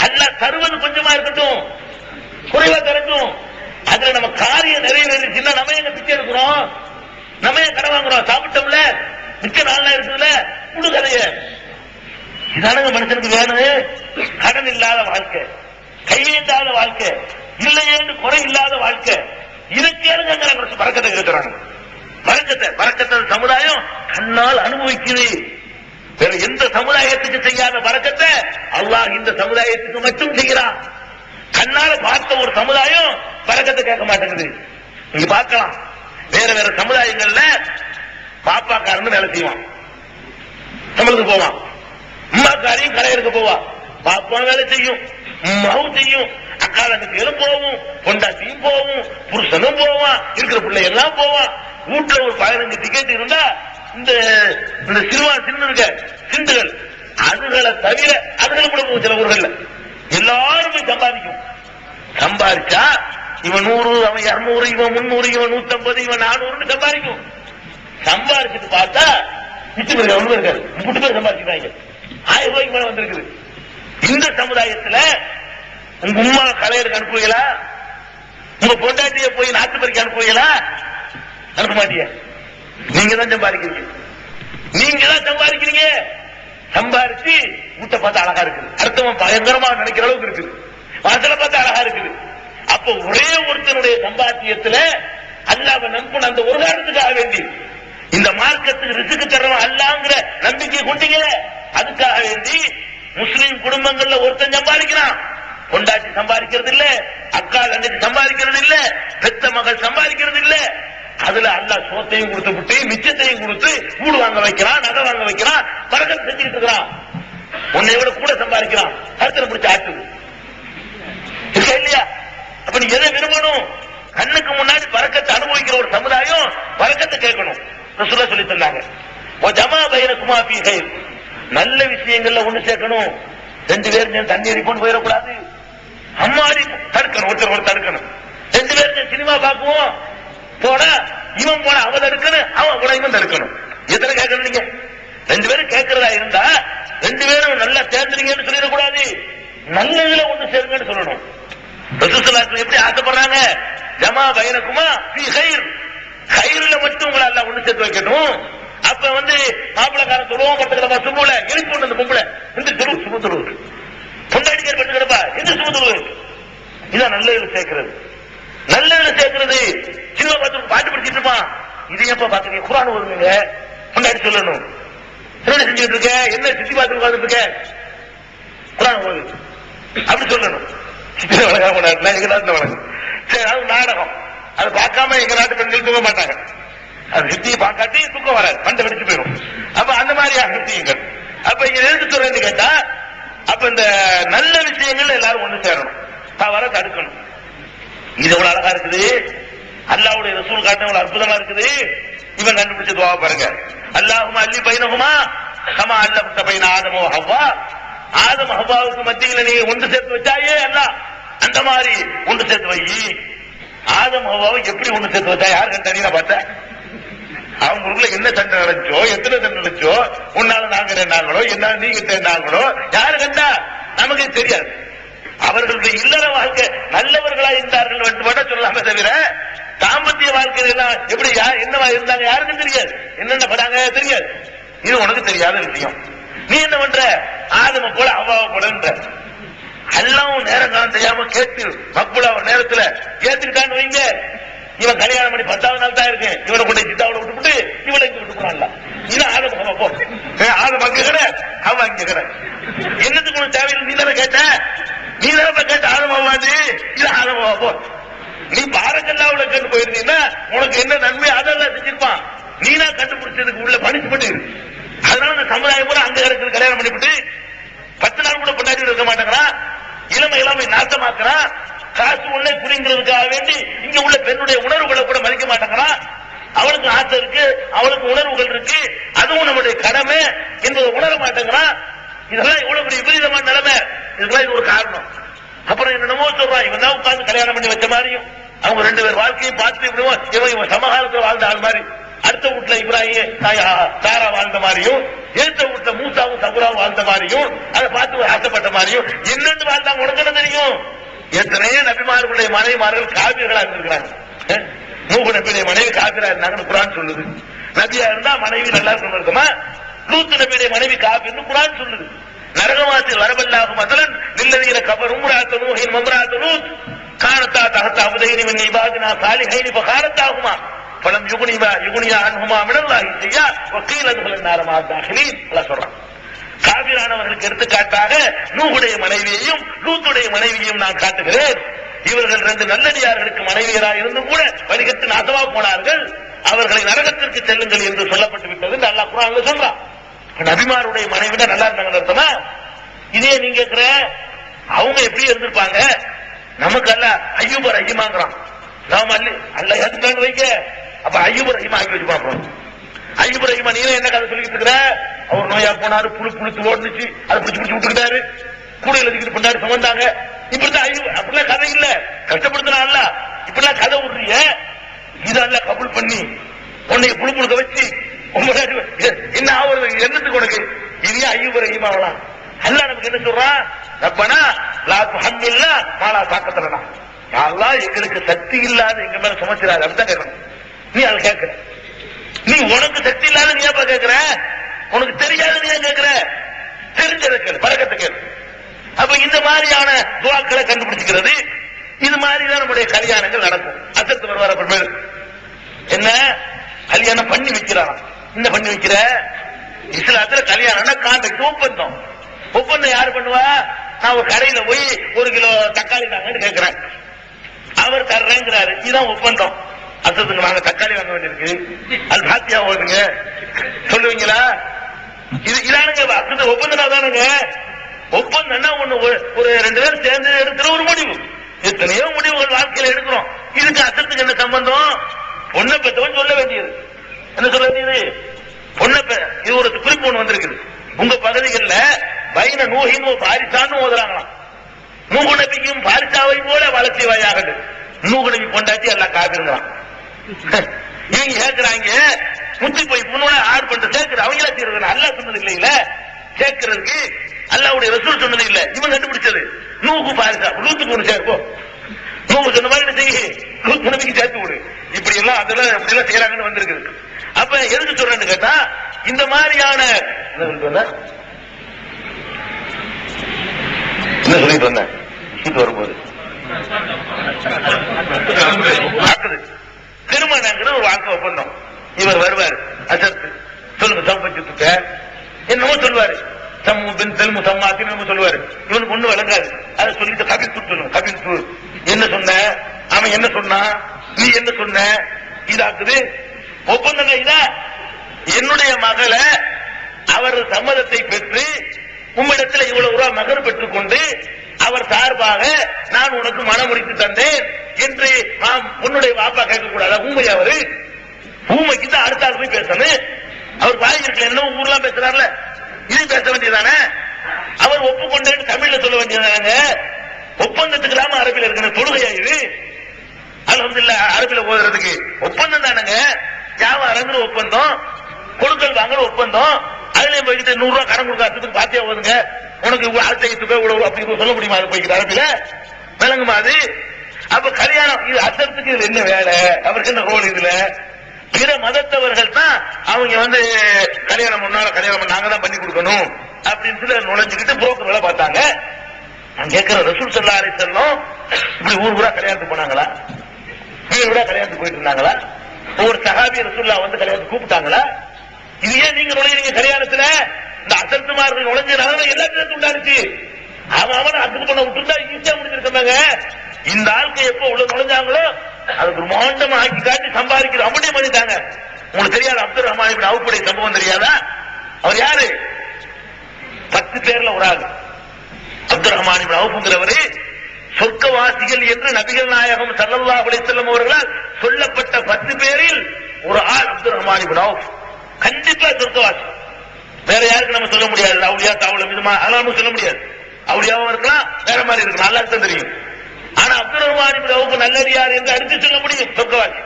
அல்ல தருவது கொஞ்சமா இருக்கட்டும், குறைவா தரட்டும். அதுல நம்ம காரியம் நிறைவேறிச்சுன்னா நம்ம எங்க பிச்சை எடுக்கிறோம்? நம்ம ஏன் கடன் வாங்குறோம்? சாப்பிட்டோம்ல, மிச்ச 4 நாள் இருக்குதுல, முழு கதைய. இதானுங்க மனுஷனுக்கு வேணும். கடன் இல்லாத வாழ்க்கை, கையேந்தாத வாழ்க்கை, இல்லையேன்னு குறை இல்லாத வாழ்க்கை. இதுக்கேனுங்க பறக்கத்தை கேட்கிறாங்க. பறக்கத்தை சமுதாயம் கண்ணால் அனுபவிக்குது. வேற எந்த சமுதாயத்துக்கு செய்யாத பறக்கத்தை அல்லாஹ் இந்த சமுதாயத்துக்கு மட்டும் செய்கிறான். கண்ணால பார்த்த ஒரு சமுதாயம் பறக்கத்தை கேட்க மாட்டேங்குது. நீங்க பார்க்கலாம், வேற வேற சமுதாயங்கள்ல பாப்பாக்காரன்னு வேலை செய்வான், நம்மளுக்கு போவான். அம்மாக்காரையும் கடை எடுக்க போவான். பாப்பா வேலை செய்யும், அம்மாவும் செய்யும், அக்காலத்துக்கு போவும், பொண்டாட்டியும் போவும், புருஷனும் போவான், இருக்கிற பிள்ளை எல்லாம் போவான். வீட்டுல ஒரு 15 டிக்கெட் இருந்தா இந்த சின்ன இருக்க சிந்துகள் அதுகளை தவிர அதுகளை கூட போகும். சில ஊர்கள்ல எல்லாருமே சம்பாதிக்கும். சம்பாதிச்சா இவன் 100, அவன் 200, இவன் 300, இவன் 150, இவன் 400 சம்பாதிக்கும். சம்பாதிச்சுட்டு பார்த்தா மிச்சம் ஒண்ணு இருக்காது. 3 பேர் சம்பாதிச்சுட்டாங்க. 1000 ரூபாய்க்கு மேல வந்திருக்குது. இந்த சமுதாயத்துல உங்க உமா கலையருக்கு அனுப்புவீங்களா? உங்க பொண்டாட்டிய போய் நாட்டு பறிக்க அனுப்புவீங்களா? அனுப்ப மாட்டிய. நீங்க தான் சம்பாதிக்கிறீங்க. நீங்க தான் சம்பாதிக்கிறீங்க. சம்பாதிச்சு வீட்டை பார்த்து அழகா இருக்குது, அடுத்தவன் பயங்கரமா நினைக்கிற அளவுக்கு இருக்குது, வாசல பார்த்து அழகா இருக்குது. அப்ப ஒரே ஒருத்தனுடைய சம்பாத்தியத்துல அல்லாஹ்வை நம்பின அந்த ஒரு காரணத்துக்காக வேண்டி இந்த மார்க்கத்துக்கு ரிஸ்க் தர்றவன் அல்லாஹ்ங்கிற நம்பிக்கை கொண்டீங்க. அதுக்காக வேண்டி முஸ்லிம் குடும்பங்கள்ல ஒருத்தன் சம்பாதிக்கிறான், கொண்டாட்டி சம்பாதிக்கிறது இல்ல, அக்கா தங்கச்சி சம்பாதிக்கிறது இல்ல, பெத்த மகள் சம்பாதிக்கிறது இல்ல. அதுல அல்லாஹ் சோத்தையும் கொடுத்து விட்டு மிச்சத்தையும் கொடுத்து வீடு வாங்க வைக்கிறான், நகை வாங்க வைக்கிறான், பறக்கத்தை செஞ்சுட்டு இருக்கிறான். உன்னை விட கூட சம்பாதிக்கிறான். கருத்துல பிடிச்ச ஆட்டுது இருக்கா இல்லையா? அப்ப நீ எதை விரும்பணும்? கண்ணுக்கு முன்னாடி பறக்கத்தை அனுபவிக்கிற ஒரு சமுதாயம் பறக்கத்தை கேட்கணும். ரசூலுல்லாஹ் சொல்லி தந்தாங்க, ஜமா பைனகுமா ஃபீ கைர், நல்ல விஷயங்கள்ல ஒண்ணு சேர்க்கணும். 2 பேரும் தண்ணி அடிப்போன்னு போயிடக்கூடாது. அம்மாடி தடுக்கணும், ஒருத்தர் தடுக்கணும். 2 பேரும் சினிமா பார்க்குவோம், போனா இவன் போன அவன் தடுக்கணும், அவன் போன இவன் தடுக்கணும். எத்தனை கேட்கணும்? நீங்க 2 பேரும் கேட்கறதா இருந்தா 2 பேரும் நல்லா சேர்ந்துருங்கன்னு சொல்லிடக்கூடாது, நல்லதுல ஒண்ணு சேருங்கன்னு சொல்லணும். ரசூலுல்லாஹ் எப்படி ஆசைப்படுறாங்க? ஜமா பைனகுமா ஃபீ கைர், கைர்ல மட்டும் உங்களை எல்லாம் ஒண்ணு சேர்த்து வைக்கணும். அப்ப மாப்பிளக்காரன் சொல்லுவோம், பட்டுக்கிடப்பா சும்புல எழுப்பி கொண்டு அந்த பொம்பளை இந்த துரு சும துருவு பொண்டாடிக்கார் பட்டுக்கிடப்பா இந்த சும துருவு. இதான் நல்லதுல சேர்க்கிறது. நல்லதுல சேர்க்கிறது. சின்ன பாட்டு படிச்சுட்டு இருப்பான், இது எப்ப பாத்துக்க குர்ஆன் ஓதுங்க பொண்டாடி சொல்லணும். என்ன செஞ்சுட்டு இருக்க, என்ன சுத்தி பார்த்து உட்கார்ந்து இருக்க, குர்ஆன் ஓது அப்படி சொல்லணும். எங்க நாட்டு வழக்கம். சரி, அது நாடகம், அது பார்க்காம எங்க நாட்டு பெண்கள் தூங்க மாட்டாங்க. அது சுத்தியை பார்க்காட்டி தூக்கம் வராது, பண்டை வெடிச்சு போயிடும். அப்ப அந்த மாதிரியான விஷயங்கள். அப்ப இங்க எதுக்கு சொல்றேன்னு கேட்டா, அப்ப இந்த நல்ல விஷயங்கள் எல்லாரும் ஒண்ணு சேரணும். தவற தடுக்கணும். இது எவ்வளவு அழகா இருக்குது, அல்லாஹ்வுடைய ரசூல் காட்டின எவ்வளவு அற்புதமா இருக்குது. இவன் கண்டுபிடிச்ச துவா பாருங்க. அல்லாஹும்ம அல்லி பைனஹுமா கமா அல்லஃப்த பைன ஆதம வ ஹவ்வா. ஆதம் ஹவ்வாவுக்கு மத்தியில நீ ஒன்று சேர்த்து வச்சாயே அல்லாஹ், அந்த மாதிரி ஒன்று சேர்த்து வை. ஆதம் ஹவ்வாவை எப்படி ஒன்று சேர்த்து வச்சா யாரு கண்டா பார்த்தேன்? அவங்களுக்குள்ள என்ன சண்டை நடந்துச்சோ, எத்தனை சண்டை நடந்துச்சோ, உன்னால நாங்க ரெண்டாங்களோ, என்னால நீங்க ரெண்டாங்களோ, யாரு கண்டா நமக்கு தெரியாது. அவர்களுடைய இல்லற வாழ்க்கை நல்லவர்களா இருந்தார்கள் மட்டும் சொல்லாம தவிர தாம்பத்திய வாழ்க்கையில எல்லாம் எப்படி என்னவா இருந்தாங்க யாருக்கும் தெரியாது. என்னென்ன படாங்க தெரியாது. இது உனக்கு தெரியாத விஷயம். நீ என்ன பண்ற? ஆதம போல அவ்வாவை போலன்ற எல்லாம் நேரம் காலம் தெரியாம கேட்டு மக்புலா ஒரு நேரத்துல ஏத்துக்கிட்டான்னு வைங்க. இவன் கல்யாணம் பண்ணி 10வது நாள் தான் இருக்கு. இவனை கொண்டு சித்தாவோட விட்டுவிட்டு இவனை இங்க விட்டு போனான்ல. இது ஆதம போ, ஆதம் அங்க கடை, அவன் அங்க கடை. என்னத்துக்கு உனக்கு தேவையில்லை? நீ தானே கேட்ட, நீ தானே கேட்ட ஆதமாவாது. இது ஆதமாவா போ. நீ பாரக்கல்லாவுல கேட்டு போயிருந்தீங்கன்னா உனக்கு என்ன நன்மை அதெல்லாம் செஞ்சிருப்பான். நீனா கண்டுபிடிச்சதுக்கு உள்ள பனிஷ்மெண்ட். அதனால இந்த சமுதாயம் கூட அங்க இருக்கிற கல்யாணம் பண்ணிவிட்டு 10 நாள் கூட கொண்டாடி இருக்க மாட்டேங்கிறான். இளமை நாசமாக்குறான். காசு உள்ளே புரிங்கிறதுக்காக வேண்டி இங்க உள்ள பெண்ணுடைய உணர்வுகளை கூட மதிக்க மாட்டேங்கிறான். அவளுக்கு ஆசை இருக்கு, அவளுக்கு உணர்வுகள் இருக்கு, அதுவும் நம்முடைய கடமை என்பதை உணர மாட்டேங்கிறான். இதெல்லாம் இவ்வளவு பெரிய விபரீதமான நிலைமை. இதுக்கெல்லாம் இது ஒரு காரணம். அப்புறம் என்னமோ சொல்றான், இவன் தான் உட்கார்ந்து கல்யாணம் பண்ணி வச்ச மாதிரியும் அவங்க 2 பேர் வாழ்க்கையை பார்த்து இவன் சமகாலத்தில் வாழ்ந்த ஆள் மாதிரி, அடுத்த வீட்டுல இப்ராஹிம் சாரா வாழ்ந்த மாதிரியும், ஏற்ற வீட்டுல மூசாவும் சகுராவும் வாழ்ந்த மாதிரியும், அதை பார்த்து ஆசைப்பட்ட மாதிரியும் என்னென்னு வாழ்ந்தாங்க உனக்கு என்ன தெரியும்? எத்தனையோ நபிமார்களுடைய மனைவிமார்கள் காபிர்களா இருந்திருக்கிறாங்க. நூஹ் நபியுடைய மனைவி காபிரா இருந்தாங்கன்னு குர்ஆன் சொல்லுது. நபியா இருந்தா மனைவி நல்லா இருக்குமா? லூத் நபியுடைய மனைவி காபிர்னு குர்ஆன் சொல்லுது. நரகவாசில் வரவல்லாஹு மஸலன் லில்லதீன கஃபரு இம்ராஅத்து நூஹின் வ இம்ராஅத்து லூத் கானத்தா தஹத அப்தைனி மின் இபாதினா சாலிஹைனி ஃபகாரத்தாஹுமா ஃபலம் யுக்னியா அன்ஹுமா மினல்லாஹி ஷையா வ கீல துஹுலன் நார மஅ தாஹிலீன். அல்லாஹ் சொல்றான், காபிரானவர்களுக்கு எடுத்துக்காட்டாக நூஹுடைய மனைவியையும் லூத்துடைய மனைவியையும் நான் காட்டுகிறேன். இவர்கள் 2 நல்லடியார்களுக்கு மனைவியராக இருந்தும் கூட வழிகட்டு நாசமா போனார்கள். அவர்களை நரகத்திற்கு செல்லுங்கள் என்று சொல்லப்பட்டு விட்டது என்று அல்லாஹ் குர்ஆன்ல சொல்றான். நபிமாருடைய மனைவிட நல்லா இருந்தாங்க அர்த்தமா? இதே நீங்க கேக்குற அவங்க எப்படி இருந்திருப்பாங்க? நமக்கு அல்ல ஐயூப் ரஹீமாங்கிறான். நாம அல்ல ஏத்துட்டாங்க வைக்க. அப்ப ஐயூப் ரஹீமா ஆக்கி வச்சு பார்ப்போம். ஐயூப் ரஹீமா நீங்க என்ன கதை சொல்லிட்டு இருக்கிற? அவர் நோயா போனாரு, புழுத்து ஓடுச்சு, அதை பிடிச்சு விட்டுக்கிட்டாரு, கூட எழுதிக்கிட்டு பண்ணாரு, சுமந்தாங்க. இப்படிதான் ஐயூப். அப்படிலாம் கதை இல்ல, கஷ்டப்படுத்தினா இப்படிலாம் கதை விடுறீங்க. இதெல்லாம் கபூல் பண்ணி உன்னை புழுக்க வச்சு என்ன ஆகுறது? என்னத்துக்கு உனக்கு? இதே ஐயூப் ரஹீமாவலாம். அல்லாஹ் நமக்கு என்ன சொல்றான்? ரப்பனா லா துஹம்மில்னா மாலா தாக்கத்தலனா. யா அல்லாஹ் எங்களுக்கு சக்தி இல்லாத எங்க மேல சுமத்திராத. அப்படிதான் கேட்கணும். நீ அதை கேட்கிற. நீ உனக்கு சக்தி இல்லாத நீ ஏப்பா கேட்கிற? உனக்கு தெரியாத நீ ஏன் கேட்கிற? தெரிஞ்சதை கேளு, பரக்கத்தை கேளு. அப்ப இந்த மாதிரியான துவாக்களை கண்டுபிடிச்சுக்கிறது. இது மாதிரிதான் நம்முடைய கல்யாணங்கள் நடக்கும். அசத்து வருவார் அப்புறம் என்ன கல்யாணம் பண்ணி வைக்கிறான். என்ன பண்ணி வைக்கிற? இஸ்லாத்துல கல்யாணம்னா கான்ட்ராக்ட், ஒப்பந்தம். ஒப்பந்தம் யாரு பண்ணுவா? நான் ஒரு கடையில போய் 1 கிலோ தக்காளி தாங்கன்னு கேட்கிறேன். அவர் தர்றேங்கிறாரு. இதுதான் ஒப்பந்தம். அசத்துக்கு நாங்க தக்காளி வாங்க வேண்டியிருக்கு, அது பாத்தியா ஓடுங்க சொல்லுவீங்களா? இது இதானுங்க அசத்து ஒப்பந்தம் தானுங்க. ஒப்பந்தம்னா ஒண்ணு ஒரு 2 பேரும் சேர்ந்து எடுக்கிற ஒரு முடிவு. எத்தனையோ முடிவுகள் வாழ்க்கையில எடுக்கிறோம். இதுக்கு அசத்துக்கு என்ன சம்பந்தம்? பொண்ணை பெற்றவன் சொல்ல வேண்டியது. என்ன சொல்ல வேண்டியது? பொண்ணை இது ஒரு குறிப்பு ஒண்ணு வந்திருக்குது. உங்க பகுதிகளில் பைன நூஹின் பாரிசான்னு ஓதுறாங்களாம். நூஹ் நபியும் பாரிசாவை போல வளர்ச்சி வாயாகது. நூஹ் நபி கொண்டாட்டி எல்லாம் காப்பிருந்தான். இவங்க கேட்கிறாங்க, முத்தி போய் முன்னோட ஆறு பண்ற சேர்க்கிற அவங்களா தீர்வு. அல்லாஹ் சொன்னது இல்லைங்களா சேர்க்கிறதுக்கு? அல்லாஹ்வுடைய ரசூல் சொன்னது இல்ல, இவன் கண்டுபிடிச்சது. நூஹு பாரிசா, லூத்துக்கு ஒண்ணு சேர்ப்போம். நூஹு சொன்ன மாதிரி என்ன செய்ய, லூத் நபிக்கு சேர்த்து விடு. இப்படி எல்லாம் அதெல்லாம் இப்படி எல்லாம் செய்யறாங்கன்னு வந்திருக்குது. அப்ப எதுக்கு சொல்றேன்னு கேட்டா, இந்த மாதிரியான என்ன சொல்லிட்டு வந்தேன் சீட்டு வரும்போது திருமணங்கிற ஒரு வாக்கு ஒப்பந்தம். இவர் வருவார், அசத்து சொல்லுங்க சம்பத்துக்க என்னமோ சொல்லுவாரு, சம்மு பின் தெல்மு சம்மாத்தின்னு என்னமோ சொல்லுவாரு. இவனுக்கு ஒண்ணு விளங்காது. அதை சொல்லிட்டு கபில் சொல்லுங்க. கபில் என்ன சொன்ன, அவன் என்ன சொன்னா, நீ என்ன சொன்ன, இதாக்குது ஒப்பந்தங்க. இதா என்னுடைய மகளை அவர் சம்மதத்தை பெற்று உம்மிடத்தில் இவ்வளவு ரூபாய் மகர் பெற்றுக் கொண்டு அவர் சார்பாக நான் உனக்கு மனம் முடித்து தந்தேன் என்று உன்னுடைய வாப்பா கேட்க கூடாதா? ஊமை அவரு, ஊமைக்கு தான் அடுத்த ஆள் போய் பேசணும். அவர் வாய் இருக்கல, என்ன ஊர்லாம் பேசுறாருல, இது பேச வேண்டியதானே? அவர் ஒப்புக்கொண்டு தமிழ்ல சொல்ல வேண்டியதானங்க. ஒப்பந்தத்துக்கு இல்லாம அரபில இருக்கிற தொழுகையா இது? அல்ஹம்துலில்லாஹ், அரபில போதுறதுக்கு ஒப்பந்தம் தானங்க. வியாபாரங்கிற ஒப்பந்தம், கொடுக்கல் வாங்குற ஒப்பந்தம். அதுல போய்கிட்டு 100 ரூபாய் கடன் கொடுக்காததுக்கு பாத்தியா போதுங்க, உனக்கு அடுத்த அப்படி சொல்ல முடியுமா? அது போய்கிட்டு அரபில விளங்குமா அது? அப்ப கல்யாணம் இது அசத்துக்கு இதுல என்ன வேலை? அவருக்கு என்ன ரோல் இதுல? பிற மதத்தவர்கள் தான் அவங்க கல்யாணம் முன்னால கல்யாணம் நாங்க தான் பண்ணி கொடுக்கணும் அப்படின்னு சொல்லி நுழைஞ்சுக்கிட்டு புரோக்கர் வேலை பார்த்தாங்க. நான் கேட்கிற, ரசூல் ஸல்லல்லாஹு அலைஹி வஸல்லம் இப்படி ஊர் ஊரா கல்யாணத்துக்கு போனாங்களா? வீடு வீடா கல்யாணத்துக்கு போயிட்டு இருந்தாங்களா? ஒவ்வொரு சஹாபி ரசூலுல்லாஹ் கல்யாணத்துக்கு கூப்பிட்டாங்களா? இது ஏன் நீங்க நுழையிறீங்க கல்யாணத்துல? இந்த அசத்துமார்கள் நுழைஞ்சனால எல்லாத்தையும் உண்டாச்சு. அவன் அதுக்கு பண்ண விட்டுருந்தா ஈஸியா முடிஞ்சிருக்காங்க. இந்த ஆளுக்கு எப்ப உள்ள நுழைஞ்சாங்களோ அதுக்கு மாண்டம் ஆக்கி காட்டி சம்பாதிக்கிற அப்படியே பண்ணிட்டாங்க. உங்களுக்கு தெரியாது அப்துல் ரஹ்மான் இப்னு அவுஃபுடைய சம்பவம் தெரியாதா? அவர் யாரு? 10 பேர்ல ஒரு ஆள். அப்துல் ரஹ்மான் இப்னு அவுஃப்ங்கிறவரு சொர்க்கவாசிகள் என்று நபிகள் நாயகம் ஸல்லல்லாஹு அலைஹி வஸல்லம் அவர்களால் சொல்லப்பட்ட 10 பேரில் ஒரு ஆள் அப்துல் ரஹ்மான் இப்னு அவுஃப். கண்டிப்பா சொர்க்கவாசி. வேற யாருக்கு நம்ம சொல்ல முடியாது. அவுலியா தாவலம் இதுமா அதெல்லாம் சொல்ல முடியாது. அவுலியாவும் இருக்கலாம், வேற மாதிரி இருக்கலாம், நல்லா தான் தெரியும். ஆனா அப்துல் ரஹ்மான் இப்னு அவுஃப் நல்லடியார் என்று அடித்து சொல்ல முடியும், சொர்க்கவாசி.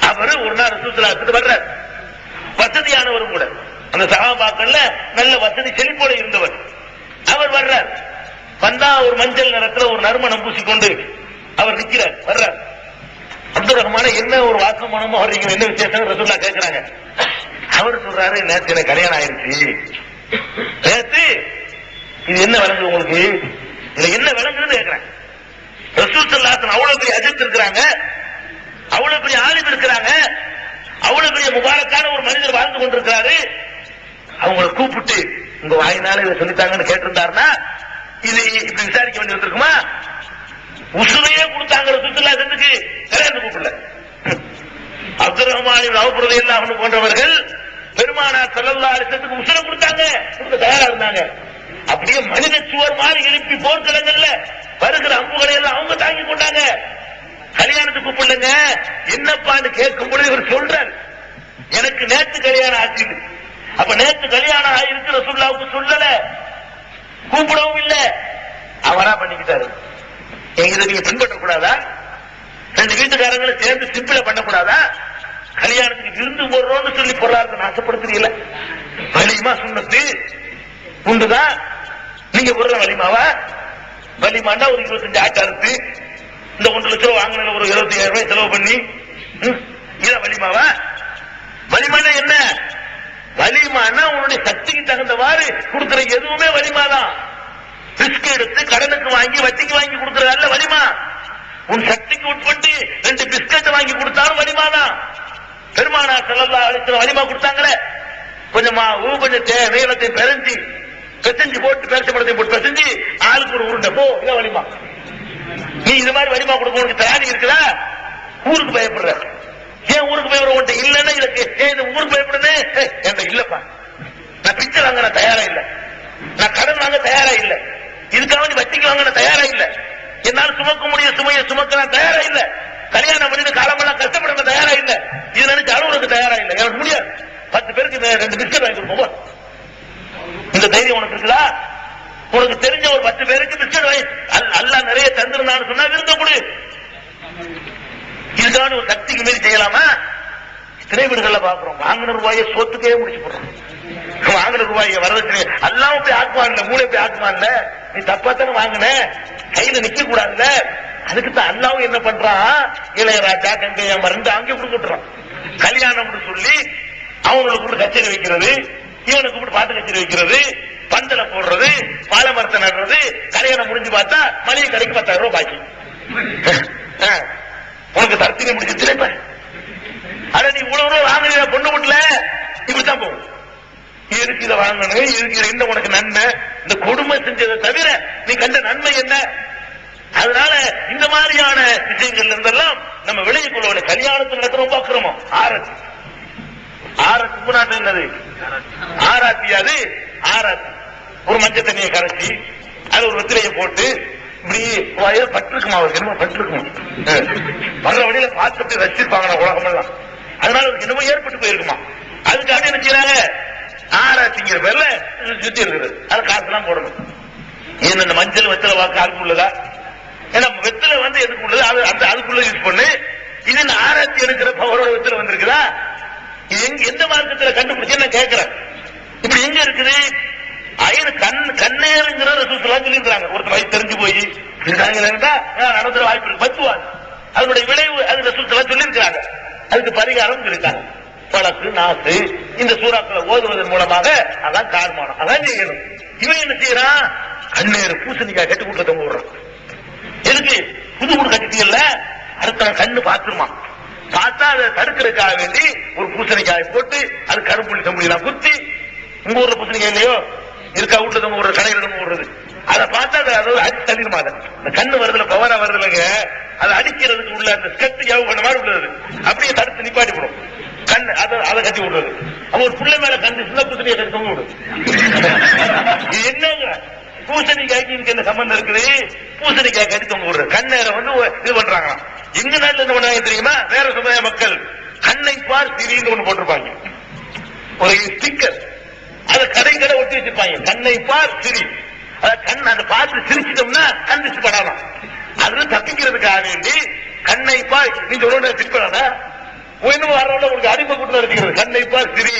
அவரு ஒரு நாள் ரசூலுல்லாஹி ஸல்லல்லாஹு அலைஹி வஸல்லம் வர்றார். வசதியானவரும் கூட, அந்த சஹாபாக்கள்ல நல்ல வசதி செழிப்போடு இருந்தவர். அவர் வர்றார். வந்தா ஒரு மஞ்சள் நிறத்துல ஒரு நறுமணம் பூசிக்கொண்டு அவர் நிற்கிறார். வர்றார். அப்துல் ரஹ்மான என்ன ஒரு வாக்குமனமோ வர்றீங்க, என்ன விசேஷம் ரசூலுல்லாஹ் கேட்கிறாங்க. அவர் சொல்றாரு, நேற்று எனக்கு கல்யாணம் ஆயிருச்சு. நேற்று இது என்ன விளங்குது உங்களுக்கு? இதுல என்ன விளங்குதுன்னு கேட்கிறேன். ரசூல் ஸல்லல்லாஹு அலைஹி வஸல்லம் அவ்வளவு பெரிய அஜித் இருக்கிறாங்க, அவ்வளவு பெரிய ஆலிம் இருக்கிறாங்க, அவ்வளவு பெரிய முபாரக்கான ஒரு மனிதர் வாழ்ந்து கொண்டிருக்கிறாரு. அவங்களை கூப்பிட்டு உங்க வாயினால இதை சொல்லித்தாங்கன்னு கேட்டிருந்தாருன்னா இது இப்படி விசாரிக்க வேண்டி வந்திருக்குமா? உசுரையே கொடுத்தாங்க ரசூல் ஸல்லல்லாஹு அலைஹி வஸல்லம், கல்யாணத்துக்கு கூப்பிடல. அப்துல் ரஹ்மான் இப்னு அவுஃப் ரலியல்லாஹு அன்ஹு போன்றவர்கள் பெருமானார் ஸல்லல்லாஹு அலைஹி வஸல்லம் உசுரை கொடுத்தாங்க, கொடுக்க தயாரா இருந்தாங்க. அப்படியே மனித சுவர் மாதிரி எழுப்பி போர்க்களங்கள்ல வருகிற அம்புகளை எல்லாம் அவங்க தாங்கி கொண்டாங்க. கல்யாணத்துக்கு கூப்பிடலங்க. என்னப்பான்னு கேட்கும் பொழுது இவர் சொல்றார், எனக்கு நேற்று கல்யாணம் ஆச்சு. அப்ப நேற்று கல்யாணம் ஆயிருக்கு ரசூலுல்லாஹ்வுக்கு சொல்லல, கூப்பிடவும் இல்ல, அவரா பண்ணிக்கிட்டாரு. இதை நீங்க பின்பற்றக்கூடாதா? 2 வீட்டுக்காரங்களை சேர்ந்து சிம்பிள பண்ணக்கூடாதா? கல்யாணத்துக்கு விருந்து போடுறோம்னு சொல்லி பொருளாதாரத்தை நாசப்படுத்துறீங்கள? வலிமா சுண்ணத்து உண்டுதான். நீங்க போடுற வலிமாவா? வலிமாண்டா ஒரு 25 ஆட்டு அறுத்து இந்த 1 லட்சம் ரூபாய் வாங்கின ஒரு 75,000 ரூபாய் செலவு பண்ணி இதான் வலிமாவா? வலிமானா என்ன? வலிமானா உன்னுடைய சக்திக்கு தகுந்தவாறு கொடுக்கிற எதுவுமே வலிமாதான். ரிஸ்க் எடுத்து கடனுக்கு வாங்கி வட்டிக்கு வாங்கி கொடுக்கறது அல்ல வலிமா. உன் சக்திக்கு உட்பட்டு 2 பிஸ்கட் வாங்கி கொடுத்தாலும் வலிமாதான். பெருமானார் ஸல்லல்லாஹு அலைஹி வஸல்லம் வலிமா கொடுத்தாங்களே, கொஞ்சம் மாவு கொஞ்சம் நீளத்தை பெசஞ்சு போட்டு பேசப்படத்தை போட்டு பெசஞ்சு ஆளுக்கு ஒரு உருண்டை போ, இதான் வலிமா. நீ இது மாதிரி வலிமா கொடுக்க உனக்கு தயாரி இருக்குதா? ஊருக்கு பயப்படுற. ஏன் ஊருக்கு பயப்படுற? உன்ட்ட இல்லன்னா இதுக்கு ஏன் இந்த ஊருக்கு பயப்படுது? என்கிட்ட இல்லப்பா, நான் பிச்சை வாங்க நான் தயாரா இல்ல, நான் கடன் வாங்க தயாரா இல்ல, இதுக்காக வட்டிக்கு வாங்க நான் தயாரா இல்ல, என்னால் சுமக்க முடிய சுமையை சுமக்க நான் தயாரா இல்ல, கல்யாணம் பண்ணிட்டு காலமெல்லாம் கஷ்டப்பட நான் தயாரா இல்ல, இது நினைச்சு அலுவலகம் தயாரா இல்ல, எனக்கு முடியாது. 10 பேருக்கு 2 பிஸ்கட் வாங்கி கொடுப்போம். இந்த தைரியம் உனக்கு இருக்குதா? உனக்கு தெரிஞ்ச ஒரு 10 பேருக்கு பிஸ்கட் வாங்கி அல்லாஹ் நிறைய தந்திருந்தான்னு சொன்னா விருந்த கொடு. இதுக்கான ஒரு சக்திக்கு மீறி செய்யலாமா? திரை வீடுகள்ல பாக்குறோம், வாங்கின ரூபாயை சொத்துக்கே முடிச்சு போடுறோம். வாங்கின ரூபாயை வரதட்சணை எல்லாம் போய் ஆக்குவான்ல, மூளை போய் ஆக்குவான்ல, நீ தப்பாத்தானே வாங்கின, கையில நிக்க கூடாதுல்ல. அதுக்குத்தான் அல்லாவும் என்ன பண்றான், இளையராஜா கங்கையா மருந்து அங்கே கொடுத்துறான். கல்யாணம் சொல்லி அவங்களுக்கு கூட கச்சேரி வைக்கிறது, இவனுக்கு கூட பாட்டு கச்சேரி வைக்கிறது, பந்தல போடுறது, வாழை மரத்தை நடுறது. கல்யாணம் முடிஞ்சு பார்த்தா மளிகை கடைக்கு 10,000 ரூபாய் பாக்கி. உனக்கு தரத்திலே முடிச்சிருப்ப. அத நீ இவ்வளவு வாங்குற பொண்ணு வீட்டுல இப்படித்தான் போகும். எதுக்கு இதை வாங்கணும், இதுக்கு என்ன உனக்கு நன்மை? இந்த கொடுமை செஞ்சதை தவிர நீ கண்ட நன்மை என்ன? அதனால இந்த மாதிரியான விஷயங்கள்ல இருந்தெல்லாம் நம்ம விலகிக் கொள்வோம். கல்யாணத்தில் நடக்கிற ரொம்ப அக்கிரமம். ஆரத்தி நாட்டு என்னது ஆராத்தியாது. ஆராத்தி ஒரு மஞ்சள் தண்ணியை கரைச்சி அது ஒரு வெத்திலையை போட்டு இப்படி பட்டிருக்குமா, அவருக்கு என்னமோ பட்டிருக்குமா, வர்ற வழியில பார்த்துட்டு ரசிப்பாங்க உலகம் எல்லாம். அதனால அவருக்கு என்னமோ ஏற்பட்டு போயிருக்குமா. அதுக்காக என்ன செய்யறாங்க, ஆராய்ச்சிங்கிற பேர்ல சுத்தி இருக்குது. அது காசு எல்லாம் போடணும். இந்த மஞ்சள் வெத்தலை வாக்கு அதுக்கு உள்ளதா, ஏன்னா வெத்தலை எதுக்கு உள்ளது, அது அதுக்குள்ள யூஸ் பண்ணு. இது ஆராய்ச்சி எடுக்கிற பவரோட வெத்தலை வந்திருக்குதா, எந்த மார்க்கத்தில் கண்டுபிடிச்சு நான் கேட்கிறேன். இப்படி எங்க இருக்குது கண்ணேருங்கிற ரசூல் சொல்லிருக்காங்க. ஒருத்தர் வயசு தெரிஞ்சு போய் நடந்துற வாய்ப்பு இருக்கு, பத்துவாங்க. அதனுடைய விளைவு அது ரசூல் சொல்லியிருக்கிறாங்க. அதுக்கு பரிகாரம் இருக்காங்க. பழக்கு நாசு இந்த சூறாக்களை ஓதுவதன் மூலமாக அதான் காரணம், அதான் செய்யணும். இவன் என்ன செய்யறான், கண்ணேறு பூசணிக்காய் கட்டி கொடுத்தவங்க விடுறான். எதுக்கு புது வீடு கட்டிட்டீங்கல்ல, அடுத்த கண்ணு பாத்துருமா, பார்த்தா அதை தடுக்கிறதுக்காக வேண்டி ஒரு பூசணிக்காயை போட்டு அது கருப்புள்ளி சம்பளிலாம் குத்தி, உங்க ஊர்ல பூசணிக்காய் இல்லையோ இருக்கா, வீட்டுல ஒரு கடையில ஓடுறது, அதை பார்த்தா அதை அடிச்சு தள்ளிடுமா. அந்த கண்ணு வருதுல பவரா வருதுலங்க, அதை அடிக்கிறதுக்கு உள்ள அந்த ஸ்கெட் யவ பண்ண மாதிரி உள்ளது, அப்படியே தடுத்து நிப்பாட்டி போடும். கண்ணு அதை கட்டி விடுறது. அவன் ஒரு புள்ள மேல கண்டு சின்ன பூசணியை கட்டி தொங்க விடும். என்னங்க பூசணிக்காய்க்கு என்ன சம்பந்தம் இருக்குது, பூசணிக்காய் கட்டி தொங்க விடுறது. கண்ணேரை இது பண்றாங்க. எங்க நாட்டுல என்ன பண்ணாங்க தெரியுமா, வேற சமுதாய மக்கள் கண்ணை பார் திடீர்னு ஒண்ணு போட்டிருப்பாங்க, ஒரு ஸ்டிக்கர், அதை கடை ஒட்டி வச்சிருப்பாங்க. கண்ணை பார் சிரி, கண் அதை பார்த்து சிரிச்சிட்டோம்னா கண் திட்டு படாதான். அது தப்பிக்கிறதுக்காக வேண்டி கண்ணை பார், நீங்க ஒரு திட்டா இன்னும் வர்றவங்க உங்களுக்கு அடிமை கூட்டு நடத்திக்கிறது. கண்ணை பார் சிரி,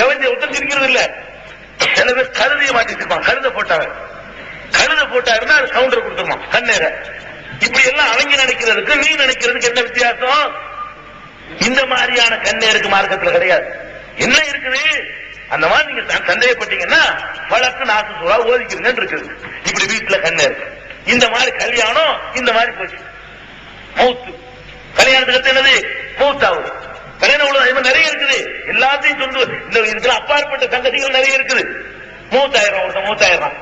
எவன் ஒருத்தர் சிரிக்கிறது இல்ல. சில பேர் கழுதைய மாட்டி வச்சிருப்பாங்க, கழுத போட்டாங்க, கழுத போட்டாருன்னா அது கவுண்டர் கொடுத்துருமா கண்ணேர. இப்படி எல்லாம் அவங்க நினைக்கிறதுக்கு நீ நினைக்கிறதுக்கு என்ன வித்தியாசம்? இந்த மாதிரியான கண்ணேருக்கு மார்க்கத்தில் கிடையாது. என்ன இருக்குது, அந்த மாதிரி நீங்க சந்தேகப்பட்டீங்கன்னா வழக்கு நாட்டு சூழா ஓதிக்கிறீங்க இருக்குது. இப்படி வீட்டுல கண்ணேரு, இந்த மாதிரி கல்யாணம் இந்த மாதிரி போச்சு, மௌத்து. கல்யாணத்துக்கு என்னது மௌத்தாவுது. கல்யாணம் உள்ள நிறைய இருக்குது, எல்லாத்தையும் சொல்லு. இந்த இதுல அப்பாற்பட்ட சங்கதிகள் நிறைய இருக்குது. மூத்தாயிரம் ஒருத்தன் மூத்தாயிரம்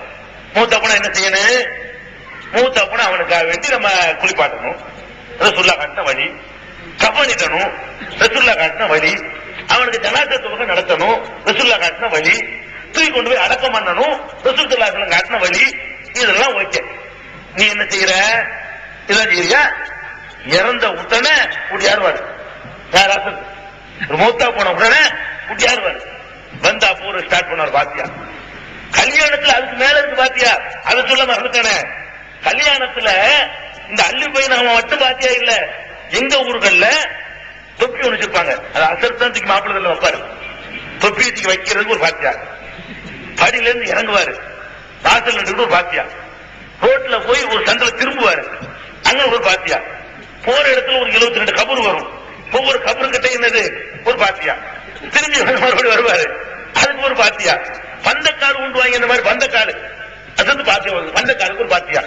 மூத்தப்பனா என்ன செய்யணும், மூத்தப்பனா அவனுக்காக வேண்டி நம்ம குளிப்பாட்டணும், ரசூல்லா காட்டின வழி, கபனிடணும், ரசூல்லா காட்டின வழி, அவனுக்கு ஜனாசா தொழுகை நடத்தணும், ரசூல்லா காட்டின வழி, தூக்கி கொண்டு போய் அடக்கம் பண்ணணும், ரசூலுல்லாஹி அலைஹி வஸல்லம் காட்டின வழி. இதெல்லாம் ஓகே. நீ என்ன செய்யற, இதான் செய்யறியா, இறந்த உடனே குடியாருவாரு, மூத்தா போன உடனே குடியாருவாரு, வந்தா பூர ஸ்டார்ட் பண்ணார் பாத்தியா. கல்யாணத்துல அதுக்கு மேல இருக்கு பாத்தியா, அதை சொல்ல மறந்துட்டானே. கல்யாணத்துல இந்த அள்ளி போய் நாம மட்டும் பாத்தியா இல்ல, எங்க ஊர்கள்ல தொப்பி ஒண்ணு வச்சிருப்பாங்க, அது அசர்தான் தூக்கி மாப்பிள்ளை வைப்பாரு, தொப்பி தூக்கி வைக்கிறதுக்கு ஒரு பாத்தியா, படியில இருந்து இறங்குவாரு, வாசல் நின்று ஒரு பாத்தியா, ரோட்ல போய் ஒரு சந்தில திரும்புவாரு, அங்க ஒரு பாத்தியா, போற இடத்துல ஒரு 72 கபர் வரும், ஒவ்வொரு கபரு கிட்ட என்னது ஒரு பாத்தியா, திரும்பி மறுபடியும் வருவாரு, அதுக்கு ஒரு பாத்தியா, பந்தக்காடு உண்டுவாங்க, இந்த மாதிரி பந்தக்காடு அசந்து பாத்தியா வருது, பந்தக்காடுக்கு ஒரு பாத்தியா,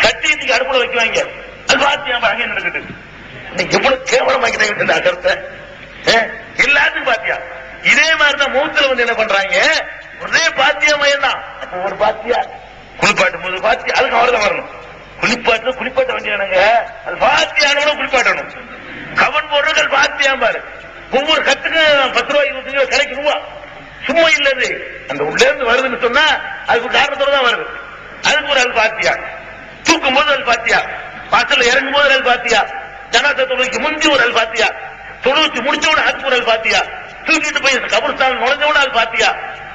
சட்டியத்துக்கு அடுப்புல வைக்குவாங்க, அது பாத்தியா அங்கே நடக்குது. எவ்வளவு கேவலமாக்கிட்டாங்க இந்த அசரத்தை, எல்லாத்துக்கும் பாத்தியா. இதே மாதிரிதான் மூத்துல என்ன பண்றாங்க, ஒரே பாத்தியா மயம் தான். ஒரு பாத்தியா குளிப்பாட்டும் போது பாத்தியா, அதுக்கு அவர்தான் வரணும், குளிப்பாட்ட வேண்டியானுங்க, அது பாத்தியான குளிப்பாட்டணும், கவன் போடுறது அது பாத்தியா பாரு. ஒவ்வொரு கத்துக்கு 10 ரூபாய் 25 ரூபாய் கடைக்கு ரூபா சும்மா இல்லது, அந்த உள்ள இருந்து வருதுன்னு சொன்னா அதுக்கு காரணத்தோட தான் வருது. அதுக்கு ஒரு ஆள் பாத்தியா, தூக்கும் போது அது பாத்தியா, வாசல்ல இறங்கும் போது அது பாத்தியா, ஜனாசா தொழுகைக்கு முந்தி ஒரு ஆள் பாத்தியா, தொழுவிச்சு முடிச்சவன அதுக்கு ஒரு ஆள் பாத்தியா, தூக்கிட்டு போய் கபர்ஸ்தான் நுழைஞ்சவன ஆள் பாத்தியா,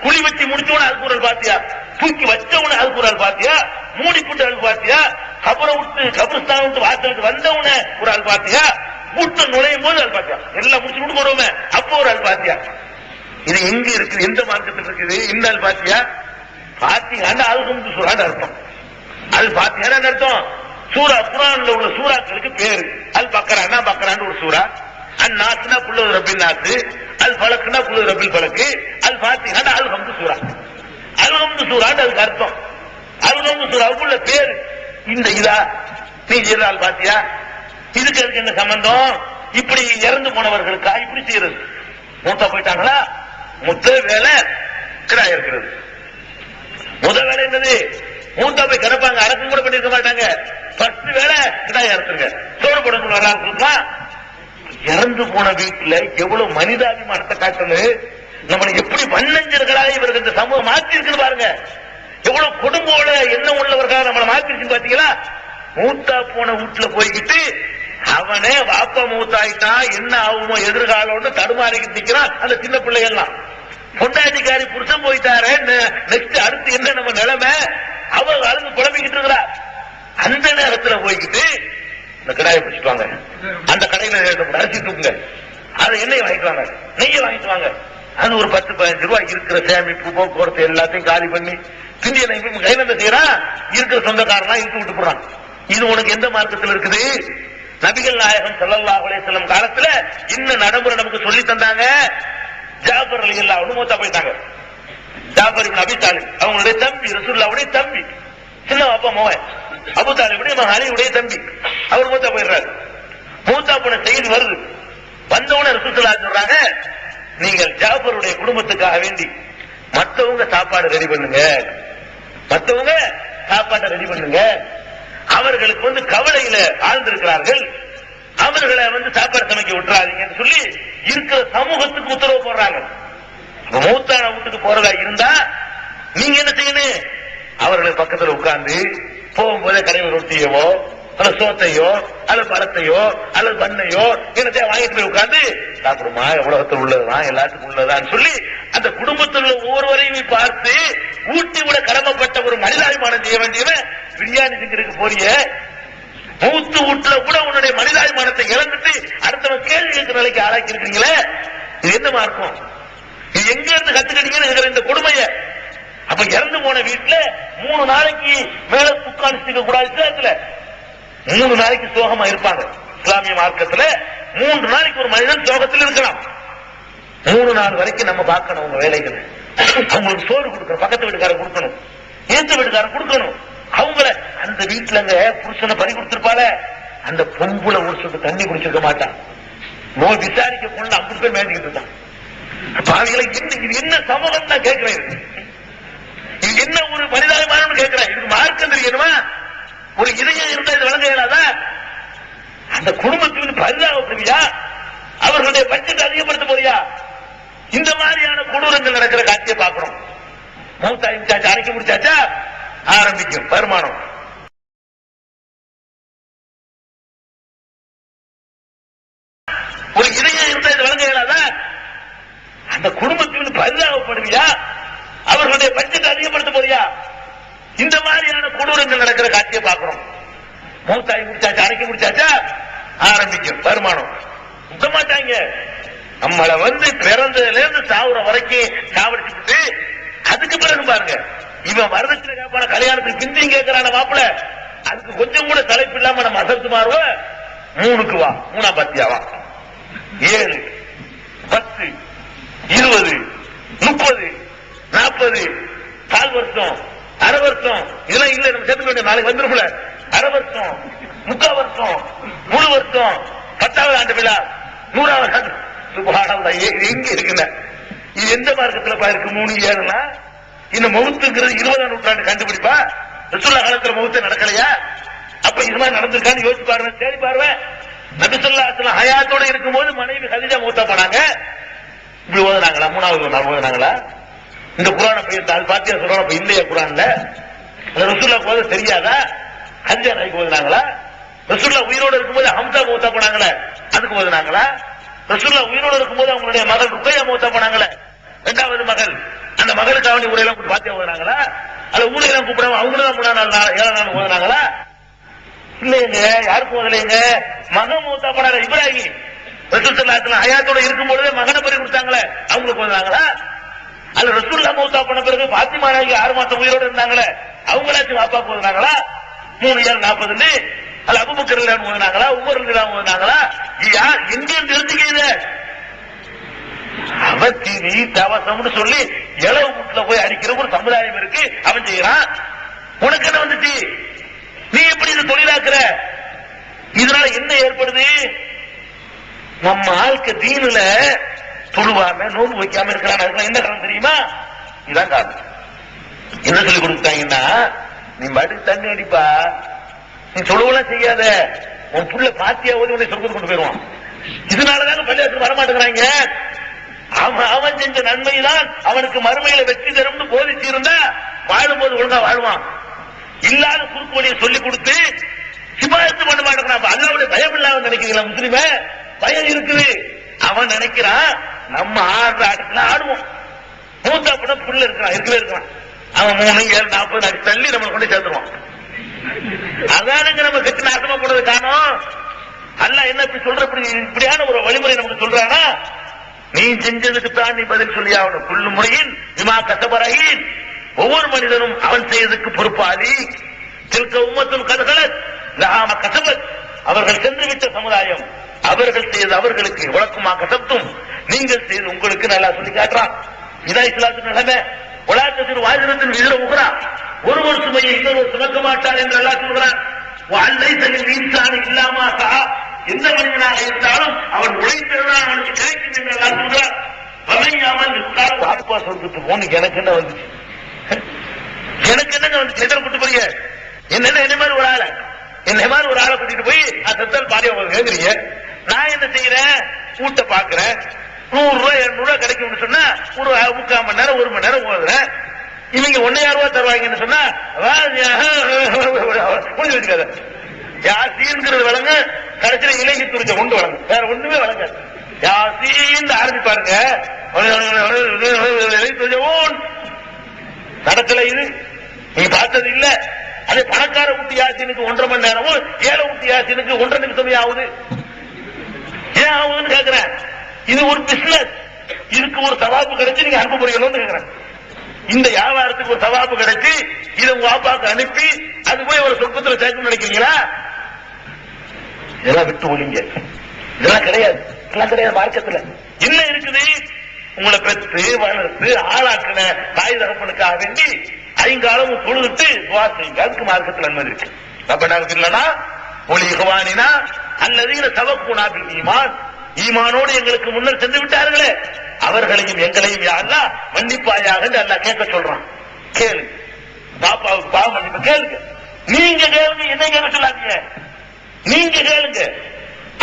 குழி வச்சு முடிச்சவன அதுக்கு ஒரு ஆள் பாத்தியா, தூக்கி வச்சவன அதுக்கு ஒரு ஆள் பாத்தியா, மூடி போட்டு ஆள் பாத்தியா, கபரை விட்டு கபர்ஸ்தான் விட்டு வாசலுக்கு வந்தவன ஒரு ஆள் பாத்தியா, வீட்டு நுழையும் போது ஆள் பாத்தியா, எல்லாம் முடிச்சு விட்டு போறோமே அப்போ ஒரு ஆள் பாத்தியா. இது எங்க இருக்குது, எந்த மார்க்கத்தில் இருக்குது, இந்த ஆள் பாத்தியா, பாத்தீங்கன்னா அது சூறான்னு அர்த்தம், அது பாத்தீங்கன்னா அர்த்தம். சூரா குரான்ல உள்ள சூறாக்களுக்கு பேரு, அல் பக்கரானா பக்கரான்னு ஒரு சூறா, அல் நாசுனா குல்லு ரபில் நாசு, அல் பலக்குனா குல்லு ரபில் பலக்கு, அல் பாத்தீங்கன்னா அல் ஹம்து சூரா, அல் ஹம்து சூறான்னு அதுக்கு அர்த்தம். அல் ஹம்து சூறாவுக்குள்ள பேரு இந்த இதா, நீ செய்யறாள் பாத்தியா, இதுக்கு அதுக்கு என்ன சம்பந்தம்? இப்படி இறந்து போனவர்களுக்கா இப்படி செய்யறது, மூத்தா போயிட்டாங்களா, முதல் வேலை கிடா இருக்கிறது. முதல் வேலை என்னது, மூத்தா போய் கிடப்பாங்க, அடக்கம் கூட பண்ணிருக்க மாட்டாங்க, ஃபர்ஸ்ட் வேலை கிடா இறக்குங்க, சோறு போடணும் வர்றாங்க. இறந்து போன வீட்டுல எவ்வளவு மனிதாபிமானத்தை காட்டணும், நம்ம எப்படி வண்ணஞ்சர்களாக இவர்கள் இந்த சமூகம் மாற்றி இருக்கு பாருங்க. எவ்வளவு கொடும்போல எண்ணம் உள்ளவர்களாக நம்மளை மாத்திருச்சு பாத்தீங்களா? மூத்தா போன வீட்டுல போய்கிட்டு அவனே வாப்பா மூத்தாயிட்டான், என்ன ஆகுமோ எதிர்காலம்னு தடுமாறிக்கிட்டு நிக்கிறான் அந்த சின்ன பிள்ளைகள்லாம். பொண்டாட்டிக்காரி புருஷன் போயிட்டாரு, நெக்ஸ்ட் அடுத்து என்ன நம்ம நிலைமை, அவ அழுது குழம்பிக்கிட்டு இருக்கிறா. அந்த நேரத்துல போய்கிட்டு இந்த கடாயை பிடிச்சிட்டு அந்த கடையில அரிசி தூக்குங்க, அதை எண்ணெய் வாங்கிட்டு வாங்க, நெய்யை வாங்கிட்டு வாங்க. அது ஒரு 10-15 ரூபாய் இருக்கிற சேமிப்பு போக்குவரத்து எல்லாத்தையும் காலி பண்ணி திண்டிய கையில செய்யறான். இருக்கிற சொந்தக்காரனா இழுத்து விட்டு போறான். இது உனக்கு எந்த மார்க்கத்தில் இருக்குது? நபிகள் நாயகம் ஸல்லல்லாஹு அலைஹி வஸல்லம் காலத்துல இன்னும் நடைமுறை நமக்கு சொல்லி தந்தாங்க. ஜாபர் ரலியல்லாஹு அன்ஹு மூத்தா போயிட்டாங்க. ஜாபர் இப்னு அபி தாலிப் அவங்களுடைய தம்பி, ரசூலுல்லாஹ்வுடைய தம்பி, சின்ன அப்பா மோகன் அபூ தாலிபுடைய மகன் அலியுடைய தம்பி. அவர் மூத்தா போயிடுறாரு. மூத்தா போன செய்தி வருது. வந்தவன ரசூலுல்லாஹ் சொல்றாங்க, நீங்கள் ஜாபருடைய குடும்பத்துக்காக வேண்டி மற்றவங்க சாப்பாடு ரெடி பண்ணுங்க, மற்றவங்க சாப்பாட்டை ரெடி பண்ணுங்க. அவர்களுக்கு கவலையில ஆழ்ந்திருக்கிறார்கள், அவர்களை சாப்பாடு சமைக்க விட்டுறாதீங்கன்னு சொல்லி இருக்கிற சமூகத்துக்கு உத்தரவு போடுறாங்க. மூத்தான வீட்டுக்கு போறதா இருந்தா நீங்க என்ன செய்யணும்? அவர்களுக்கு பக்கத்தில் உட்கார்ந்து போகும்போதே கடையில் ரொட்டியவோ அல்லது சோத்தையோ அல்லது பழத்தையோ அல்லது பண்ணையோ என்னத்தையோ வாங்கிட்டு போய் உட்கார்ந்து சாப்பிடுமா, உலகத்தில் உள்ளதுதான் எல்லாத்துக்கும் உள்ளதான்னு சொல்லி அந்த குடும்பத்தில் உள்ள ஒவ்வொருவரையும் பார்த்து ஊட்டி விட கடமைப்பட்ட ஒரு மனிதாபிமானம் செய்ய வேண்டியவன் பிரியாணி திங்கிறதுக்கு போறிய மூத்து வீட்டுல கூட உன்னுடைய மனிதாபிமானத்தை இழந்துட்டு அடுத்தவன் கேள்வி கேட்கிற நிலைக்கு ஆளாக்கி இருக்கிறீங்களே, இது என்ன மார்க்கம்? இது எங்க இருந்து கத்துக்கிட்டீங்கன்னு இந்த கொடுமைய. அப்ப இறந்து போன வீட்டுல 3 நாளைக்கு மேல உட்கார்ந்து கூடாது. இஸ்லாத்துல 3 நாளைக்கு சோகமா இருப்பாங்க. இஸ்லாமிய மார்க்கத்துல 3 நாளைக்கு ஒரு மனிதன் சோகத்தில் இருக்கலாம். 3 நாள் வரைக்கும் நம்ம பார்க்கணும் அவங்க வேலைகளை. அவங்களுக்கு சோறு கொடுக்கணும், பக்கத்து வீட்டுக்காரன் கொடுக்கணும், ஏத்த வீட்டுக்காரன் கொடுக்கணும். அவங்கள அந்த வீட்டுலங்க புருஷனை பறி கொடுத்திருப்பால, அந்த பொம்புல ஒரு சொட்டு தண்ணி குடிச்சிருக்க மாட்டான். நோய் விசாரிக்க கொண்டு 50 பேர் மேய்ச்சிக்கிட்டு இருக்கான். பாவிகளை இது என்ன சமூகம் தான் கேட்கிறேன், இது என்ன ஒரு மனிதாபிமானம் கேட்கிறேன். இதுக்கு மார்க்கம் தெரியணுமா? ஒரு இதயம் இருந்தா இது வழங்க இயலாதா? அந்த குடும்பத்துக்கு பரிதாபப்படுவியா? அவர்களுடைய பட்ஜெட் அதிகப்படுத்த போறியா? இந்த மாதிரியான கொடூரங்கள் நடக்கிற காட்சியை பார்க்கணும். மூத்தாய் முடிச்சாச்சா, அரைக்க முடிச்சாச்சா, ஆரம்பிக்கும் வருமானம். ஒரு இதயம் இருந்தா இது வழங்க இயலாதா? அந்த குடும்பத்துக்கு பரிதாபப்படுவியா? அவர்களுடைய பட்ஜெட் அதிகப்படுத்த போறியா? இந்த மாதிரியான கொடூரங்கள் நடக்கிற காட்சியை பார்க்கணும். மூத்தாய் முடிச்சாச்சா, அரைக்க முடிச்சாச்சா, ஆரம்பிக்கும் வருமானம். முக்க மாட்டாங்க. நம்மளை பிறந்ததுல இருந்து சாவுற வரைக்கும் சாவடிச்சுட்டு அதுக்கு பிறகு பாருங்க, இவன் வரதட்சணை கேட்பான கல்யாணத்துக்கு பிந்தையும் கேட்கிறான மாப்பிள்ள, அதுக்கு கொஞ்சம் கூட தலைப்பு இல்லாம நம்ம அசத்து மாறுவோம். 3க்கு வா, 3ஆம் பத்தியாவா, 7, 10, 20, 30, 40, 4 வருஷம், அரை வருஷம், இதெல்லாம் இல்ல நம்ம சேர்த்துக்க வேண்டிய நாளைக்கு வந்துருக்குல. அரை வருஷம், 3/4 வருஷம், 3 வருஷம், 10வது ஆண்டு விழா, 100வது ஆண்டு. சுபஹானல்லாஹ், எங்க இருக்குங்க இது? எந்த மார்க்கத்துல இருக்கு? 3 7னா இந்த மௌத்துங்கிறது 20ஆம் நூற்றாண்டு கண்டுபிடிப்பா? ரசூலுல்லாஹ் காலத்துல மௌத்து நடக்கலையா? அப்ப இது மாதிரி நடந்திருக்கான்னு யோசிச்சு பாருங்க, தேடி பாருங்க. நபி ஸல்லல்லாஹு அலைஹி வஸல்லம் ஹயாத்தோட இருக்கும்போது மனைவி கதீஜா மௌத்தா போனாங்க. இப்படி ஓதுனாங்களா? 3வது நாள் ஓதுனாங்களா? இந்த குர்ஆனை போய் பாத்தியா சொல்றாங்க, இப்ப இல்லையா குர்ஆன்ல? ரசூலுல்லாஹ் ஓத தெரியாதா? கதீஜா நாய்க்கு ஓதுனாங்களா? ரசூலுல்லாஹ் உயிரோடு இருக்கும்போது ஹம்சா மௌத்தா போனாங்களே, அதுக்கு ஓதுனாங்களா? ரசூலுல்லாஹ் உயிரோடு இருக்கும்போது அவங்களுடைய மகள் ருக்கையா மௌத்தா போனாங்களே, 2வது மகள், அந்த மகளுக்கு அவனி ஊரையெல்லாம் பாத்தியா ஓதுனாங்களா? அல்ல ஊரையெல்லாம் கூப்பிடாம அவங்களும் 3ஆம் நாள் 7ஆம் நாள் ஓதுனாங்களா? இல்லைங்க, யாருக்கும் ஓதலைங்க. மகன் மௌத்தா போனாங்க இப்ராஹிம். ரசூல் ஸல்லல்லாஹு அலைஹி வஸல்லம் ஹயாத்தோட இருக்கும்போது மகனை பறி கொடுத்தாங்களே, அவங்களுக்கு ஓதுனாங்களா? அல்ல ரசூலுல்லாஹ் மௌத்தா போன பிறகு பாத்திமா நாயகி 6 மாசம் உயிரோடு இருந்தாங்களே, அவங்களாச்சும் வாப்பாக்கு ஓதுனாங்களா? 3 7 40 அல்ல அபூபக்கர் ரலியல்லாஹு ஓதுனாங்களா? உமர் ரலியல்லாஹு ஓதுனாங்களா? யார் எங்க தெரிஞ்சுக்கிறது? அவன் தீனி தவசம்னு சொல்லி இளவு வீட்டுல போய் அடிக்கிற ஒரு சமுதாயம் இருக்கு, அவன் செய்யறான். உனக்கு என்ன வந்துச்சு? நீ எப்படி இது தொழிலாக்குற? இதனால என்ன ஏற்படுது? நம்ம ஆளுக்கு தீனுல தொழுவாம நோன்பு வைக்காம இருக்கிறான். அதுக்கு என்ன காரணம் தெரியுமா? இதான் காரணம். என்ன சொல்லி கொடுத்தாங்கன்னா, நீ பாட்டுக்கு தண்ணி அடிப்பா, நீ தொழுவெல்லாம் செய்யாத, உன் புள்ள பாத்தியா ஓதி உன்னை சொர்க்கத்துக்கு கொண்டு போயிருவான். இதனாலதாங்க பள்ளியாசத்துக்கு வரமாட்டேங்கிறாங்க. அவன் செஞ்ச நன்மைதான் அவனுக்கு மறுமையில வெற்றி தரும்னு போதிச்சு இருந்தா வாழும்போது ஒழுங்கா வாழ்வான். இல்லாத குறுக்கு வழியை சொல்லிக் கொடுத்து சிபாயத்து பண்ண மாட்டேங்கிறான். அல்லாவுடைய பயம் இல்லாம நினைக்கிறீங்களா? முஸ்லிம பயம் இருக்குது. அவன் நினைக்கிறான் நம்ம ஆடுற ஆட்டத்துல ஆடுவோம். மூத்தா படம் புள்ள இருக்கிறான், இருக்கவே இருக்கிறான். அவன் 3, 7, 40 அடி தள்ளி நம்ம கொண்டு சேர்த்துருவான். அதானுங்க நம்ம கட்டி நாசமா போனது காரணம். அல்லாஹ் என்ன இப்படி சொல்ற, இப்படியான ஒரு வழிமுறை நமக்கு சொல்றானா, நீ செஞ்சதுக்கு தான் நீ பதில் சொல்லி ஆகணும். புல்லு முறையின் விமா கசபரகின், ஒவ்வொரு மனிதனும் அவன் செய்ததுக்கு பொறுப்பாளி. திருக்க உம்மத்தும் கதகலத் லஹாம கசபத், அவர்கள் சென்று விட்ட சமுதாயம், அவர்கள் செய்து அவர்களுக்கு உலக்குமா கசப்தும், நீங்கள் செய்து உங்களுக்கு நல்லா சொல்லி காட்டுறான். இதான் இஸ்லாத்தின் நிலைமை. உலகத்தின் வாஜனத்தின் விதிர உகிறா, ஒருவர் சுமையை இன்னொருவர் சுமக்க மாட்டார் என்று அல்லாஹ் சொல்கிறான். இன்சான் இல்லாமா சஹா, எந்த மனிதனாக இருந்தாலும் அவன் உழைத்திருந்தான் அவனுக்கு கிடைக்கும் என்று அல்லாஹ் சொல்கிறார். வாப்பா சொல்லிட்டு போன எனக்கு என்ன வந்துச்சு, எனக்கு என்னங்க வந்துச்சு, எதிர கூட்டு போறீங்க என்ன மாதிரி ஒரு ஆளை, என்னை மாதிரி ஒரு ஆளை கூட்டிட்டு போய் சத்தல் பாடிய கேட்கறீங்க. நான் என்ன செய்யறேன், கூட்ட பாக்குறேன், 100 ரூபாய் 200 ரூபாய் கிடைக்கும்னு சொன்னா ஒரு 3/4 மணி நேரம் 1 மணி நேரம் ஓதுறேன். இவங்க 1000 ரூபாய் தருவாங்கன்னு சொன்னா கொஞ்சம் வச்சுக்காத. யாசீன்ங்கிறது வழங்க, கடைசியில இலங்கை துரிச்ச கொண்டு வழங்க, வேற ஒண்ணுமே வழங்க. யாசீன் ஆரம்பிப்பாருங்க, நடக்கல. இது நீ பார்த்தது இல்ல. அதே பணக்கார ஊட்டி யாசினுக்கு 1.5 மணி நேரமும், ஏழை ஊட்டி யாசினுக்கு 1.5 நிமிஷமே ஆகுது. ஏன் ஆகுதுன்னு கேட்கிறேன். இது ஒரு பிசினஸ், இதுக்கு ஒரு சவாப்பு கிடைச்சு நீங்க அனுப்ப போறீங்களோன்னு கேட்கிறேன். இந்த வியாபாரத்துக்கு ஒரு சவாப்பு கிடைச்சு இதை உங்க வாப்பாக்கு அனுப்பி அது போய் ஒரு சொற்பத்தில் சேர்க்கணும்னு நினைக்கிறீங்களா? இதெல்லாம் விட்டு ஒழிங்க. இதெல்லாம் கிடையாது, இதெல்லாம் கிடையாது. மார்க்கத்துல என்ன இருக்குது? உங்களை பெற்று வளர்த்து ஆளாக்கின தாய் தகப்பனுக்காக வேண்டி 5 காலமும் தொழுதுட்டு துவா செய்யுங்க. அதுக்கு மார்க்கத்தில் அனுமதி இருக்கு. ரப்பனாவுக்கு இல்லனா ஒளி இஹ்வானினா அல்லதீன சபக்குனா பில் ஈமான், ஈமானோடு எங்களுக்கு முன்னர் சென்று விட்டார்களே அவர்களையும் எங்களையும் யா அல்லாஹ் மன்னிப்பாயாக என்று அல்லாஹ் கேட்க சொல்றான். கேளு, பாப்பாவுக்கு பாவ மன்னிப்பு கேளுங்க. நீங்க கேளுங்க, என்ன கேட்க சொல்லாதீங்க, நீங்க கேளுங்க.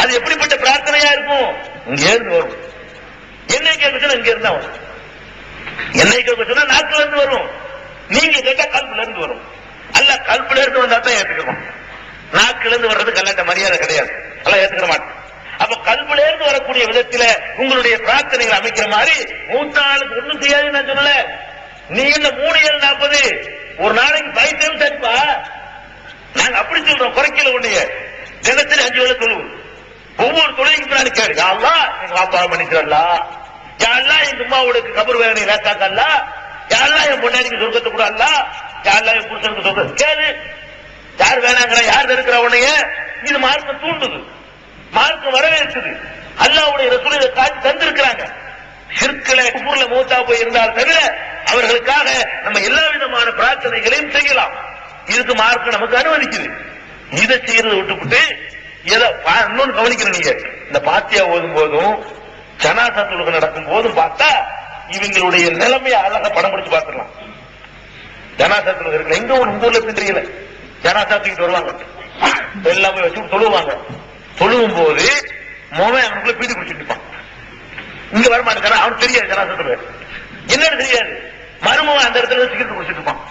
அது எப்படிப்பட்ட பிரார்த்தனையா இருக்கும்? இங்க இருந்து வரும். என்னை கேட்க சொன்னா இங்க இருந்தா வரும். என்னை கேட்க சொன்னா நாக்குல இருந்து வரும். நீங்க கேட்டா கல்புல இருந்து வரும். அல்ல கல்புல இருந்து வந்தா தான் ஏத்துக்கிறோம். நாக்குல இருந்து வர்றதுக்கு அல்லாட்ட மரியாதை கிடையாது, எல்லாம் ஏத்துக்கிற மாட்டோம். அப்ப கல்புல இருந்து வரக்கூடிய விதத்துல உங்களுடைய பிரார்த்தனைகள் அமைக்கிற மாதிரி மூத்தாளுக்கு ஒண்ணும் செய்யாது. நான் சொல்லல, நீ என்ன 3, 7, 40 ஒரு நாளைக்கு 5 டைம்ஸ் அடிப்பா. நாங்க அப்படி சொல்றோம், குறைக்கல. ஒண்ணுங்க தினத்தில் 5 வேளை தொழுவோம். ஒவ்வொரு தொழிலுக்கு பின்னாடி கேடு, யாரெல்லாம் எங்க பாப்பா மன்னிச்சிடலா, யாரெல்லாம் எங்க அம்மாவுக்கு கபர் வேதனை லேசாக்கல்ல, யாரெல்லாம் என் பொண்டாடிக்கு சொர்க்கத்தை கூட அல்ல, யாரெல்லாம் என் புருஷனுக்கு சொர்க்கத்தை கேளு. யார் வேணாங்கிற, யார் இருக்கிற உடனே இது மார்க்கம் தூண்டுது, மார்க்கம் வரவேற்குது. அல்லாஹ்வுடைய ரசூல் இதை காட்டி தந்திருக்கிறாங்க. ஷிர்க்ல குஃப்ர்ல மூத்தா போய் இருந்தால் தவிர அவர்களுக்காக நம்ம எல்லா விதமான பிரார்த்தனைகளையும் செய்யலாம். இதுக்கு மார்க்கம் நமக்கு அனுமதிக்குது. இதை செய்யறதை விட்டுவிட்டு இன்னொன்னு கவனிக்கணும். நீங்க இந்த பாத்தியா ஓதும் போதும் ஜனாசா தொழுகை நடக்கும் போதும் பார்த்தா இவங்களுடைய நிலைமையை அழகா படம் பிடிச்சு பார்த்துடலாம். ஜனாசா தொழுகை இருக்குல்ல, எங்க ஒரு ஊர்ல தெரியல, ஜனாசா தூக்கிட்டு வருவாங்க, எல்லாம் போய் வச்சு தொழுவாங்க. தொழுவும் போது மோவன் அவனுக்குள்ள பீடி குடிச்சிட்டு இருப்பான். இங்க வரமாட்டேன், அவனுக்கு தெரியாது ஜனாசா தொழுகை என்னன்னு தெரியாது. மருமவன் அந்த இடத்துல சிகரெட் குடிச்சிட்டு இருப்பான்,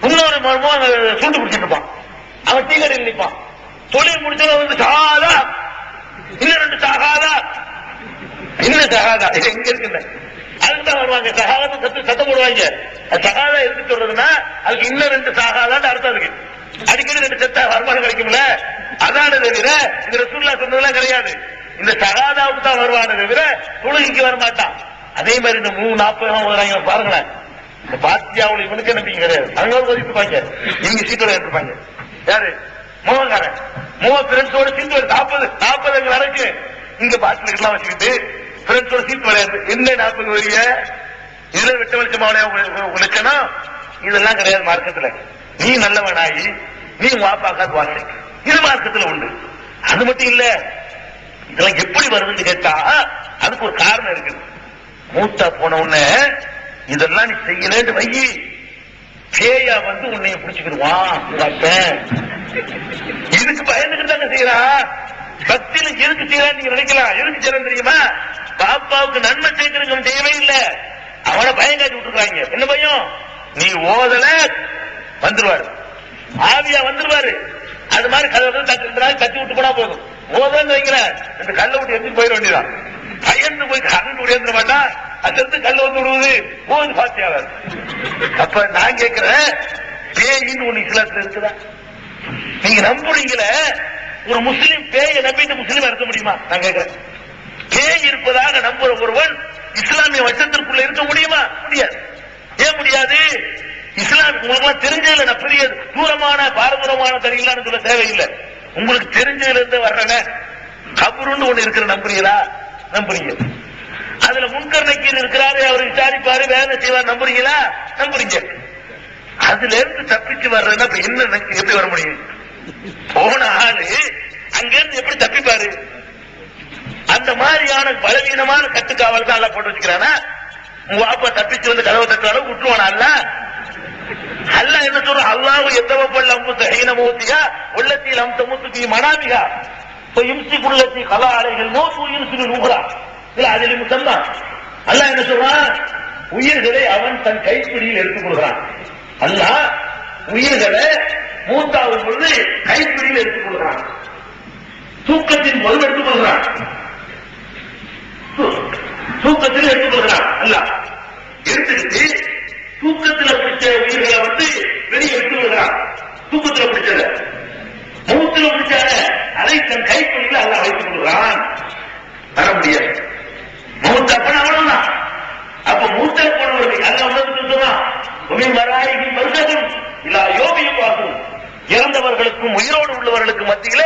இன்னொரு மருமவன் சூண்டு குடிச்சிட்டு இருப்பான், அவன் டீ கடையில் நிற்பான். தொழில் முடிச்சவங்க வந்து சகாதா, இன்னும் 2 சகாதா, இன்னும் சகாதா எங்க இருக்குங்க, அதுக்குதான் வருவாங்க. சகாதா சத்தம் போடுவாங்க. சகாதா எதுக்கு சொல்றதுன்னா அதுக்கு இன்னும் 2 சகாதான்னு அர்த்தம் இருக்கு. அடிக்கடி 2 செத்தா வருமானம் கிடைக்கும்ல, அதான தவிர இந்த ரசூலுல்லாஹ் சொன்னதெல்லாம் கிடையாது. இந்த சகாதாவுக்கு தான் வருவானே தவிர தொழுகைக்கு வரமாட்டான். அதே மாதிரி இந்த 3:40 பாருங்களேன். இந்த பாத்தியாவுல இவனுக்கு நம்பிக்கை கிடையாது, அவங்க ஒதுக்கிப்பாங்க, இவங்க சீட்டோட எடுத்துப்பாங்க. யாரு? மோகங்காரன். ஃப்ரெண்ட்ஸோட சீட்டு 40 வரைக்கும் இங்க பாட்டில் வச்சுக்கிட்டு ஃப்ரெண்ட்ஸோட சீட் விளையாடு. என்ன 40 வரிய இதுல வெட்ட வெளிச்சமாவளையா உழைக்கணும். இதெல்லாம் கிடையாது மார்க்கத்துல. நீ நல்லவனாகி நீ வாப்பாக்காது வாசி, இது மார்க்கத்துல உண்டு. அது மட்டும் இல்ல, இதெல்லாம் எப்படி வருதுன்னு கேட்டா அதுக்கு ஒரு காரணம் இருக்குது. மூத்தா போன உடனே இதெல்லாம் நீ செய்யலன்னு வையி, பேயா வந்து உன்னைய பிடிச்சுக்கிடுவான். இதுக்கு பயந்துகிட்டு தாங்க செய்யறா. பக்தியில எதுக்கு செய்யறான்னு நீங்க நினைக்கலாம். எதுக்கு செய்யறது தெரியுமா? பாப்பாவுக்கு நன்மை செய்யறதுக்கு செய்யவே இல்லை, அவனை பயம் காட்டி விட்டுருக்காங்க. என்ன பயம்? நீ ஓதல வந்துருவாரு, ஆவியா வந்துருவாரு. அது மாதிரி கதவை தட்டி விட்டு போனா போதும். ஓதன்னு வைக்கிற இந்த கல்லை விட்டு எடுத்து போயிட வேண்டியதான். பயந்து போய் கரண்ட் உடையந்துட மாட்டான். அந்த இடத்து கல்ல வந்து விடுவது போது பாத்தியாவது. அப்ப நான் கேட்கிறேன், பேயின்னு ஒண்ணு இஸ்லாத்துல இருக்குதா? நீங்க நம்புறீங்கள ஒரு முஸ்லீம் பேயை நம்பிட்டு முஸ்லீம் இருக்க முடியுமா? நான் கேட்கிறேன். பேய் இருப்பதாக நம்புற ஒருவன் இஸ்லாமிய வட்டத்திற்குள்ள இருக்க முடியுமா? முடியாது. ஏன் முடியாது? இஸ்லாம் உங்களுக்கு தெரிஞ்சதுல நான் பெரிய தூரமான பாரதூரமான தனியிலான்னு சொல்ல தேவையில்லை. உங்களுக்கு தெரிஞ்சதுல இருந்து வர்றன கபருன்னு ஒண்ணு இருக்கிற நம்புறீங்களா? நம்புறீங்க. அதுல முன்கர் நக்கீர் இருக்கிறாரு, அவர் விசாரிப்பாரு, வேலை செய்வார், நம்புறீங்களா? நம்புறீங்க. அதுல இருந்து தப்பிச்சு வர்றதுன்னா என்ன எப்படி வர முடியும்? போன ஆளு அங்க இருந்து எப்படி தப்பிப்பாரு? அந்த மாதிரியான பலவீனமான கட்டுக்காவல் தான் எல்லாம் போட்டு வச்சுக்கிறானா? உங்க அப்பா தப்பிச்சு வந்து கதவை தட்டுறாலும் விட்டுருவானா? அல்ல என்ன சொல்ற? அல்லாஹ் எத்தவப்பல் அம்புத்த ஹீனமூத்தியா உள்ளத்தில் அம்த மூத்துக்கு மனாமிகா இம்சி குள்ளத்தி கலா அலைகள் நோசூயின் சிறு நூகரா இல்ல அதில் முத்தம்மா. அல்லாஹ் என்ன சொல்றான்? உயிர்களை அவன் தன் கைப்பிடியில் எடுத்துக் கொள்கிறான். அல்லாஹ் உயிர்களை மூத்தாவது பொழுது கைப்பிடியில் எடுத்துக் கொள்கிறான். தூக்கத்தின் பொழுது எடுத்துக் கொள்கிறான். தூக்கத்தில் எடுத்துக் கொள்கிறான். அல்லாஹ் எடுத்துக்கிட்டு தூக்கத்தில் பிடிச்ச உயிர்களை வந்து வெளியே எடுத்து விடுகிறான். தூக்கத்தில் பிடிச்சத மூத்துல பிடிச்சால அதை தன் கைப்பிடியில் அல்லாஹ் வைத்துக் கொள்கிறான். வர முடியாது. மூத்த அப்பன அவ்வளவுதான். அப்ப மூத்த போனவர்கள் அல்லாஹ் வந்து சொன்னான், மராயி மருதகம் இல்லா யோபியும் பார்க்கும். இறந்தவர்களுக்கும் உயிரோடு உள்ளவர்களுக்கும் மத்தியில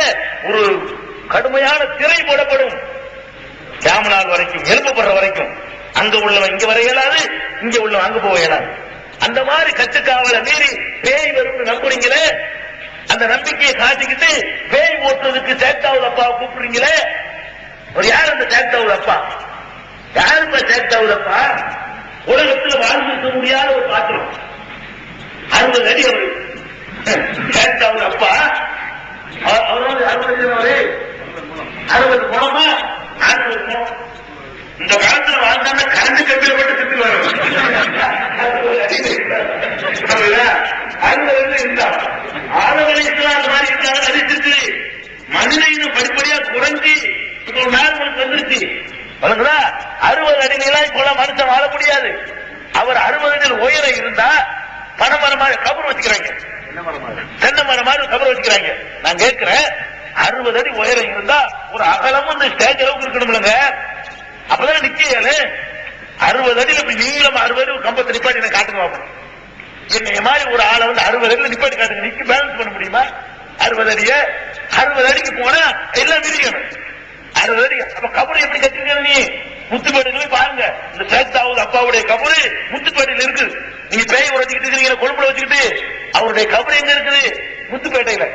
ஒரு கடுமையான திரை போடப்படும். கியாமத் வரைக்கும், எழுப்பப்படுற வரைக்கும். அங்க உள்ளவன் இங்க வர இயலாது, இங்க உள்ளவன் அங்க போக இயலாது. அந்த மாதிரி கட்டுக்காவலை மீறி பேய் வரும் நம்புறீங்களே, அந்த நம்பிக்கையை காட்டிக்கிட்டு பேய் ஓட்டுறதுக்கு சேக்தாவுல் அப்பாவை கூப்பிடுறீங்களே. ஒரு யார் அந்த சேக்தாவுல் அப்பா? யாருப்பா சேக்தாவுல் அப்பா? உலகத்தில் வாழ்ந்திருக்க முடியாத ஒரு பாத்திரம். 60 அடி அவரு சேக்தாவுல் அப்பா. அவரோட 60 குணமா 60 குணம். இந்த காலத்துல வாழ்ந்தாங்க கரண்ட் கம்பியில போட்டு திட்டு வரும். 60 இருந்தா ஆதவரைக்குலாம் அந்த மாதிரி இருக்காங்க. நடிச்சிருக்கு. மனித இனம் படிப்படியா குறைஞ்சி இப்போ நார்மலுக்கு வந்துருச்சு. 60 அடிலாம் இப்ப மனுஷன் வாழ முடியாது. அவர் 60 அடி உயரம் இருந்தா பனைமரம் மாதிரி கபர் வச்சுக்கிறாங்க, தென்னை மரம் மாதிரி கபர் வச்சுக்கிறாங்க. நான் கேட்கிறேன், 60 அடி உயரம் இருந்தா ஒரு அகலமும் இந்த ஸ்டேஜ் அளவுக்கு இருக்கணும்லங்க. அப்பதான் நிக்கல. 60 அடியில் இப்படி நீளம் 60 அடி கம்பத்தை நிப்பாட்டி நான் காட்டுங்க பார்ப்போம். என்னைய மாதிரி ஒரு ஆளை வந்து 60 அடியில் நிப்பாட்டி காட்டுங்க. நிக்க பேலன்ஸ் பண்ண முடியுமா? 60 அடிய 60 அடிக்கு போனா எல்லாம் விரிக்கணும். 60 அடி. அப்ப கபரு எப்படி கட்டிருக்க? நீ முத்துப்பேட்டையில போய் பாருங்க. இந்த சேக்தாவுல் அப்பாவுடைய கபரு முத்துப்பேட்டையில இருக்கு. நீங்க பேய் உரைச்சிக்கிட்டு இருக்கிறீங்க கொழும்புல வச்சுக்கிட்டு, அவருடைய கபரு எங்க இருக்குது? முத்துப்பேட்டையில.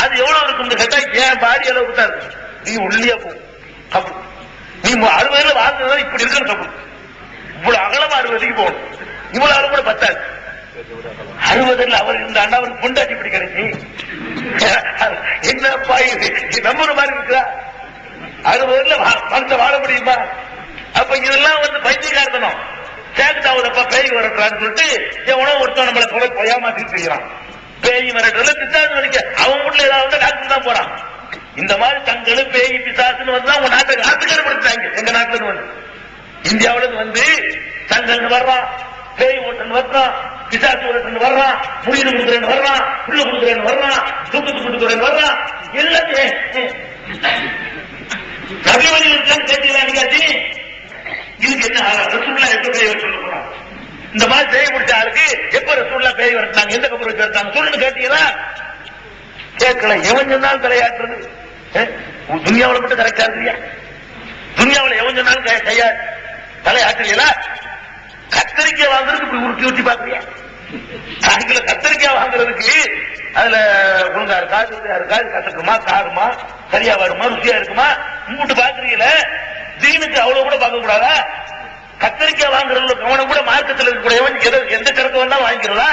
அது எவ்வளவு இருக்கும் கேட்டா ஏன் பாடி அளவுக்கு தான் இருக்கு. நீ உள்ளியா போ கபரு. நீ 60 வாழ்ந்தா இப்படி இருக்கணும் கபரு. இவ்வளவு அகலமா 60 அடிக்கு போகணும். இவ்வளவு அகலம் கூட பத்தாது. 60 அவர் இருந்தாண்டா அவருக்கு பொண்டாட்டி இப்படி கிடைச்சி என்னப்பா இது நம்புற மாதிரி இருக்குதா? 60 மனுஷன் வாழ முடியுமா? அப்ப இதெல்லாம் வந்து பைத்தியக்காரத்தனம். சேக்தாவுலப்பா பேய் வரட்டான்னு சொல்லிட்டு எவனோ ஒருத்தன் நம்மளை போல ஏமாத்திட்டு இருக்கிறான். பேய் வரட்டுல பிசாசு வலிக்க அவன் வீட்டுல ஏதாவது டாக்டர் தான் போறான். இந்த மாதிரி தங்களும் பேய் பிசாசுன்னு வந்து உங்க நாட்டுக்கு ஆத்துக்கப்படுத்தாங்க. எங்க நாட்டுல இருந்து வந்து இந்தியாவில இருந்து வந்து தங்கள் வர்றான், பேய் ஓட்டன் வர்றான், பிசாசு ஓட்டன் வர்றான், முடிவு கொடுக்குறேன்னு வர்றான், புள்ள கொடுக்குறேன்னு வர்றான், தூக்கத்து கொடுக்குறேன்னு வர்றான். எல்லாத்தையும் கவிவழி கேட்டீங்களா? நீங்காச்சு இதுக்கு என்ன ரசூல்லா எப்ப பேய் வர சொல்ல போறான்? இந்த மாதிரி பேய் பிடிச்ச ஆளுக்கு எப்ப ரசூல்லா பேய் வரட்டாங்க, எந்த கபர் வச்சு வரட்டாங்க சொல்லுன்னு கேட்டீங்களா? கேட்கல. எவன் சொன்னாலும் தலையாட்டுறது. துனியாவில் மட்டும் கரெக்டா இருக்கியா? துனியாவில் எவன் சொன்னாலும் கையா தலையாட்டுறீங்களா? கத்தரிக்காய் வாங்குறதுக்கு இப்படி உருட்டி ஊட்டி பாக்குறியா? கத்தரிக்காய் வாங்குறதுக்கு அதுல ஒழுங்கா இருக்கா, கசக்குமா, காருமா, சரியா வருமா, ருசியா இருக்குமா மூட்டு பாக்குறீங்கள? தீனுக்கு அவ்வளவு கூட பார்க்க கூடாதா? கத்தரிக்காய் வாங்குறதுல கவனம் கூட மார்க்கத்தில் இருக்கக்கூடிய எந்த கருத்து வேணா வாங்கிக்கிறதா?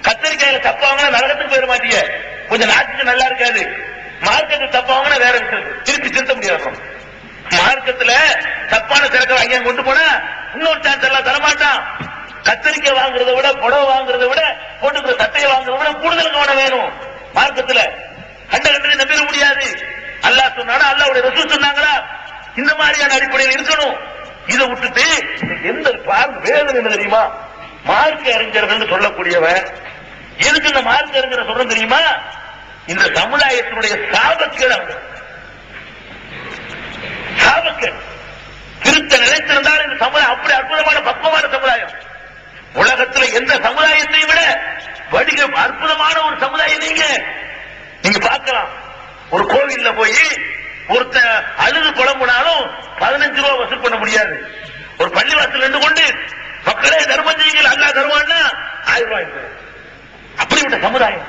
கத்தரிக்காயில தப்பாங்கன்னா நரகத்துக்கு போயிட மாட்டீங்க. கொஞ்சம் நாட்டுக்கு நல்லா இருக்காது. மார்க்கெட்டு தப்பாங்கன்னா வேற இருக்குது, திருப்பி திருத்த முடியாது. மார்க்கத்துல தப்பான சரக்கு வாங்கி கொண்டு போனா இன்னொரு சான்ஸ் எல்லாம் தரமாட்டான். கத்திரிக்காய் வாங்குறதை விட, புடவை வாங்குறதை விட, போட்டுக்கிற சட்டையை வாங்குறதை விட கூடுதல் கவனம் வேணும். மார்க்கத்துல கண்ட கண்டனை நம்பிட முடியாது. அல்லாஹ் சொன்னாலும் அல்லாஹ்வுடைய ரசூல் சொன்னாங்களா, இந்த மாதிரியான அடிப்படையில் இருக்கணும். இதை விட்டுட்டு எந்த பாருங்க வேதனை என்ன தெரியுமா, மார்க்க அறிஞர்கள் சொல்லக்கூடியவன் எதுக்கு இந்த மார்க்க அறிஞர் சொல்ற தெரியுமா, இந்த சமுதாயத்தினுடைய சாபக்கேடு. அவங்க சாபக்கேடு திருத்த நினைத்திருந்தால் இந்த சமுதாயம் அப்படி அற்புதமான பக்குவமான சமுதாயம். உலகத்துல எந்த சமுதாயத்தை விட வடிக அற்புதமான ஒரு சமுதாயம் நீங்க பார்க்கலாம். ஒரு கோவில்ல போய் ஒருத்த அழுது புலம்புனாலும் 15 ரூபாய் வசூல் பண்ண முடியாது. ஒரு பள்ளிவாசல் நின்று கொண்டு மக்களே தர்மம் செய்யுங்கள் அல்லாஹ் தருவான்னா 1000 ரூபாய். அப்படிப்பட்ட சமுதாயம்.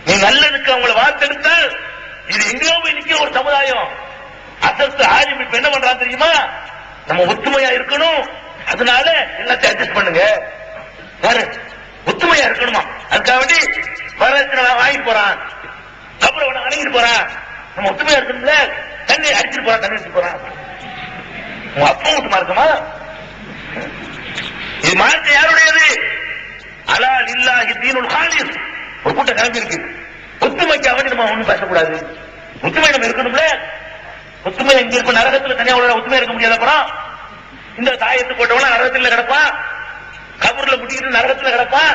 நீ நல்லதுக்கு அவங்களை வார்த்தெடுத்தால் இது எங்கேயோ போய் நிக்க ஒரு சமுதாயம். அசத்து ஆலிம் இப்ப என்ன பண்றான் தெரியுமா, நம்ம ஒத்துமையா இருக்கணும், அதனால எல்லாத்தையும் அட்ஜஸ்ட் பண்ணுங்க. ஒத்துமையா இருக்கணுமா, அதுக்காக வேண்டி வரதட்சணை வாங்கிட்டு போறான், அப்புறம் உன அணுகிட்டு போறான். நம்ம ஒத்துமையா இருக்கணும்ல, தண்ணி அடிச்சுட்டு போறான், தண்ணி அடிச்சுட்டு போறான். உங்க அப்பா மட்டுமா இருக்குமா? இது மார்க்க யாருடையது? அலா லில்லாஹி தீனுல் காலிஸ். ஒரு கூட்டம் கிளம்பி இருக்கு. ஒத்துமைக்காக வேண்டி நம்ம ஒண்ணும் பேசக்கூடாது. ஒத்துமை நம்ம இருக்கணும்ல. ஒத்துமை எங்க இருக்கும்? நரகத்துல தனியா உள்ள ஒத்துமை இருக்க முடியாது. அப்புறம் இந்த தாயத்து போட்டவன நரகத்துல கிடப்பான், கபூர்ல முட்டிக்கிட்டு நரகத்துல கிடப்பான்.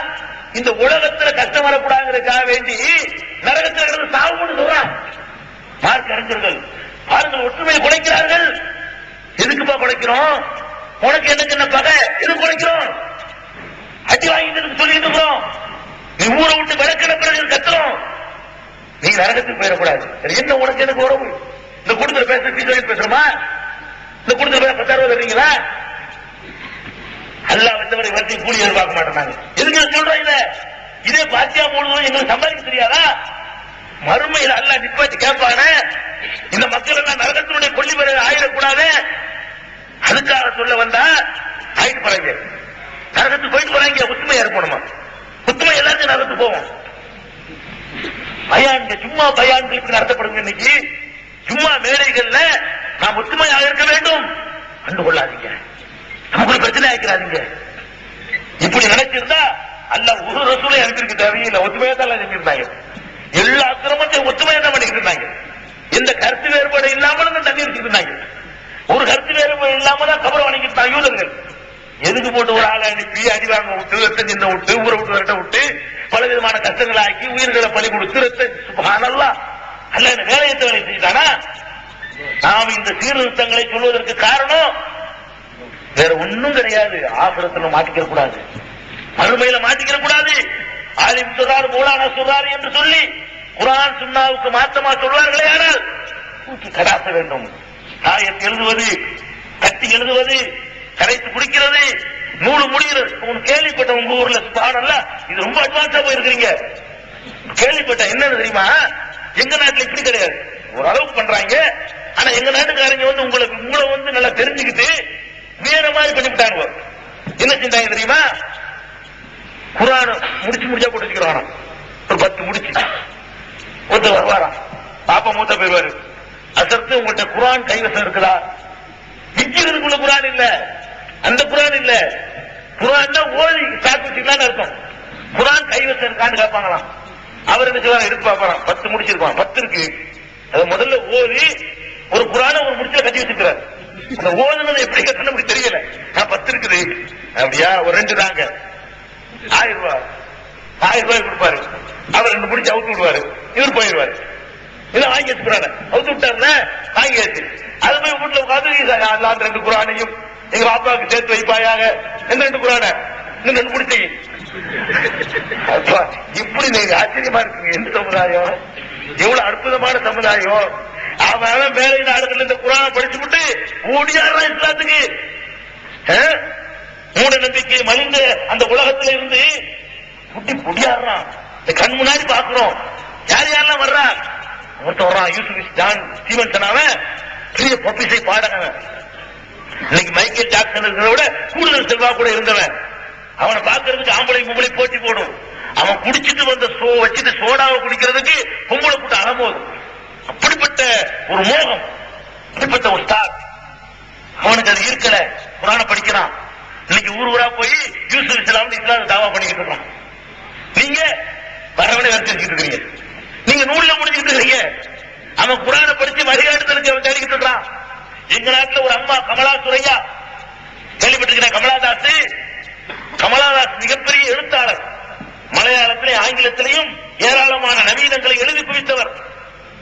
இந்த உலகத்துல கஷ்டம் வரக்கூடாதுக்காக வேண்டி நரகத்துல கிடந்து சாவுன்னு சொல்றான் மார்க்க அறிஞர்கள். பாருங்கள், ஒற்றுமையை குலைக்கிறார்கள். எதுக்குப்பா குலைக்கிறோம்? உனக்கு எனக்கு என்ன பகை? எது குலைக்கிறோம்? அடி வாங்கிட்டு சொல்லிட்டு இருக்கிறோம். நீ ஊரை விட்டு விளக்கின பிறகு கத்துறோம். நீ நரகத்துக்கு போயிடக்கூடாது. என்ன உனக்கு எனக்கு உறவு? இந்த கூட்டத்தில் பேசுறோமா? இந்த கூட்டத்தில் பேச 10,000 ரூபாய் தருவீங்களா? அல்லாஹ் வந்தவரை வச்சு கூலி எதிர்பார்க்க மாட்டேன்னாங்க. எதுக்கு சொல்றீங்க? இதே பாத்தியா முழுவதும் எங்களுக்கு சம்பாதிக்க தெரியாதா? மறுமையில் அல்லாஹ் நிப்பாட்டி கேட்பானே, இந்த மக்கள் எல்லாம் நரகத்தினுடைய கொல்லி வரை ஆயிடக்கூடாது, அதுக்காக சொல்ல வந்தா ஆயிட்டு போறாங்க. நரகத்துக்கு போயிட்டு போறாங்க. ஒத்துமையா இருக்கணுமா? ஒத்துமை எல்லாத்தையும் நரகத்துக்கு போவோம். பயான்கள் சும்மா பயான்கள் இப்படி நடத்தப்படுங்க. இன்னைக்கு சும்மா மேடைகள்ல நாம் ஒத்துமையாக இருக்க வேண்டும். கண்டு கொள்ளாதீங்க, நமக்கு பிரச்சனை ஆக்கிறாதீங்க. இப்படி நினைச்சிருந்தா அல்லாஹ் ஒரு ரசூலை அனுப்பியிருக்க தேவையில்லை. ஒத்துமையா தான் அனுப்பியிருந்தாங்க. எல்லா அக்கிரமத்தையும் ஒத்துமையா தான் பண்ணிக்கிட்டு இருந்தாங்க. எந்த கருத்து வேறுபாடு இல்லாமல் தான் தண்ணி வச்சுட்டு இருந்தாங்க. ஒரு கருத்து வேறுபாடு இல்லாம தான் கபரை வணங்கிட்டாங்க யூதர்கள். எதுக்கு போட்டு ஒரு ஆளை அனுப்பி அடிவாங்க விட்டு, ரத்தம் சின்ன விட்டு, ஊரை விட்டு விரட்ட விட்டு, பல விதமான கஷ்டங்களை ஆக்கி உயிர்களை பலி கொடுத்து சுப்ஹானல்லாஹ் அல்ல இந்த வேலையத்தை வேலை செஞ்சுட்டானா? நாம் இந்த சீர்திருத்தங்களை சொல்வதற்கு காரணம் வேற ஒன்னும் கிடையாது. ஆசிரத்துல மாட்டிக்க கூடாது, மறுமையில மாட்டிக்க கூடாது. ஆலிம் சொல்றாரு, மௌலானா சொல்றாரு என்று சொல்லி குர்ஆன் சுன்னாவுக்கு மாற்றமா சொல்வார்களே, ஆனால் தூக்கி கடாச வேண்டும். தாயத்தை எழுதுவது, கட்டி எழுதுவது, கரைத்து குடிக்கிறது, நூறு முடிகிறது. கேள்விப்பட்ட உங்க ஊர்ல சுப்ஹானல்லாஹ் இது ரொம்ப அட்வான்ஸா போயிருக்கீங்க. கேள்விப்பட்ட என்னன்னு தெரியுமா, எங்க நாட்டுல இப்படி கிடையாது. ஓரளவுக்கு பண்றாங்க. ஆனா எங்க நாட்டுக்காரங்க வந்து உங்களை வந்து நல்லா தெரிஞ்சுக்கிட்டு வேற மாதிரி பண்ணிவிட்டாங்க. என்ன செஞ்சாங்க தெரியுமா, குர்ஆன் முடிச்சா போட்டு வச்சுக்கிறான். ஒரு 10 முடிச்சு ஒருத்தர் வருவாராம், பாப்பா மூத்த போயிருவாரு. அதற்கு உங்கள்கிட்ட குர்ஆன் கைவசம் இருக்குதா? விக்கிறதுக்குள்ள குர்ஆன் இல்ல, அந்த குர்ஆன் இல்ல. குர்ஆன் தான் ஓதி சாக்கு வச்சுக்கலான்னு அர்த்தம். குர்ஆன் கைவசம் இருக்கான்னு கேட்பாங்களாம். அவர் என்ன செய்வாங்க, எடுத்து பார்ப்பாராம். 10 முடிச்சிருப்பான், 10 இருக்கு. அது முதல்ல ஓதி ஒரு குர்ஆனை ஒரு முடிச்ச கட்டி வச்சுக்கிறார். அந்த ஓதுனது எப்படி கட்டணும் அப்படி தெரியல. 10 இருக்குது அப்படியா, ஒரு 2 தாங்க, 1000 ரூபாய். 1000 ரூபாய் கொடுப்பாரு. அவர் 2 முடிச்சு அவுத்து விடுவாரு, இவர் போயிடுவாரு. இதை வாங்கி வச்சுக்கிறாங்க. அவுத்து விட்டாருல வாங்கியாச்சு. அது போய் வீட்டுல உட்காந்து அந்த 2 குர்ஆனையும் எங்க பாப்பாவுக்கு சேர்த்து வைப்பாயாக, எந்த 2 குர்ஆனை இன்னும் 2 முடிச்சு. இப்படி நீங்க ஆச்சரியமா இருக்குங்க. எந்த சமுதாயம், எவ்வளவு அற்புதமான சமுதாயம். அவன் மேலை நாடுகள் இந்த குர்ஆனை படிச்சு விட்டு ஓடியாடுறான் இஸ்லாத்துக்கு. மூட நம்பிக்கை மலிந்த அந்த உலகத்துல இருந்து குட்டி குடியாடுறான். கண் முன்னாடி பாக்குறோம். யார் யாரெல்லாம் வர்றா? ஒருத்தன் வர்றான், யூசுப் ஜான் ஸ்டீவன்சன். அவன் பெரிய பப்பிசை பாடகன். இன்னைக்கு மைக்கேல் ஜாக்சன் இருக்கிறத விட கூடுதல் செல்வா கூட இருந்தவன். அவனை பாக்குறதுக்கு ஆம்பளை பொம்பளை போட்டி போடும். அவன் குடிச்சிட்டு வந்த வச்சுட்டு சோடாவை குடிக்கிறதுக்கு பொம்பளை கூட்ட அலமோது. அப்படிப்பட்ட ஒரு மோகம், அப்படிப்பட்ட ஒரு ஸ்டார். அவனுக்கு அது இருக்கல. குர்ஆனை படிக்கிறான். இன்னைக்கு ஊர் ஊரா போய் யூசுப் இஸ்லாம் இஸ்லாம் தாவா பண்ணிக்கிட்டு இருக்கோம். நீங்க வரவனை வரைச்சிட்டு இருக்கீங்க, நீங்க நூல்ல முடிஞ்சுட்டு இருக்கீங்க. அவன் குரானை படிச்சு வழிகாட்டுதலுக்கு அவன் தேடிக்கிட்டு இருக்கான். எங்க நாட்டில் ஒரு அம்மா கமலா சுரையா கேள்விப்பட்டிருக்கிறேன். கமலாதாஸ் மிகப்பெரிய எழுத்தாளர். மலையாளத்திலே ஆங்கிலத்திலையும் ஏராளமான நவீனங்களை எழுதி குவித்தவர்.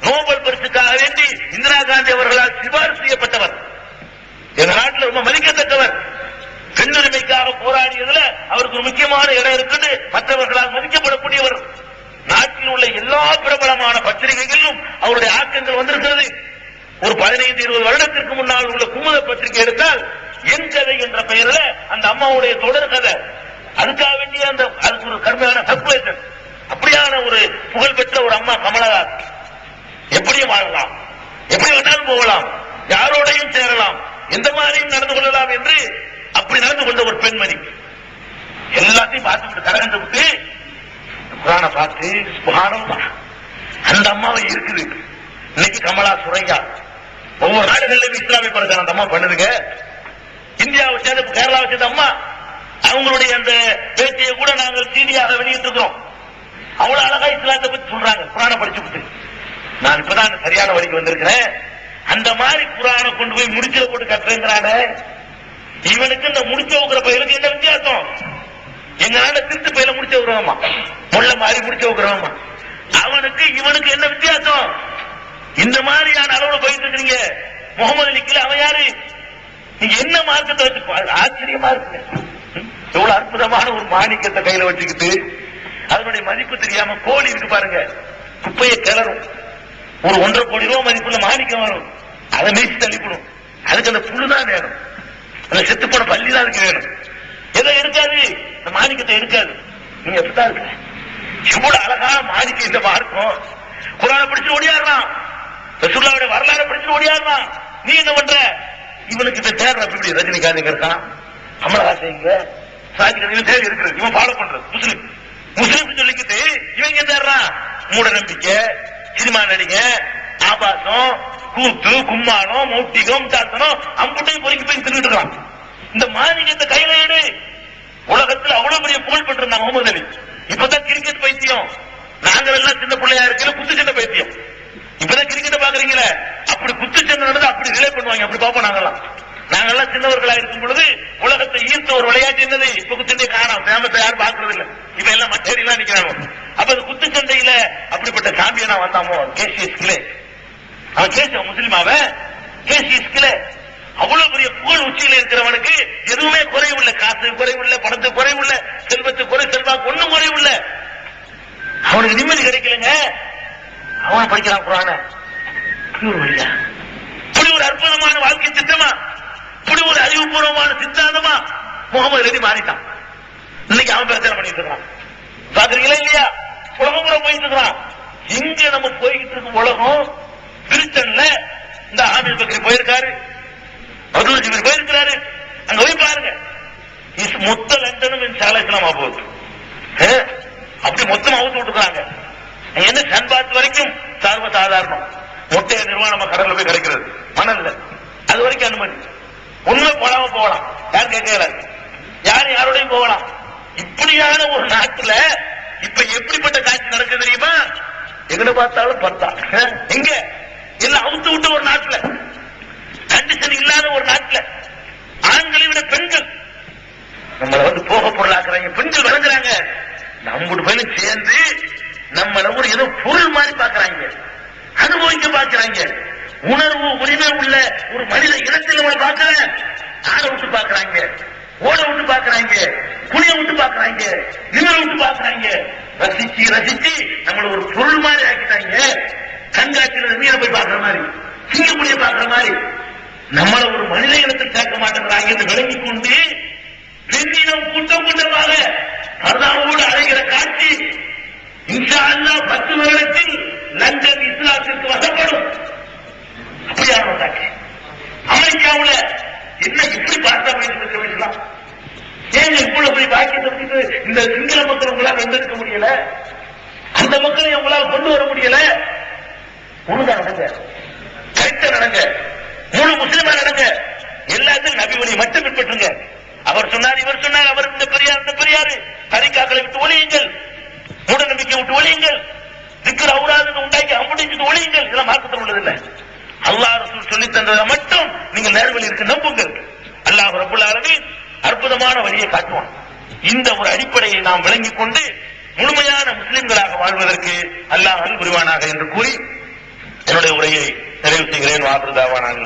நோபல் பரிசுக்காக வேண்டி இந்திரா காந்தி அவர்களால் சிபாரிசு செய்யப்பட்டவர். எங்க நாட்டில் ரொம்ப மதிக்கத்தக்கவர். பெண்ணுரிமைக்காக போராடியதுல அவருக்கு ஒரு முக்கியமான இடம் இருக்குது. மற்றவர்களால் மதிக்கப்படக்கூடியவர். நாட்டில் உள்ள எல்லா பிரபலமான பத்திரிகைகளிலும் அவருடைய ஆக்கங்கள் வந்திருக்கிறது. ஒரு 15-20 வருடத்திற்கு முன்னால் உள்ள குமுத பத்திரிகை எடுத்தால் என் கதை என்ற பெயரில் அந்த அம்மாவுடைய தொடர் கதை, அதுக்காக வேண்டிய அந்த அதுக்கு ஒரு கடுமையான சர்க்குலேஷன். அப்படியான ஒரு புகழ்பெற்ற ஒரு அம்மா கமலஹாசன். எப்படியும் வாழலாம், எப்படி வேணாலும் போகலாம், யாரோடையும் சேரலாம், எந்த மாதிரியும் நடந்து கொள்ளலாம் என்று அப்படி நடந்து கொண்ட ஒரு பெண்மணி. எல்லாத்தையும் பார்த்துட்டு கரகண்டு விட்டு குரானை பார்த்து சுப்ஹானல்லாஹ் அந்த அம்மாவை இருக்குது. இன்னைக்கு கமலா சுரையா ஒவ்வொரு நாடுகளிலும் இஸ்லாமிய பிரச்சாரம் அந்த அம்மா பண்ணுதுங்க. இந்தியாவை சேர்ந்த கேரளாவை சேர்ந்த அம்மா அவங்களுடைய அந்த பேட்டியை கூட நாங்கள் சீடியாக வெளியிட்டு இருக்கிறோம். அவ்வளவு அழகா இஸ்லாத்தை பத்தி சொல்றாங்க குரானை படிச்சுட்டு. நான் இப்பதான் சரியான வழிக்கு வந்திருக்கிறேன். அந்த மாதிரி குரானை கொண்டு போய் முடிச்ச போட்டு கட்டுறேங்கிறான. இவனுக்கு இந்த முடிச்ச வைக்கிற பயிலுக்கு என்ன வித்தியாசம்? எங்க நாடு திருட்டு பயில முடிச்ச வைக்கிறோமா, முள்ள மாதிரி முடிச்ச வைக்கிறோமா? அவனுக்கு இவனுக்கு என்ன வித்தியாசம்? இந்த மாதிரியான அளவுல போயிட்டு இருக்கிறீங்க. முகமது அலிக்கில் அவன் யாரு? நீங்க என்ன மார்க்கத்தை வச்சு ஆச்சரியமா இருக்கு. எவ்வளவு அற்புதமான ஒரு மாணிக்கத்தை கையில வச்சுக்கிட்டு அதனுடைய மதிப்பு தெரியாம கோழி இருக்கு பாருங்க, குப்பையை கிளறும். ஒரு 1.5 கோடி ரூபாய் மதிப்புள்ள மாணிக்கம் வரும். அதை மீசி தள்ளிப்படும். அதுக்கு அந்த புல்லுதான் வேணும், அந்த செத்து போன பள்ளி தான் அதுக்கு வேணும். எதை எடுக்காது, இந்த மாணிக்கத்தை எடுக்காது. நீங்க எப்படிதான் இருக்க இவ்வளவு அழகான மாணிக்கம் இந்த மார்க்கம். குரானை படிச்சு ஓடியாடுறான், ரசூலுல்லாஹ்வுடைய வரலாறு படிச்சு ஓடியாடுறான். நீ என்ன பண்ற? இவனுக்கு இந்த தேர்வு எப்படி ரஜினிகாந்த் இருக்கான், கமலஹாசன் சாஜிகன் தேவை இருக்கிறது. இவன் ஃபாலோ பண்றது முஸ்லீம் சொல்லிக்கிட்டு இவங்க தேடுறான். மூட நம்பிக்கை, சினிமா நடிக, ஆபாசம், கூத்து, கும்மாளம், மௌட்டிகம், தாசனம் அம்புட்டையும் பொறுக்கி போய் தின்னுட்டு இருக்கான். இந்த மானியத்தை கையில எடு. உலகத்தில் அவ்வளவு பெரிய புகழ் பெற்றிருந்தாங்க முகமது அலி. இப்பதான் கிரிக்கெட் பைத்தியம். நாங்கள் எல்லாம் சின்ன பிள்ளையா இருக்கிற குத்து சண்டை பைத்தியம். இப்பதான் கிரிக்கெட்டை பாக்குறீங்களே, அப்படி குத்து சண்டை நடந்து அப்படி ரிலே பண்ணுவாங்க. அப்படி பார்ப்போம் நாங்கெல்லாம் சின்னவர்களா இருக்கும் பொழுது உலகத்தை ஈர்த்த ஒரு விளையாட்டு என்னது? இப்ப குத்துச்சண்டை காணும், ஃபேமஸா யாரும் பாக்குறது இல்ல. இப்ப எல்லாம் மற்றடிலாம் நிக்கிறாங்க. அப்ப அந்த குத்துச்சண்டையில அப்படிப்பட்ட சாம்பியனா வந்தாமோ கேசிஎஸ் கிளே. அவன் கேச முஸ்லிமாவ கேசிஎஸ் கிளே. அவ்வளவு பெரிய புகழ் உச்சியில இருக்கிறவனுக்கு எதுவுமே குறைவுள்ள, காசு குறைவுள்ள, பணத்து குறைவுள்ள, செல்வத்து குறை, செல்வாக்கு ஒண்ணும் குறைவுள்ள. அவனுக்கு நிம்மதி கிடைக்கலங்க. அவன் படிக்கிறான் குரான. இப்படி ஒரு அற்புதமான வாழ்க்கை திட்டமா, இப்படி ஒரு அறிவுபூர்வமான சித்தாந்தமா முகமது அலி மாறிட்டான். இன்னைக்கு அவன் பிரச்சனை பண்ணிட்டு இருக்கான். பாக்குறீங்களா இல்லையா? உலகம் கூட போயிட்டு இருக்கிறான். இங்க நம்ம போய்கிட்டு இருக்கும் உலகம் பிரிட்டன்ல இந்த ஆமிர் பக்ரி போயிருக்காரு, அப்துல் ஜபீர் போயிருக்கிறாரு. அங்க போய் பாருங்க, மொத்த லண்டனும் சாலைசனமா போகுது. அப்படி மொத்தம் அவுத்து விட்டுருக்காங்க. என்ன சன்பாத் வரைக்கும் சர்வசாதாரணம். முட்டைய நிர்வாணம் நம்ம கடல்ல போய் கிடைக்கிறது, மணல்ல. அது வரைக்கும் அனுமதி. உண்மை போடாம போகலாம், யாரும் கேட்கல. யாரும் யாரோடையும் போகலாம். இப்படியான ஒரு நாட்டுல இப்ப எப்படிப்பட்ட காட்சி நடக்குது தெரியுமா? எங்க பார்த்தாலும் பார்த்தா எங்க எல்லாம் அவுத்து விட்ட ஒரு நாட்டுல, கண்டிஷன் இல்லாத ஒரு நாட்டுல, ஆண்களை விட பெண்கள் நம்மளை வந்து போக பொருளாக்குறாங்க. பெண்கள் வழங்குறாங்க. நம்மளோட பையனும் சேர்ந்து நம்மள ஒரு ஏதோ பொருள் மாதிரி பாக்குறாங்க, அனுபவிக்க பாக்குறாங்க. உணர்வு உரிமை உள்ள ஒரு மனித இனத்தில் நம்ம பார்க்கல. ஆட விட்டு பாக்குறாங்க, ஓட விட்டு பாக்குறாங்க, குனிய விட்டு பாக்குறாங்க, நிமிர விட்டு பாக்குறாங்க. ரசிச்சு ரசிச்சு நம்மள ஒரு பொருள் மாதிரி ஆக்கிட்டாங்க. கண்காட்சியில் மீற போய் பாக்குற மாதிரி, சிங்கப்புலிய பாக்குற மாதிரி நம்மள ஒரு மனித இனத்தில் சேர்க்க மாட்டேங்கிறாங்க என்று விளங்கிக் கொண்டு பெண்ணினம் கூட்டம் கூட்டமாக பர்தாவோடு அழைகிற காட்சி இன்ஷா அல்லாஹ் 10 வருடத்தில் லண்டன் இஸ்லாத்திற்கு வசப்படும். அப்படியான காட்சி. அமெரிக்காவில் என்ன இப்படி பார்த்தா பேசலாம்? ஏன் இவ்வளவு போய் பாக்கியத்தை இந்த சிங்கள மக்கள் உங்களால் வென்றெடுக்க முடியல? அந்த மக்களை உங்களால் கொண்டு வர முடியல? ஒழுங்கா நடங்க, கரெக்டா நடங்க, முழு முஸ்லிமா நடங்க. எல்லாத்தையும் நபி வழியை மட்டும் பின்பற்றுங்க. அவர் சொன்னார், இவர் சொன்னார், அவர் இந்த பெரியார் தரிகாக்களை விட்டு ஒழியுங்கள், மூட நம்பிக்கை விட்டு ஒழியுங்கள், திக்ர் அவுராது உண்டாக்கி அம்புடிச்சு ஒழியுங்கள். இதெல்லாம் மார்க்கத்தில் உள்ளதில்லை. அல்லாஹ் ரசூல் சொல்லி தந்ததை மட்டும் நீங்கள் நேர்வழி இருக்க நம்புங்கள். அல்லாஹ் ரப்பல் ஆலமீன் அற்புதமான வழியை காட்டுவான். இந்த ஒரு அடிப்படையை நாம் விளங்கிக் கொண்டு முழுமையான முஸ்லிம்களாக வாழ்வதற்கு அல்லாஹ் அருள் புரிவானாக என்று கூறி என்னுடைய உரையை நிறைவு செய்கிறேன். வாபிருதாவானாக